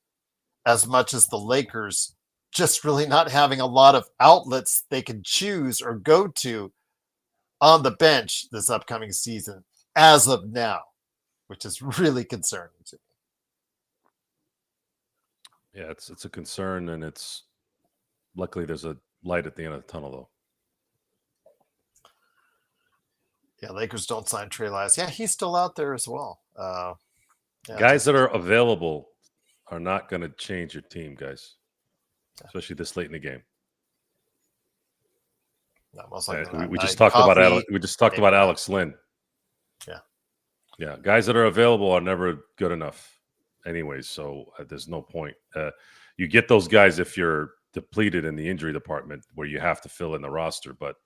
as much as the Lakers just really not having a lot of outlets they can choose or go to on the bench this upcoming season as of now, which is really concerning to me. Yeah, it's a concern, and luckily there's a light at the end of the tunnel, though. Yeah, Lakers don't sign Trey Lyles. Yeah, he's still out there as well. Guys that are available are not going to change your team, guys, especially this late in the game. No, most likely we just talked about Alex Lynn. Yeah. Guys that are available are never good enough, anyways. So there's no point. You get those guys if you're depleted in the injury department, where you have to fill in the roster. But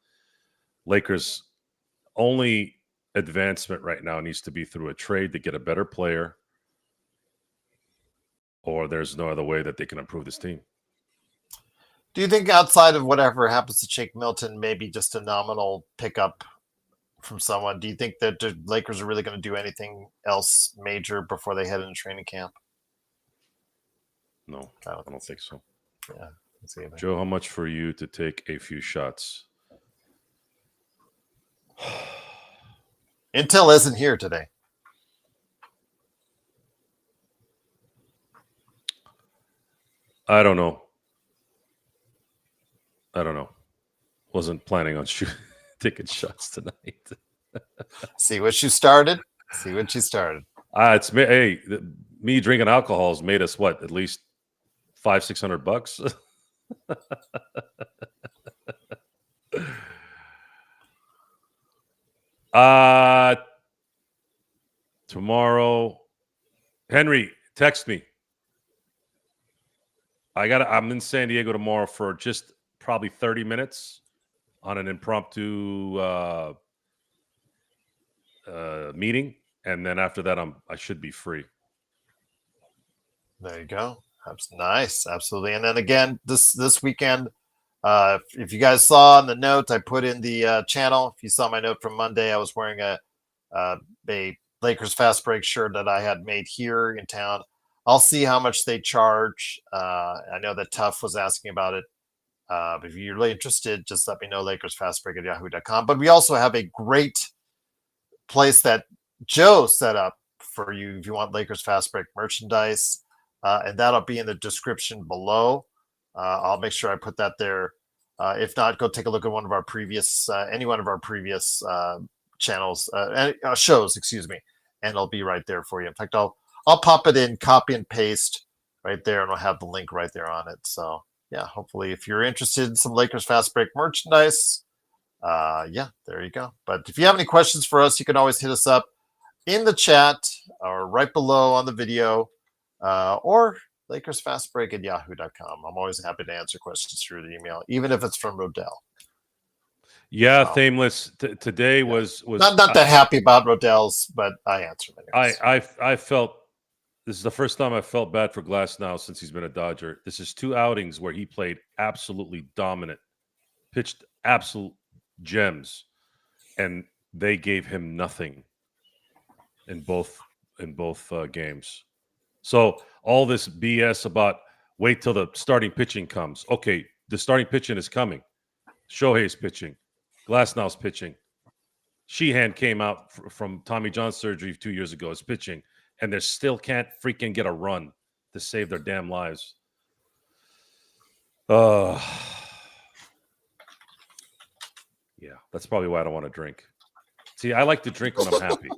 Lakers' only advancement right now needs to be through a trade to get a better player, or there's no other way that they can improve this team. Do you think outside of whatever happens to Shake Milton, maybe just a nominal pickup from someone, do you think that the Lakers are really going to do anything else major before they head into training camp? No, I don't think so. Yeah. Joe, how much for you to take a few shots? Intel isn't here today. I don't know. Wasn't planning on taking shots tonight. See what you started. It's me drinking alcohol has made us what, at least $500-600. Tomorrow, Henry, text me. I'm in San Diego tomorrow for just probably 30 minutes on an impromptu meeting, and then after that I should be free. There you go. That's nice. Absolutely. And then again, this weekend, if you guys saw in the note I put in the channel, if you saw my note from Monday, I was wearing a Lakers Fast Break shirt that I had made here in town. I'll see how much they charge. I know that Tuff was asking about it. But if you're really interested, just let me know, LakersFastBreak@yahoo.com. But we also have a great place that Joe set up for you if you want Lakers Fast Break merchandise. And that'll be in the description below. I'll make sure I put that there. If not, go take a look at one of our previous, any one of our previous channels, shows, excuse me, and it'll be right there for you. In fact, I'll pop it in, copy and paste right there, and I'll have the link right there on it. So yeah, hopefully if you're interested in some Lakers Fast Break merchandise, there you go. But if you have any questions for us, you can always hit us up in the chat or right below on the video, or LakersFastBreak@yahoo.com. I'm always happy to answer questions through the email, even if it's from Rodell. Yeah, so, Thameless. Today was not that happy about Rodell's, but I answered it. I felt this is the first time I felt bad for Glass now since he's been a Dodger. This is 2 outings where he played absolutely dominant, pitched absolute gems, and they gave him nothing in both games. So all this BS about wait till the starting pitching comes. Okay, the starting pitching is coming. Shohei's pitching. Glasnow's pitching. Sheehan came out from Tommy John surgery 2 years ago as pitching, and they still can't freaking get a run to save their damn lives. Yeah, that's probably why I don't want to drink. See, I like to drink when I'm happy.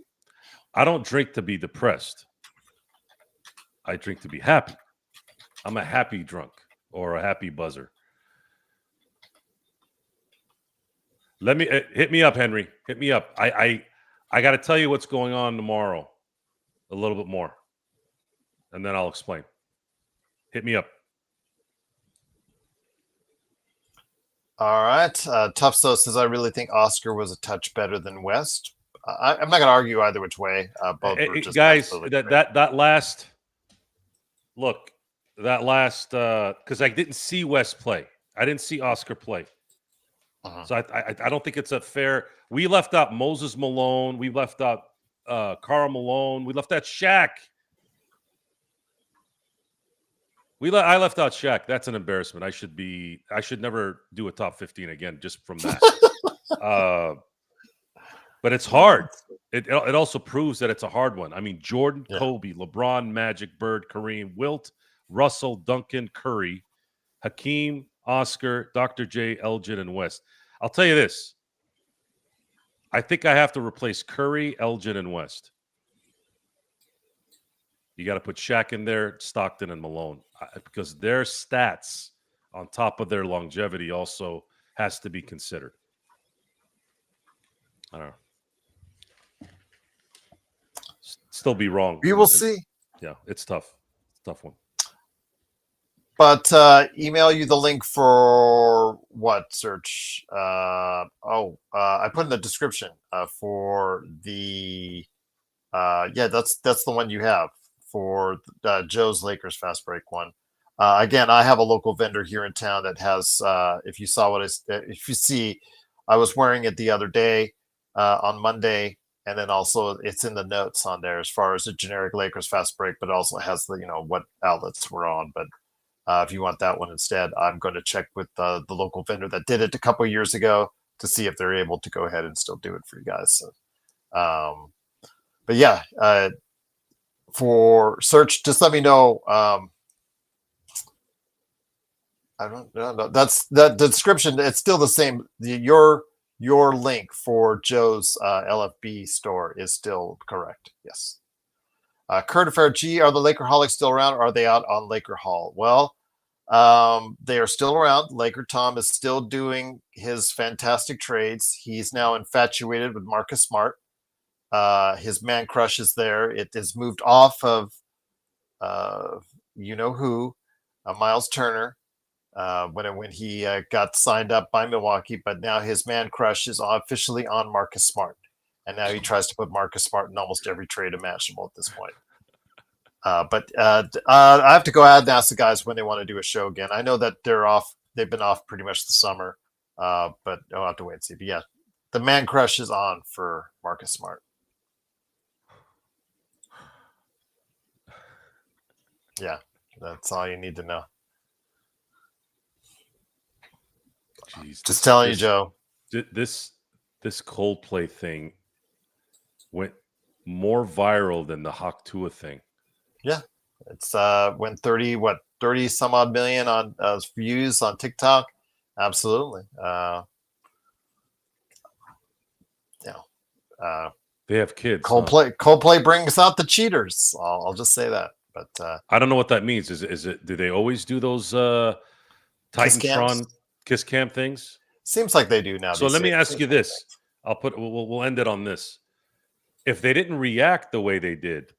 I don't drink to be depressed. I drink to be happy. I'm a happy drunk or a happy buzzer. Let me hit me up, Henry. Hit me up. I got to tell you what's going on tomorrow a little bit more, and then I'll explain. Hit me up. All right. Tufso says, I really think Oscar was a touch better than West. I'm not going to argue either which way. Both were just guys, that last look, because I didn't see West play. I didn't see Oscar play. So I don't think it's a fair. We left out Moses Malone. We left out Karl Malone. We left out Shaq. I left out Shaq. That's an embarrassment. I should never do a top 15 again just from that. But it's hard. It also proves that it's a hard one. I mean, Jordan, Kobe, LeBron, Magic, Bird, Kareem, Wilt, Russell, Duncan, Curry, Hakeem, Oscar, Dr. J, Elgin, and West. I'll tell you this. I think I have to replace Curry, Elgin, and West. You got to put Shaq in there, Stockton, and Malone, because their stats on top of their longevity also has to be considered. I don't know. Still be wrong. We will see. Yeah, it's tough. It's a tough one. But email you the link for what search? I put in the description for the that's the one you have for Joe's Lakers fast break one. Again, I have a local vendor here in town that has. If you see, I was wearing it the other day on Monday, and then also it's in the notes on there as far as the generic Lakers fast break, but also has the what outlets we're on, but. If you want that one instead, I'm going to check with the local vendor that did it a couple of years ago to see if they're able to go ahead and still do it for you guys. So, but yeah, for search, just let me know. I don't know. That's the description. It's still the same. Your link for Joe's LFB store is still correct. Yes. Kurt Affair G, are the Lakerholics still around, or are they out on Laker Hall? Well, they are still around. Laker Tom is still doing his fantastic trades. He's now infatuated with Marcus Smart. His man crush is there. It is moved off of Miles Turner when he got signed up by Milwaukee, but now his man crush is officially on Marcus Smart. And now he tries to put Marcus Smart in almost every trade imaginable at this point. But I have to go ahead and ask the guys when they want to do a show again. I know that they're off. They've been off pretty much the summer, but I'll have to wait and see. But yeah, the man crush is on for Marcus Smart. Yeah, that's all you need to know. Jeez, just telling you, Joe. This Coldplay thing went more viral than the Hawk Tua thing. Yeah, it's went 30 some odd million on views on TikTok. Absolutely. They have kids. Coldplay brings out the cheaters. I'll just say that. But I don't know what that means. Is it? Do they always do those Titantron Kiss Cam things? Seems like they do now. So let me ask you this. We'll end it on this. If they didn't react the way they did,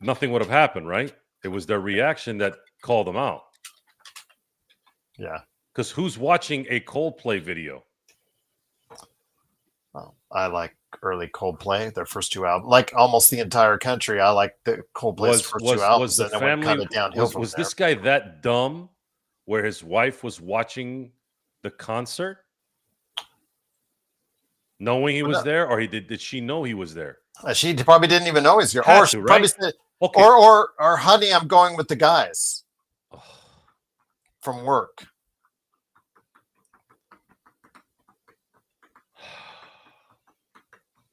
nothing would have happened, right? It was their reaction that called them out. Yeah. Because who's watching a Coldplay video? Well, I like early Coldplay, their first two albums. Like almost the entire country, I like the Coldplay's first two albums. Was the family kind of downhill was this guy that dumb where his wife was watching the concert? Knowing he was there, or did she know he was there? She probably didn't even know he's there. Or she probably said, okay. or honey, I'm going with the guys from work.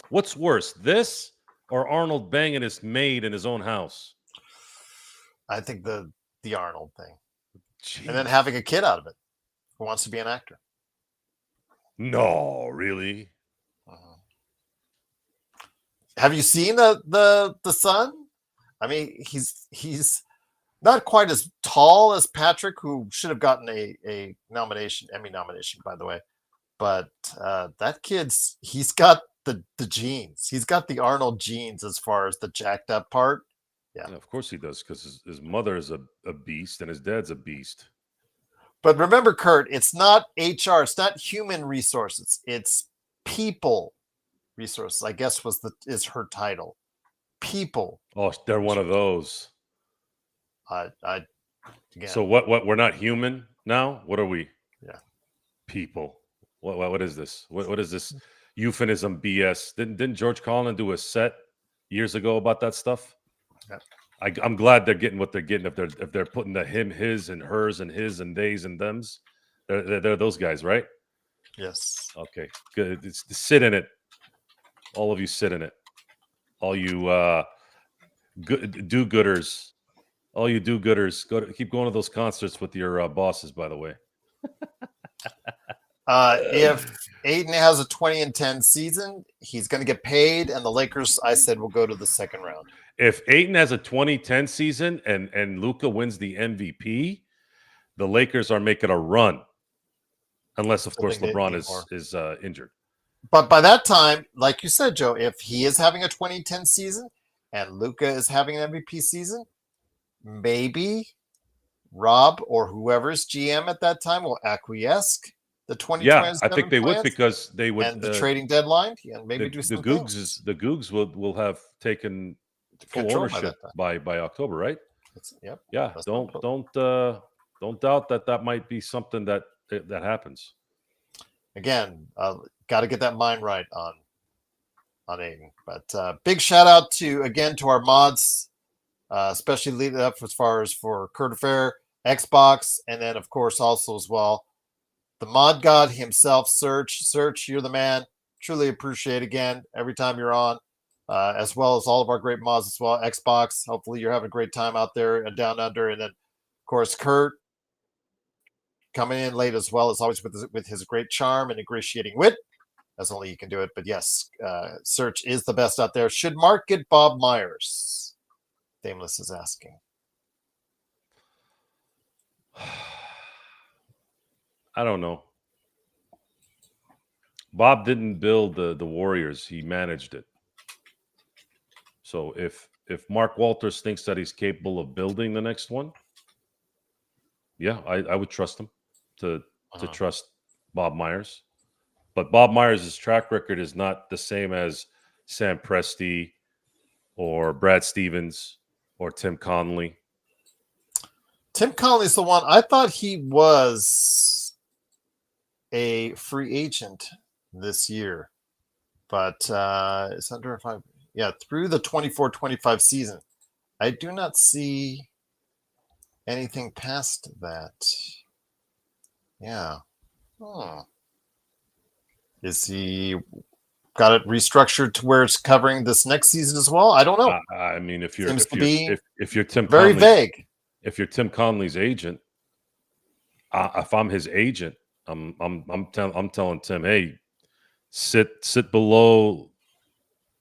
What's worse, this or Arnold banging his maid in his own house? I think the Arnold thing. Jeez. And then having a kid out of it who wants to be an actor. No, really? Have you seen the son? I mean, he's not quite as tall as Patrick, who should have gotten a Emmy nomination, by the way. But that he's got the genes. He's got the Arnold genes as far as the jacked up part. Yeah, of course he does, because his mother is a beast and his dad's a beast. But remember, Kurt, it's not HR. It's not human resources. It's people resources, I guess is her title. People. Oh, they're one of those. Again. So what we're not human now? What are we? Yeah. People. What is this? What is this euphemism BS? Didn't George Carlin do a set years ago about that stuff? Yeah. I'm glad they're getting what they're getting. If they're putting the him, his, and hers, and his, and theys, and thems, they're those guys, right? Yes. Okay. Good. Sit in it. All of you sit in it. All you do-gooders. All you do-gooders. Keep going to those concerts with your bosses, by the way. If Aiden has a 20-10 season, he's going to get paid, and the Lakers, I said, will go to the second round. If Ayton has a 2010 season and Luka wins the MVP, the Lakers are making a run. Unless, of course, LeBron is injured. But by that time, like you said, Joe, if he is having a 2010 season and Luka is having an MVP season, maybe Rob or whoever's GM at that time will acquiesce the 2027 Yeah, I think they plans would, because they would. and the trading deadline, and maybe do some things. The Googs will have taken full Control ownership by October, right? Yep. Yeah. Don't doubt that might be something that happens. Again, got to get that mind right on Aiden. But big shout out to our mods, especially leading up as far as for Kurt Affair, Xbox, and then of course also as well the mod god himself, Search, you're the man. Truly appreciate again every time you're on, as well as all of our great mods as well. Xbox, hopefully you're having a great time out there and down under, and then of course Kurt coming in late as well as always with his great charm and ingratiating wit, as only he can do it. But yes, Search is the best out there. Should Mark get Bob Myers? Dameless is asking. I don't know. Bob didn't build the Warriors; he managed it. So if Mark Walters thinks that he's capable of building the next one, yeah, I would trust him to trust Bob Myers. But Bob Myers' track record is not the same as Sam Presti or Brad Stevens or Tim Connolly. Tim Connolly's the one. I thought he was a free agent this year, but it's under 5. Yeah, through the 24-25 season, I do not see anything past that. Yeah. Is he got it restructured to where it's covering this next season as well? I don't know. I mean, if you're Tim very vague. If you're Tim Connolly's agent, if I'm his agent, I'm telling Tim, hey, sit below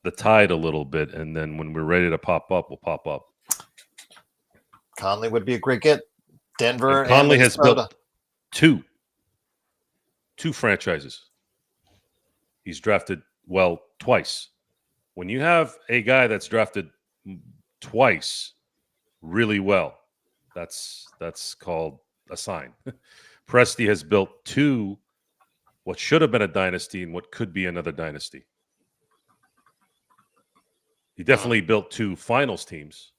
the tide a little bit, and then when we're ready to pop up, we'll pop up. Conley would be a great get. Denver and Conley has built two franchises. He's drafted twice. When you have a guy that's drafted twice really well, that's called a sign. Presti has built two, what should have been a dynasty and what could be another dynasty. He definitely built two finals teams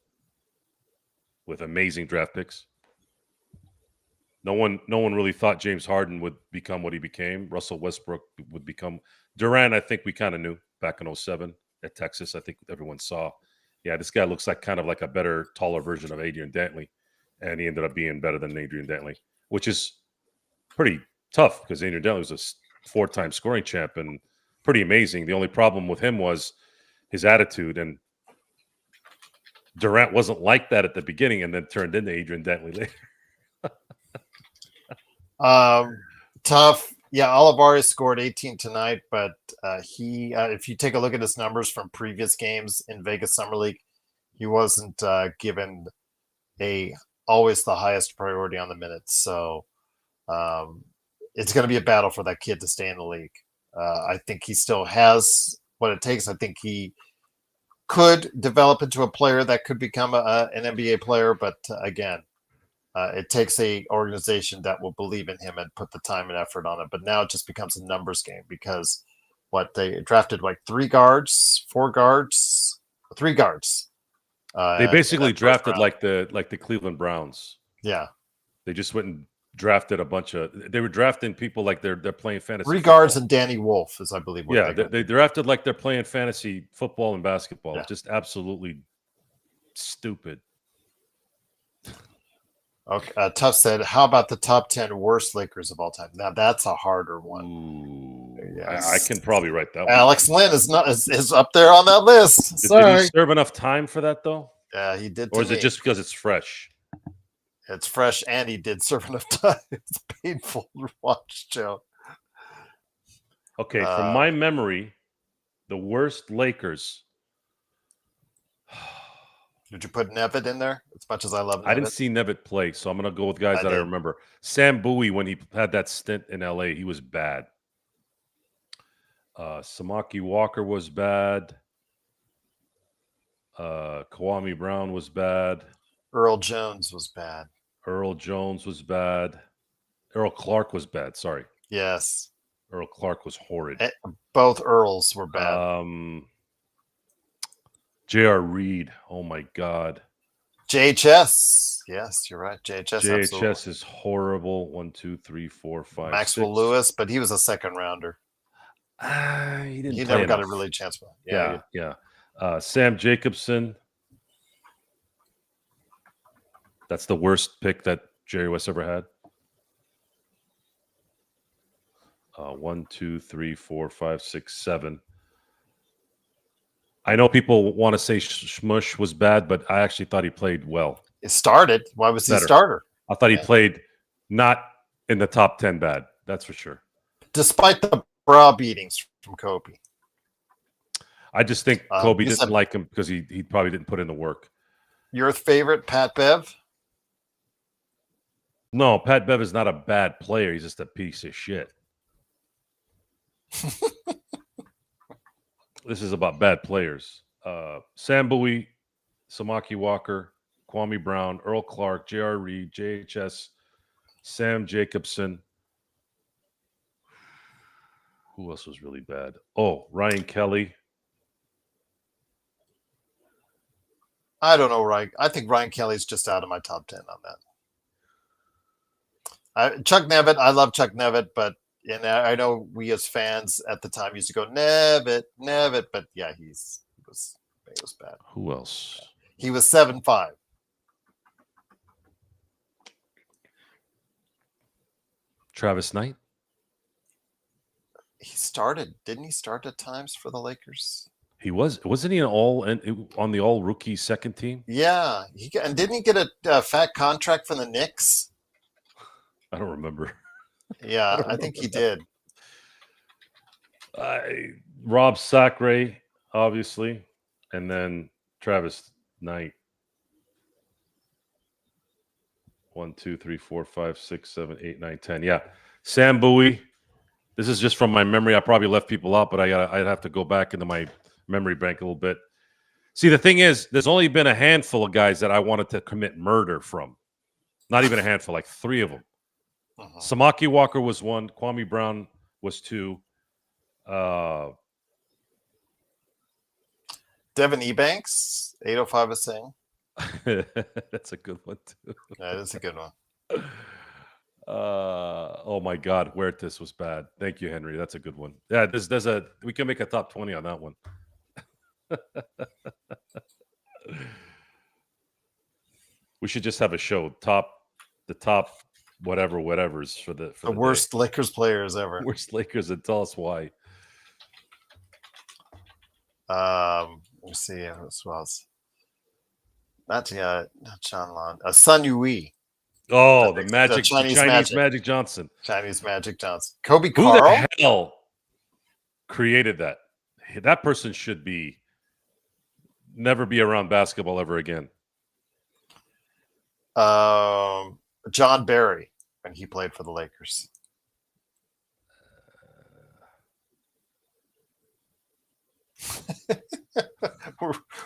with amazing draft picks. No one really thought James Harden would become what he became. Russell Westbrook would become. Durant, I think we kind of knew back in 2007 at Texas. I think everyone saw, yeah, this guy looks kind of like a better, taller version of Adrian Dantley. And he ended up being better than Adrian Dantley, which is pretty tough because Adrian Dantley was a 4-time scoring champ and pretty amazing. The only problem with him was his attitude, and Durant wasn't like that at the beginning and then turned into Adrian Dantley later. Tough. Yeah, Olivares scored 18 tonight, but he, if you take a look at his numbers from previous games in Vegas Summer League, he wasn't given always the highest priority on the minutes. So it's going to be a battle for that kid to stay in the league. I think he still has what it takes. I think he could develop into a player that could become an NBA player, but again, it takes a organization that will believe in him and put the time and effort on it. But now it just becomes a numbers game because they drafted like 3 guards. They basically drafted like the Cleveland Browns. Yeah, they just went and drafted a bunch of. They were drafting people like they're playing fantasy. 3 guards and Danny Wolf, as I believe. Yeah, they drafted like they're playing fantasy football and basketball. Yeah. Just absolutely stupid. Okay, Tough said, "How about the top 10 worst Lakers of all time?" Now that's a harder one. Ooh, yes. I can probably write that one. Alex Lynn is up there on that list. Did he serve enough time for that though? Yeah, he did. Or is it just because it's fresh? It's fresh, and he did serve enough time. It's painful to watch, Joe. Okay, from my memory, the worst Lakers. Did you put Nevitt in there? As much as I love Nevitt. I didn't see Nevitt play, so I'm going to go with guys that I remember. Sam Bowie, when he had that stint in L.A., he was bad. Samaki Walker was bad. Kwame Brown was bad. Earl Jones was bad. Earl Jones was bad. Earl Clark was bad. Sorry. Yes. Earl Clark was horrid. Both Earls were bad. J.R. Reed. Oh, my God. JHS. Yes, you're right. JHS. JHS is horrible. 1, 2, 3, 4, 5, Maxwell 6. Lewis, but he was a second rounder. He never got a really chance for that. Yeah. Sam Jacobson. That's the worst pick that Jerry West ever had. 1, 2, 3, 4, 5, 6, 7. I know people want to say Smush was bad, but I actually thought he played well. It started. Why was he starter? I thought he played not in the top 10 bad. That's for sure. Despite the bra beatings from Kobe. I just think Kobe didn't like him because he probably didn't put in the work. Your favorite, Pat Bev? No, Pat Bev is not a bad player. He's just a piece of shit. This is about bad players. Sam Bowie, Samaki Walker, Kwame Brown, Earl Clark, J.R. Reed, JHS, Sam Jacobson. Who else was really bad? Oh, Ryan Kelly. I don't know, Ryan. I think Ryan Kelly's just out of my top 10 on that. Chuck Nevitt, I love Chuck Nevitt, but I know we as fans at the time used to go Nevitt, but yeah, he was bad. Who else? He was 7'5". Travis Knight. Didn't he start at times for the Lakers? He wasn't he on the all rookie second team? Yeah, and didn't he get a fat contract from the Knicks? I don't remember. Yeah, I think he did. Rob Sacre, obviously, and then Travis Knight. 1, 2, 3, 4, 5, 6, 7, 8, 9, 10. Yeah, Sam Bowie. This is just from my memory. I probably left people out, but I'd have to go back into my memory bank a little bit. See, the thing is, there's only been a handful of guys that I wanted to commit murder from. Not even a handful, like 3 of them. Samaki Walker was 1. Kwame Brown was 2. Devin Ebanks, 805 is saying. That's a good one, too. That is a good one. Oh my God, Huertas was bad. Thank you, Henry. That's a good one. Yeah, we can make a top 20 on that one. We should just have a show. The top whatever's for the worst day. Lakers players ever. Worst Lakers, and tell us why. Let me see who else. Not John Lon. Sun Yui. Oh, the Chinese Magic Johnson. Chinese Magic Johnson. Kobe Who Carl? the hell created that? That person should never be around basketball ever again. John Barry, when he played for the Lakers.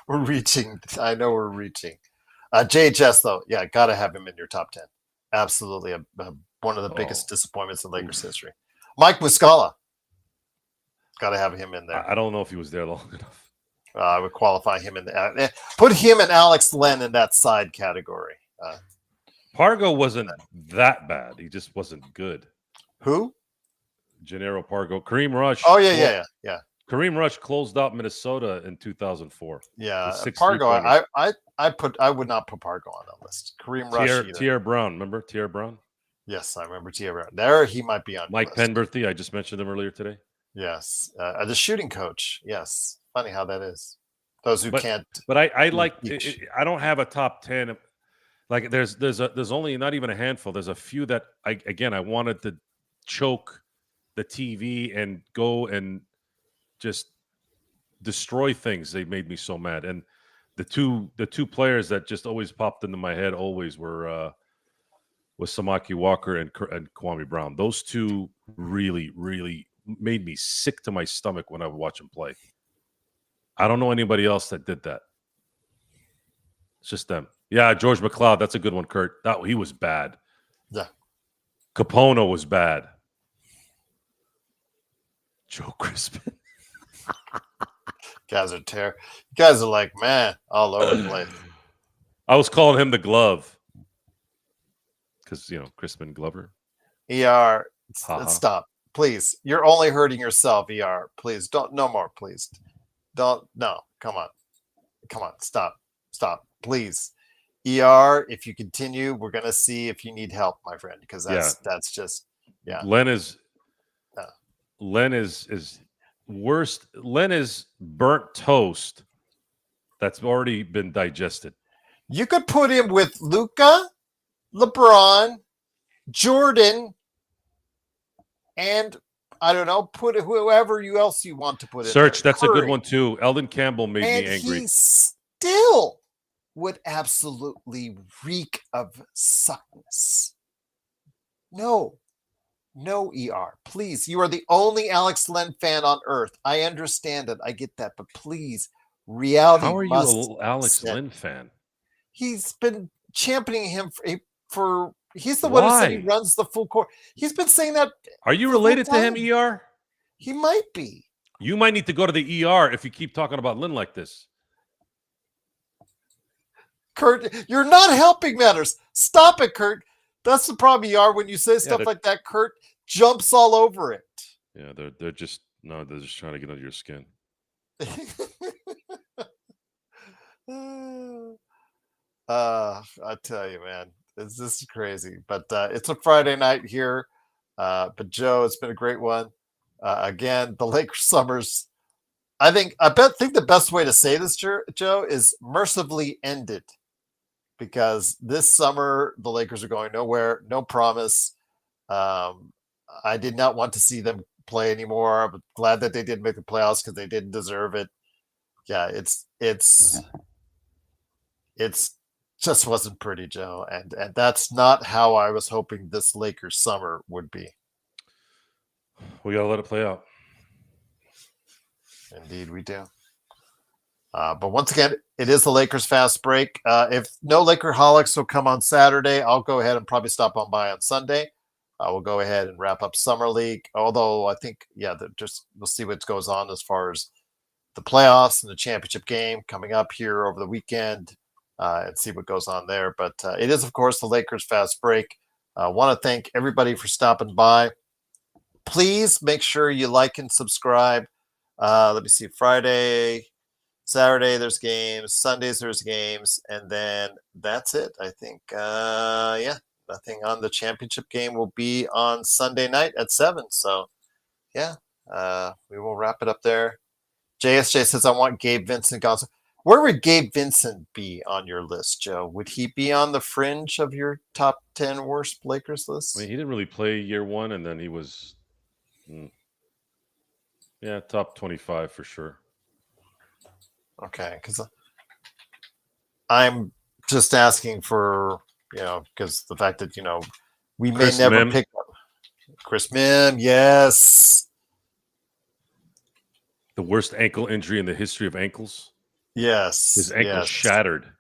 we're reaching. I know we're reaching. JHS, though, yeah, got to have him in your top 10. Absolutely, one of the biggest disappointments in Lakers history. Mike Muscala, got to have him in there. I don't know if he was there long enough. I would qualify him in the put him and Alex Len in that side category. Pargo wasn't that bad. He just wasn't good. Who? Gennaro Pargo. Kareem Rush. Oh, yeah. Kareem Rush closed out Minnesota in 2004. Yeah, Pargo. I would not put Pargo on that list. Kareem Rush. Tierre Brown. Remember Tierre Brown? Yes, I remember Tierre Brown. There, he might be on. Mike Penberthy. I just mentioned him earlier today. Yes, the shooting coach. Yes, funny how that is. Those who can't. But I like. I don't have a top 10. Like there's only not even a handful. There's a few that I wanted to choke the TV and go and just destroy things. They made me so mad. And the two players that just always popped into my head always were was Samaki Walker and Kwame Brown. Those two really, really made me sick to my stomach when I would watch them play. I don't know anybody else that did that. It's just them. Yeah, George McLeod. That's a good one, Kurt. He was bad. Yeah. Capono was bad. Joe Crispin. Guys are guys are like, man, all over the place. I was calling him the glove. Because, Crispin Glover. ER, stop. Please. You're only hurting yourself, ER. Please. No more, please. No. Come on. Stop. Please. ER, if you continue, we're gonna see if you need help, my friend, because that's just Len is worst. Len is burnt toast that's already been digested. You could put him with Luca, LeBron, Jordan, and I don't know, put whoever else you want to put in. Search, that's Curry. A good one too. Eldon Campbell made me angry. He still would absolutely reek of suckness. No, ER. Please, you are the only Alex Len fan on earth. I understand it. I get that. But please, reality. How are you an Alex Len fan? He's been championing him for he's the one who said he runs the full court. He's been saying that. Are you related to him, ER? He might be. You might need to go to the ER if you keep talking about Lynn like this. Kurt, you're not helping matters. Stop it, Kurt. That's the problem, ER. When you say stuff like that, Kurt jumps all over it. Yeah, they're just trying to get under your skin. I tell you, man, this is crazy. But it's a Friday night here. But Joe, it's been a great one. Again, the Lakers summers. I think the best way to say this, Joe, is mercifully ended, because this summer the Lakers are going nowhere. No promise. I did not want to see them play anymore. I'm glad that they did make the playoffs because they didn't deserve it. Yeah, it's just wasn't pretty, Joe, and that's not how I was hoping this Lakers summer would be. We gotta let it play out. Indeed, we do. But once again, it is the Lakers fast break. If no Laker holics will come on Saturday, I'll go ahead and probably stop on by on Sunday. We'll go ahead and wrap up Summer League. Although I think, we'll see what goes on as far as the playoffs and the championship game coming up here over the weekend, and see what goes on there. But it is, of course, the Lakers fast break. I want to thank everybody for stopping by. Please make sure you like and subscribe. Let me see. Friday, Saturday, there's games. Sundays, there's games. And then that's it. I think, nothing on the championship game will be on Sunday night at 7. So, we will wrap it up there. JSJ says, I want Gabe Vincent gone. Where would Gabe Vincent be on your list, Joe? Would he be on the fringe of your top 10 worst Lakers list? I mean, he didn't really play year one, and then he was, top 25 for sure. Okay, because I'm just asking for, because the fact that, we may never pick up Chris Mim, yes. The worst ankle injury in the history of ankles. Yes. His ankle shattered.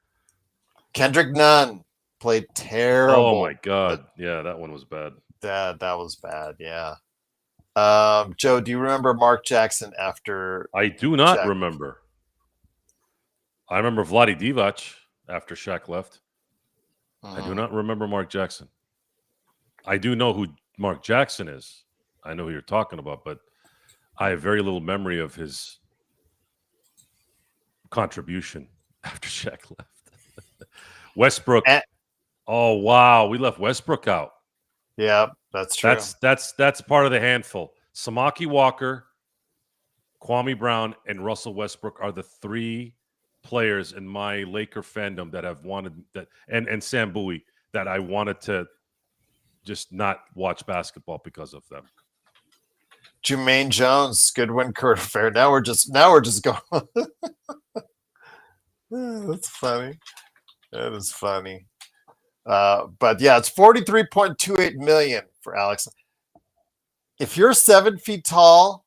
Kendrick Nunn played terrible. Oh, my God. Yeah, that one was bad. That was bad, yeah. Joe, do you remember Mark Jackson after? I do not remember. I remember Vlade Divac after Shaq left. I do not remember Mark Jackson. I do know who Mark Jackson is. I know who you're talking about, but I have very little memory of his contribution after Shaq left. Westbrook. Oh, wow. We left Westbrook out. Yeah, that's true. That's part of the handful. Samaki Walker, Kwame Brown, and Russell Westbrook are the three players in my Laker fandom that have wanted that, and Sam Bowie, that I wanted to just not watch basketball because of them. Jermaine Jones, good win, Kurt Fair. Now we're just going. That's funny. That is funny. But yeah, it's 43.28 million for Alex. If you're 7 feet tall,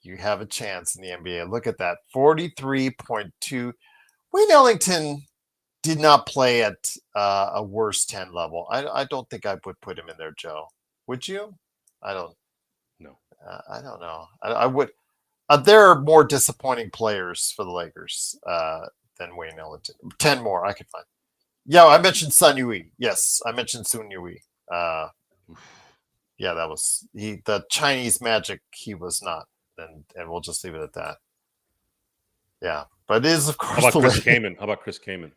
you have a chance in the NBA. Look at that. 43.2. Wayne Ellington did not play at a worse 10 level. I don't think I would put him in there, Joe. Would you? I don't. No. I don't know. I would. There are more disappointing players for the Lakers than Wayne Ellington. 10 more I could find. Yeah, I mentioned Sun Yui. Yes, I mentioned Sun Yui. Yeah, that was the Chinese magic. He was not, and we'll just leave it at that. Yeah, but it is of course. How about Chris Kaman? How about Chris Kaman?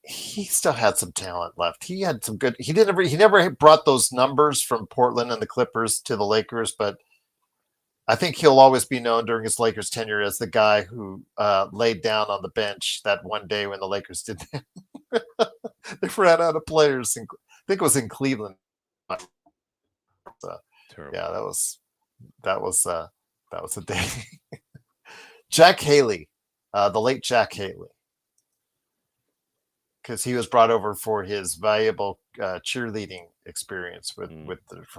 He still had some talent left. He had some good. He never brought those numbers from Portland and the Clippers to the Lakers, but I think he'll always be known during his Lakers tenure as the guy who laid down on the bench that one day when the Lakers did that. They ran out of players. I think it was in Cleveland. Terrible. Yeah, that was a day. Jack Haley, the late Jack Haley, because he was brought over for his valuable cheerleading experience from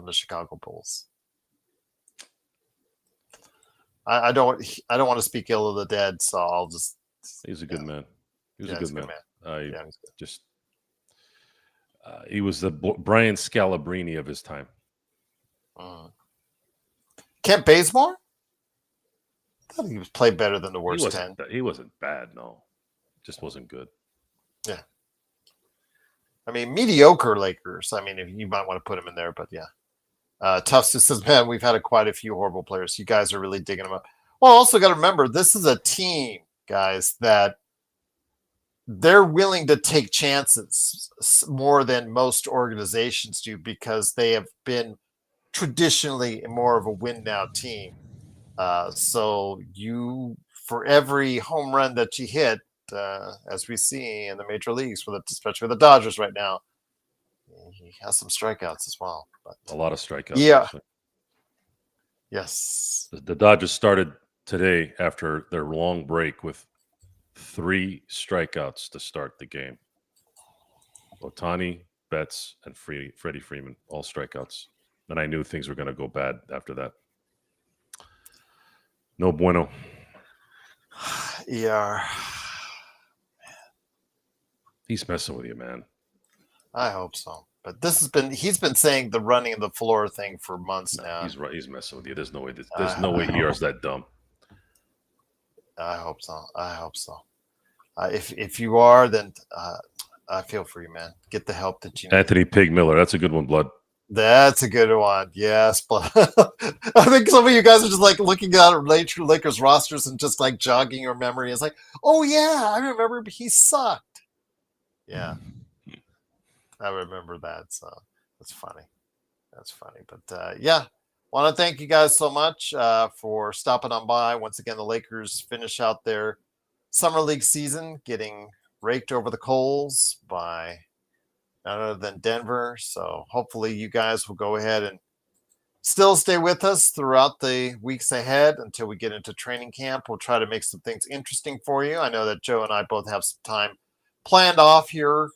the Chicago Bulls. I don't want to speak ill of the dead, so I'll just. He's a good man. He was a good man. He was the Brian Scalabrine of his time. Kent Bazemore? I thought he was played better than the worst 10. He wasn't bad, no. Just wasn't good. Yeah. I mean, mediocre Lakers. I mean, if you might want to put him in there, but yeah. Tufts says, man, we've had quite a few horrible players. You guys are really digging them up. Well, also got to remember, this is a team, guys, that they're willing to take chances more than most organizations do because they have been traditionally more of a win now team. So for every home run that you hit, as we see in the major leagues, especially with the Dodgers right now, he has some strikeouts as well. But a lot of strikeouts. Yeah. Actually. Yes. The Dodgers started today after their long break with 3 strikeouts to start the game. Ohtani, Betts, and Freddie Freeman, all strikeouts. And I knew things were going to go bad after that. No bueno. Yeah. He's messing with you, man. I hope so. But he's been saying the running of the floor thing for months now. He's right. He's messing with you. There's no way. There's no way he is that dumb. I hope so. If you are, then I feel for you, man. Get the help that you need. Anthony Pig Miller. That's a good one, Blood. That's a good one. Yes, but I think some of you guys are just like looking at Lakers rosters and just like jogging your memory. It's like, oh yeah, I remember he sucked. Yeah, I remember that. So that's funny. That's funny. But yeah, want to thank you guys so much for stopping on by. Once again, the Lakers finish out their summer league season, getting raked over the coals by none other than Denver. So hopefully you guys will go ahead and still stay with us throughout the weeks ahead until we get into training camp. We'll try to make some things interesting for you. I know that Joe and I both have some time planned off here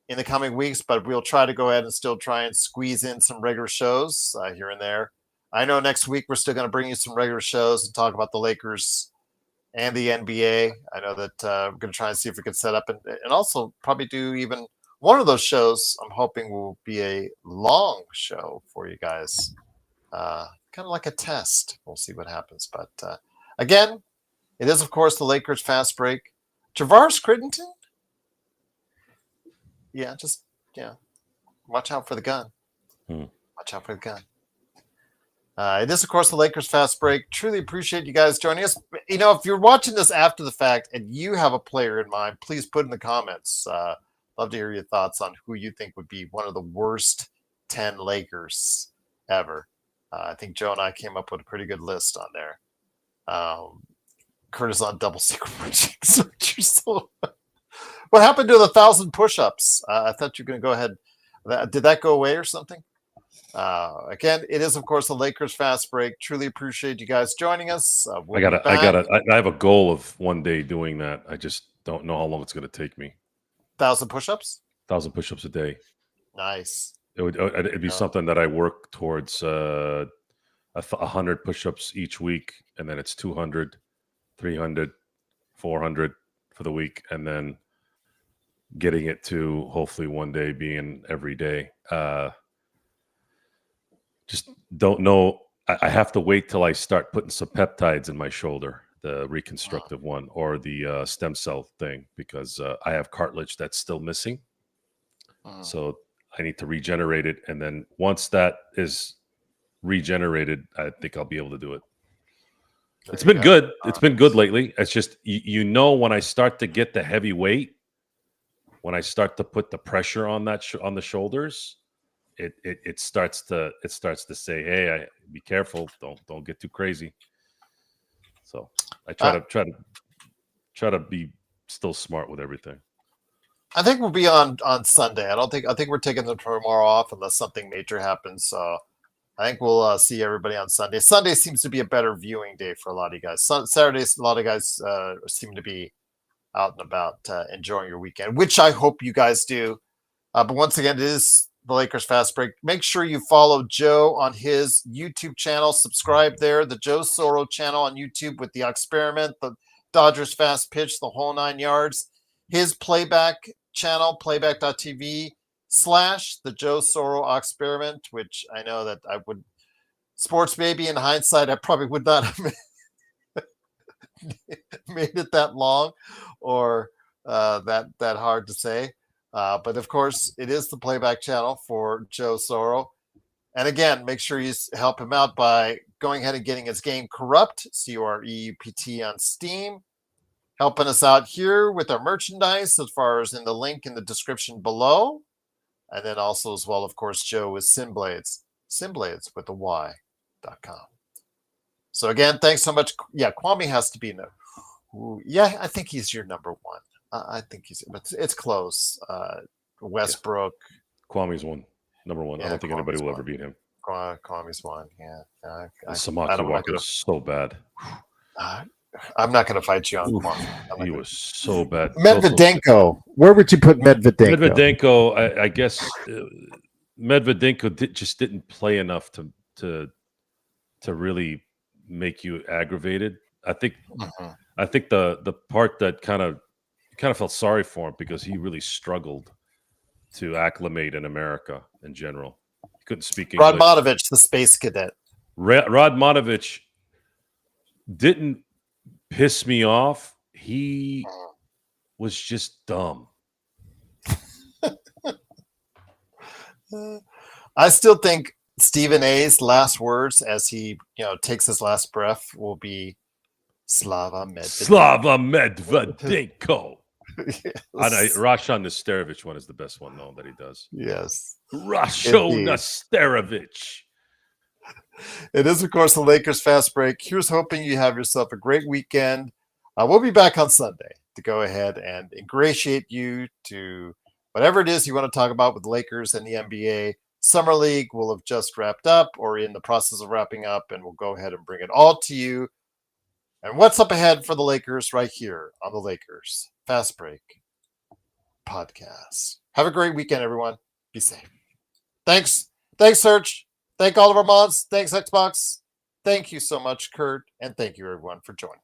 in the coming weeks, but we'll try to go ahead and still try and squeeze in some regular shows here and there. I know next week we're still going to bring you some regular shows and talk about the Lakers and the NBA. I know that we're going to try and see if we can set up and also probably do even one of those shows. I'm hoping will be a long show for you guys, kind of like a test. We'll see what happens. But again, it is, of course, the Lakers Fast Break. Javaris Crittenton? Yeah, watch out for the gun. Watch out for the gun. It is, of course, the Lakers Fast Break. Truly appreciate you guys joining us. You know, if you're watching this after the fact and you have a player in mind, please put in the comments. Love to hear your thoughts on who you think would be one of the worst 10 Lakers ever. I think Joe and I came up with a pretty good list on there. Curtis on double secret. What happened to the 1,000 push-ups? I thought you were going to go ahead. Did that go away or something? Again, it is, of course, the Lakers Fast Break. Truly appreciate you guys joining us. We'll I be back. have a goal of one day doing that. I just don't know how long it's going to take me. 1,000 push-ups? 1,000 push-ups a day. Nice. It'd be something that I work towards 100 push-ups each week, and then it's 200, 300, 400 for the week, and then getting it to hopefully one day being every day. Just don't know. I have to wait till I start putting some peptides in my shoulder, the reconstructive one or the stem cell thing, because I have cartilage that's still missing. So I need to regenerate it. And then once that is regenerated, I think I'll be able to do it. It's been good. It's been good lately. It's just, when I start to get the heavy weight, when I start to put the pressure on that on the shoulders, it starts to say, hey, be careful, don't get too crazy. So I try to be still smart with everything. I think we'll be on Sunday. I think we're taking the tomorrow off unless something major happens. So I think we'll see everybody on Sunday. Sunday seems to be a better viewing day for a lot of you guys. Saturdays, a lot of guys seem to be out and about enjoying your weekend, which I hope you guys do. But once again, it is the Lakers Fast Break. Make sure you follow Joe on his YouTube channel. Subscribe there, the Joe Soro channel on YouTube with the experiment, the Dodgers Fast Pitch, the whole 9 yards. His playback channel, playback.tv / the Joe Soro experiment, which I know that I would, sports baby, in hindsight, I probably would not have made it that long or that hard to say. But of course, it is the playback channel for Joe Soro. And again, make sure you help him out by going ahead and getting his game Corrupt, Coreupt, on Steam. Helping us out here with our merchandise as far as in the link in the description below. And then also as well, of course, Joe with Simblades with a Y.com. So again, thanks so much. Yeah, Kwame has to be in there. Yeah, I think he's your number one. I think but it's close. Westbrook. Kwame's number one. Yeah, I don't think anybody will ever beat him. Kwame's one. Yeah. Samaki Walker was so bad. I'm not going to fight you on Kwame. He was so bad. Medvedenko. Where would you put Medvedenko? Medvedenko, I guess Medvedenko just didn't play enough to really make you aggravated. I think the part that kind of felt sorry for him because he really struggled to acclimate in America in general. He couldn't speak English. Radmanovich, the space cadet. Radmanovich didn't piss me off. He was just dumb. I still think Stephen A's last words as he takes his last breath will be Slava Medvedenko. Yes. Rashan Nesterovich one is the best one though that he does. Yes. Rasho Nesterovich. It is, of course, the Lakers Fast Break. Here's hoping you have yourself a great weekend. We'll be back on Sunday to go ahead and ingratiate you to whatever it is you want to talk about with the Lakers and the NBA. Summer League will have just wrapped up or in the process of wrapping up, and we'll go ahead and bring it all to you. And what's up ahead for the Lakers right here on the Lakers Fast Break podcast. Have a great weekend, everyone. Be safe. Thanks. Thanks, Serge. Thank all of our mods. Thanks, Xbox. Thank you so much, Kurt. And thank you, everyone, for joining.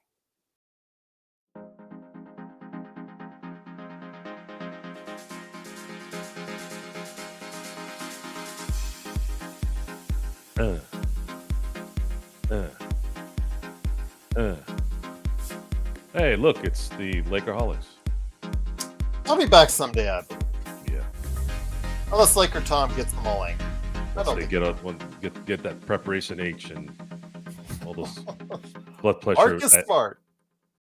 Hey, look, it's the Lakerholics. I'll be back someday, I believe. Yeah. Unless Laker Tom gets them all angry. They get that preparation H and all those blood pressure. Mark is smart.